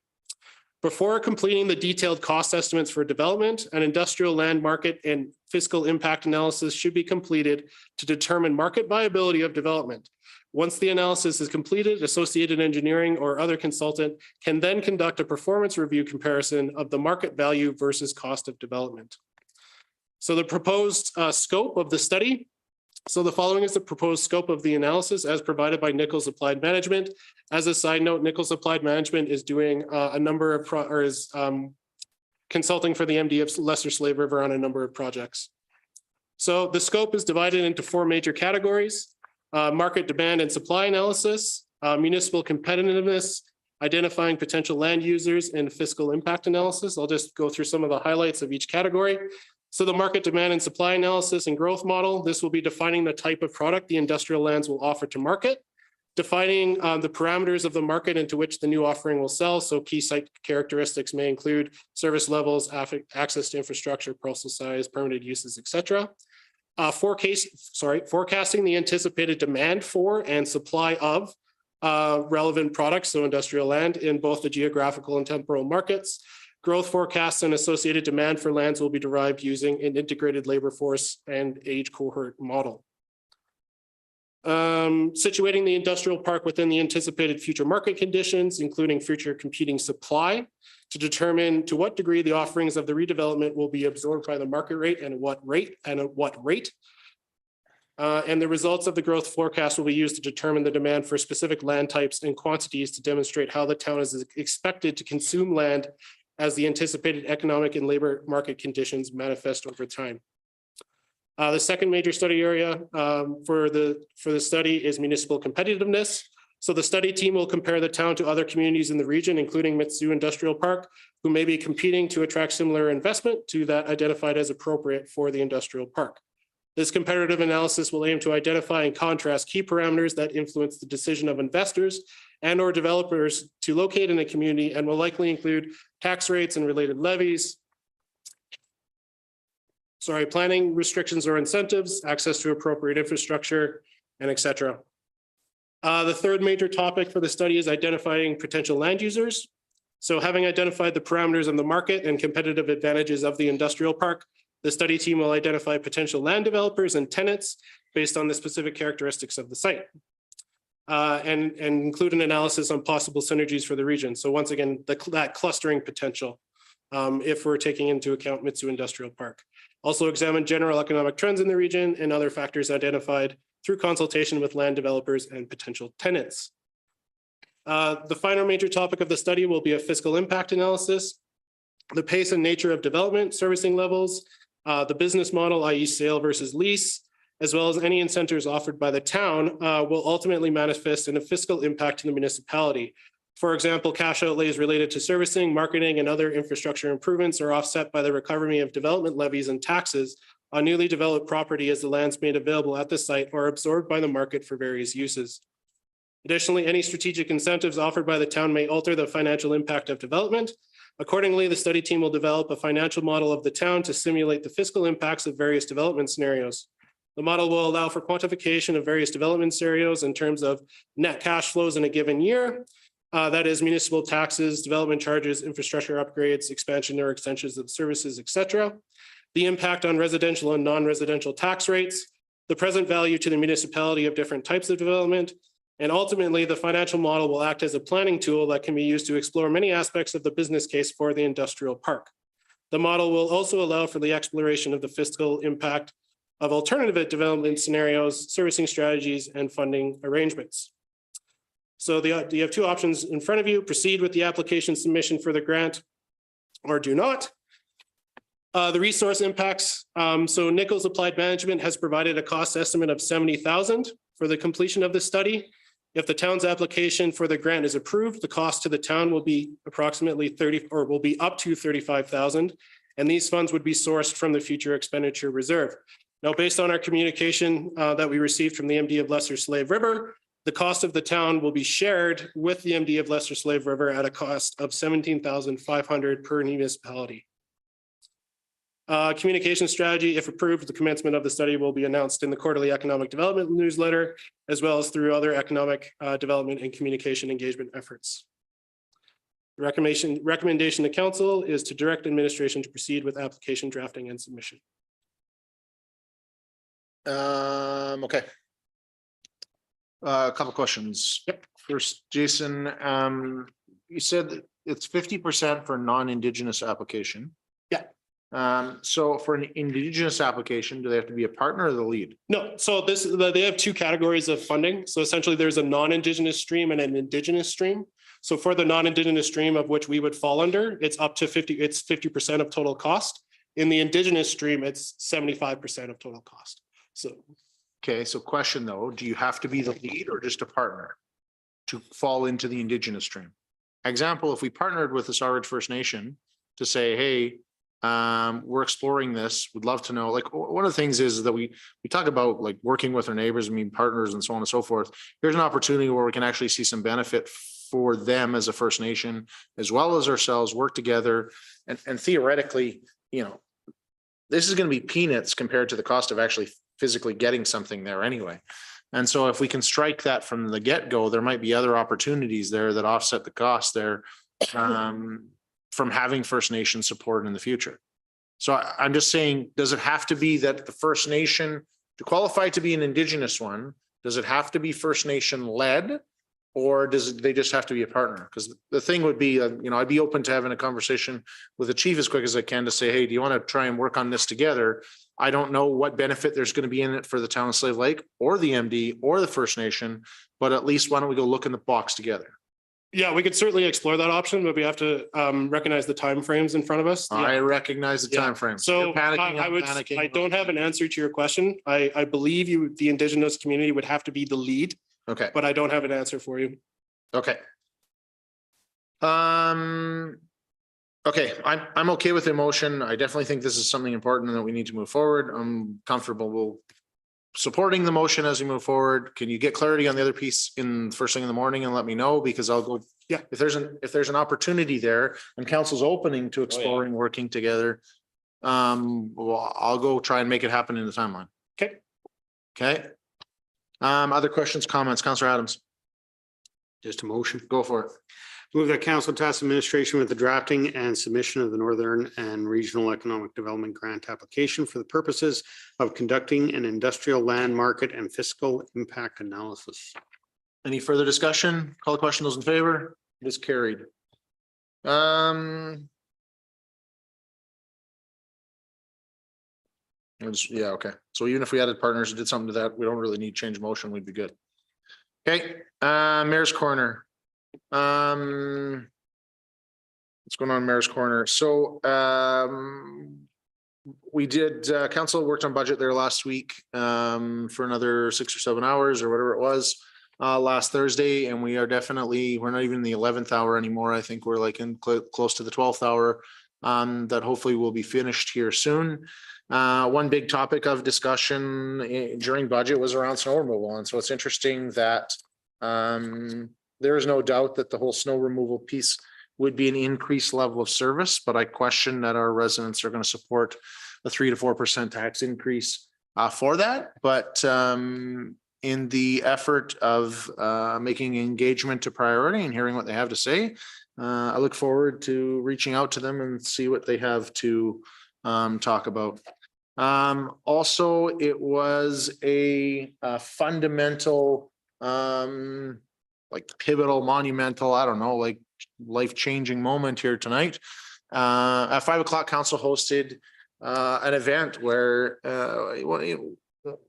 Before completing the detailed cost estimates for development, an industrial land market and fiscal impact analysis should be completed to determine market viability of development. Once the analysis is completed, Associated Engineering or other consultant can then conduct a performance review comparison of the market value versus cost of development. So the proposed scope of the study. So the following is the proposed scope of the analysis as provided by Nichols Applied Management. As a side note, Nichols Applied Management is doing a number of consulting for the MD of Lesser Slave River on a number of projects. So the scope is divided into 4 major categories: market demand and supply analysis, municipal competitiveness, identifying potential land users, and fiscal impact analysis. I'll just go through some of the highlights of each category. So the market demand and supply analysis and growth model, this will be defining the type of product the industrial lands will offer to market, defining the parameters of the market into which the new offering will sell. So key site characteristics may include service levels, access to infrastructure, parcel size, permitted uses, etc. Forecasting the anticipated demand for and supply of relevant products, so industrial land in both the geographical and temporal markets. Growth forecasts and associated demand for lands will be derived using an integrated labor force and age cohort model. Situating the industrial park within the anticipated future market conditions, including future competing supply, to determine to what degree the offerings of the redevelopment will be absorbed by the market rate and at what rate. And the results of the growth forecast will be used to determine the demand for specific land types and quantities to demonstrate how the town is expected to consume land as the anticipated economic and labor market conditions manifest over time. The second major study area for the study is municipal competitiveness. So the study team will compare the town to other communities in the region, including Mitsue Industrial Park, who may be competing to attract similar investment to that identified as appropriate for the industrial park. This comparative analysis will aim to identify and contrast key parameters that influence the decision of investors and or developers to locate in a community, and will likely include tax rates and related levies, planning restrictions or incentives, access to appropriate infrastructure, and et cetera. The third major topic for the study is identifying potential land users. So having identified the parameters of the market and competitive advantages of the industrial park, the study team will identify potential land developers and tenants based on the specific characteristics of the site. And include an analysis on possible synergies for the region. So once again, that clustering potential, if we're taking into account Mitsue Industrial Park. Also examine general economic trends in the region and other factors identified through consultation with land developers and potential tenants. The final major topic of the study will be a fiscal impact analysis, the pace and nature of development, servicing levels, the business model, i.e. sale versus lease, as well as any incentives offered by the town will ultimately manifest in a fiscal impact to the municipality. For example, cash outlays related to servicing, marketing, and other infrastructure improvements are offset by the recovery of development levies and taxes on newly developed property as the lands made available at the site are absorbed by the market for various uses. Additionally, any strategic incentives offered by the town may alter the financial impact of development. Accordingly, the study team will develop a financial model of the town to simulate the fiscal impacts of various development scenarios. The model will allow for quantification of various development scenarios in terms of net cash flows in a given year. That is municipal taxes, development charges, infrastructure upgrades, expansion or extensions of services, et cetera. The impact on residential and non-residential tax rates, the present value to the municipality of different types of development, and ultimately the financial model will act as a planning tool that can be used to explore many aspects of the business case for the industrial park. The model will also allow for the exploration of the fiscal impact of alternative development scenarios, servicing strategies, and funding arrangements. So you have two options in front of you: proceed with the application submission for the grant or do not. The resource impacts. So Nichols Applied Management has provided a cost estimate of $70,000 for the completion of the study. If the town's application for the grant is approved, the cost to the town will be approximately will be up to $35,000, and these funds would be sourced from the future expenditure reserve. Now, based on our communication that we received from the MD of Lesser Slave River, the cost of the town will be shared with the MD of Lesser Slave River at a cost of $17,500 per municipality. Communication strategy, if approved, the commencement of the study will be announced in the quarterly economic development newsletter, as well as through other economic development and communication engagement efforts. The recommendation to council is to direct administration to proceed with application drafting and submission. Okay. A couple questions. Yep. First, Jason, you said that it's 50% for non-Indigenous application. Yeah. So for an Indigenous application, do they have to be a partner or the lead? No, so they have two categories of funding. So essentially there's a non-Indigenous stream and an Indigenous stream. So for the non-Indigenous stream, of which we would fall under, it's up to 50% of total cost. In the Indigenous stream, it's 75% of total cost. So. Okay, so question though, do you have to be the lead or just a partner to fall into the Indigenous stream? Example, if we partnered with the Sawridge First Nation to say, hey, we're exploring this, would love to know, like one of the things is that we talk about like working with our neighbors, partners and so on and so forth. Here's an opportunity where we can actually see some benefit for them as a First Nation, as well as ourselves, work together. And theoretically, this is going to be peanuts compared to the cost of actually physically getting something there anyway. And so if we can strike that from the get-go, there might be other opportunities there that offset the cost there from having First Nation support in the future. So I'm just saying, does it have to be that the First Nation, to qualify to be an Indigenous one, Does it have to be First Nation led? Or they just have to be a partner? Because the thing would be, I'd be open to having a conversation with the chief as quick as I can to say, hey, do you want to try and work on this together? I don't know what benefit there's going to be in it for the town of Slave Lake or the MD or the First Nation, but at least why don't we go look in the box together? Yeah, we could certainly explore that option, but we have to recognize the timeframes in front of us. I recognize the Yeah. timeframe. So You're panicking, I I'm would, panicking. I don't have an answer to your question. I believe you, the Indigenous community would have to be the lead, Okay, but I don't have an answer for you. okay. Okay, I'm okay with the motion. I definitely think this is something important and that we need to move forward. I'm comfortable supporting the motion as we move forward. Can you get clarity on the other piece in first thing in the morning and let me know? Because I'll go. Yeah. If there's an opportunity there and council's opening to exploring working together, well, I'll go try and make it happen in the timeline. Okay. Okay. Other questions, comments, Councillor Adams, Just a motion. go for it. Move that council task administration with the drafting and submission of the Northern and Regional Economic Development Grant application for the purposes of conducting an industrial land market and fiscal impact analysis. Any further discussion? Call the question. Those in favor? It is carried. Yeah, okay. So even if we added partners and did something to that, we don't really need change motion, we'd be good. Okay, Mayor's Corner. What's going on in Mayor's Corner? So we did, council worked on budget there last week for another 6 or 7 hours or whatever it was last Thursday, and we are definitely, we're not even in the 11th hour anymore. I think we're like in close to the 12th hour that hopefully will be finished here soon. One big topic of discussion during budget was around snow removal. And so it's interesting that there is no doubt that the whole snow removal piece would be an increased level of service, but I question that our residents are going to support the 3 to 4% tax increase for that. But in the effort of making engagement a priority and hearing what they have to say, I look forward to reaching out to them and see what they have to talk about. Also, it was a fundamental, like pivotal, monumental, I don't know, like life-changing moment here tonight. At 5 o'clock, council hosted an event where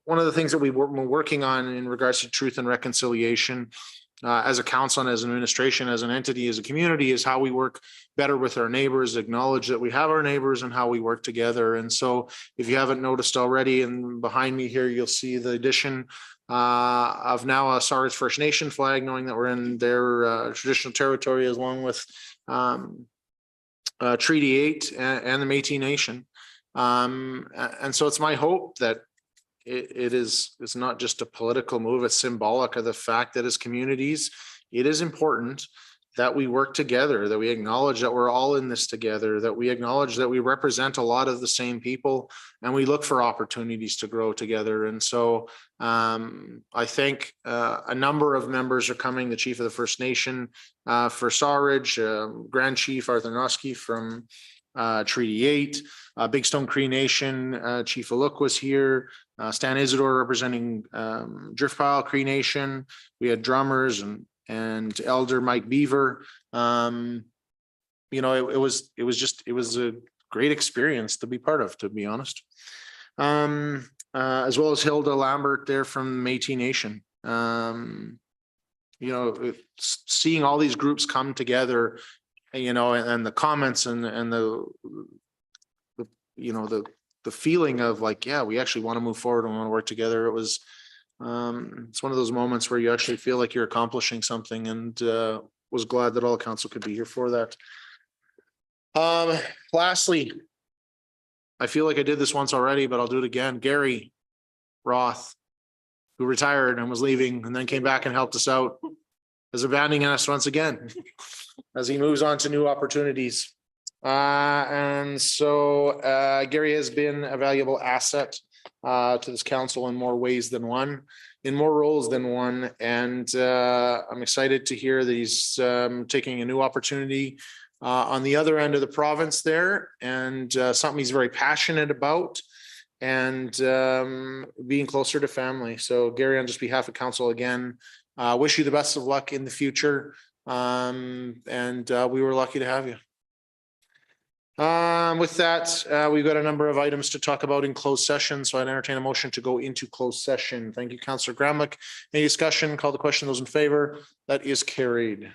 one of the things that we were working on in regards to truth and reconciliation as a council and as an administration, as an entity, as a community, is how we work better with our neighbors, acknowledge that we have our neighbors and how we work together. And so if you haven't noticed already, and behind me here, you'll see the addition of now a Saurage First Nation flag, knowing that we're in their traditional territory, along with Treaty 8 and the Métis Nation. And so it's my hope that it's not just a political move, it's symbolic of the fact that as communities, it is important that we work together, that we acknowledge that we're all in this together, that we acknowledge that we represent a lot of the same people, and we look for opportunities to grow together. And so I think a number of members are coming, the Chief of the First Nation for Saurage, Grand Chief Arthur Noski from Treaty 8, Big Stone Cree Nation, Chief Aluk was here, Stan Isidore representing Driftpile Cree Nation. We had drummers and Elder Mike Beaver. You know, it was a great experience to be part of, to be honest. As well as Hilda Lambert there from Métis Nation. You know, seeing all these groups come together, you know, and the comments and the you know, the feeling of like, yeah, we actually want to move forward and want to work together. It was, it's one of those moments where you actually feel like you're accomplishing something, and was glad that all council could be here for that. Lastly, I feel like I did this once already, but I'll do it again. Gary Roth, who retired and was leaving and then came back and helped us out, is abandoning us once again as he moves on to new opportunities. And so Gary has been a valuable asset to this council in more ways than one, in more roles than one. And I'm excited to hear that he's taking a new opportunity on the other end of the province there, and something he's very passionate about. and being closer to family. So Gary, on just behalf of council again, wish you the best of luck in the future. And we were lucky to have you. With that, we've got a number of items to talk about in closed session, so I'd entertain a motion to go into closed session. Thank you, Councillor Gramlich. Any discussion? Call the question. Those in favor? That is carried.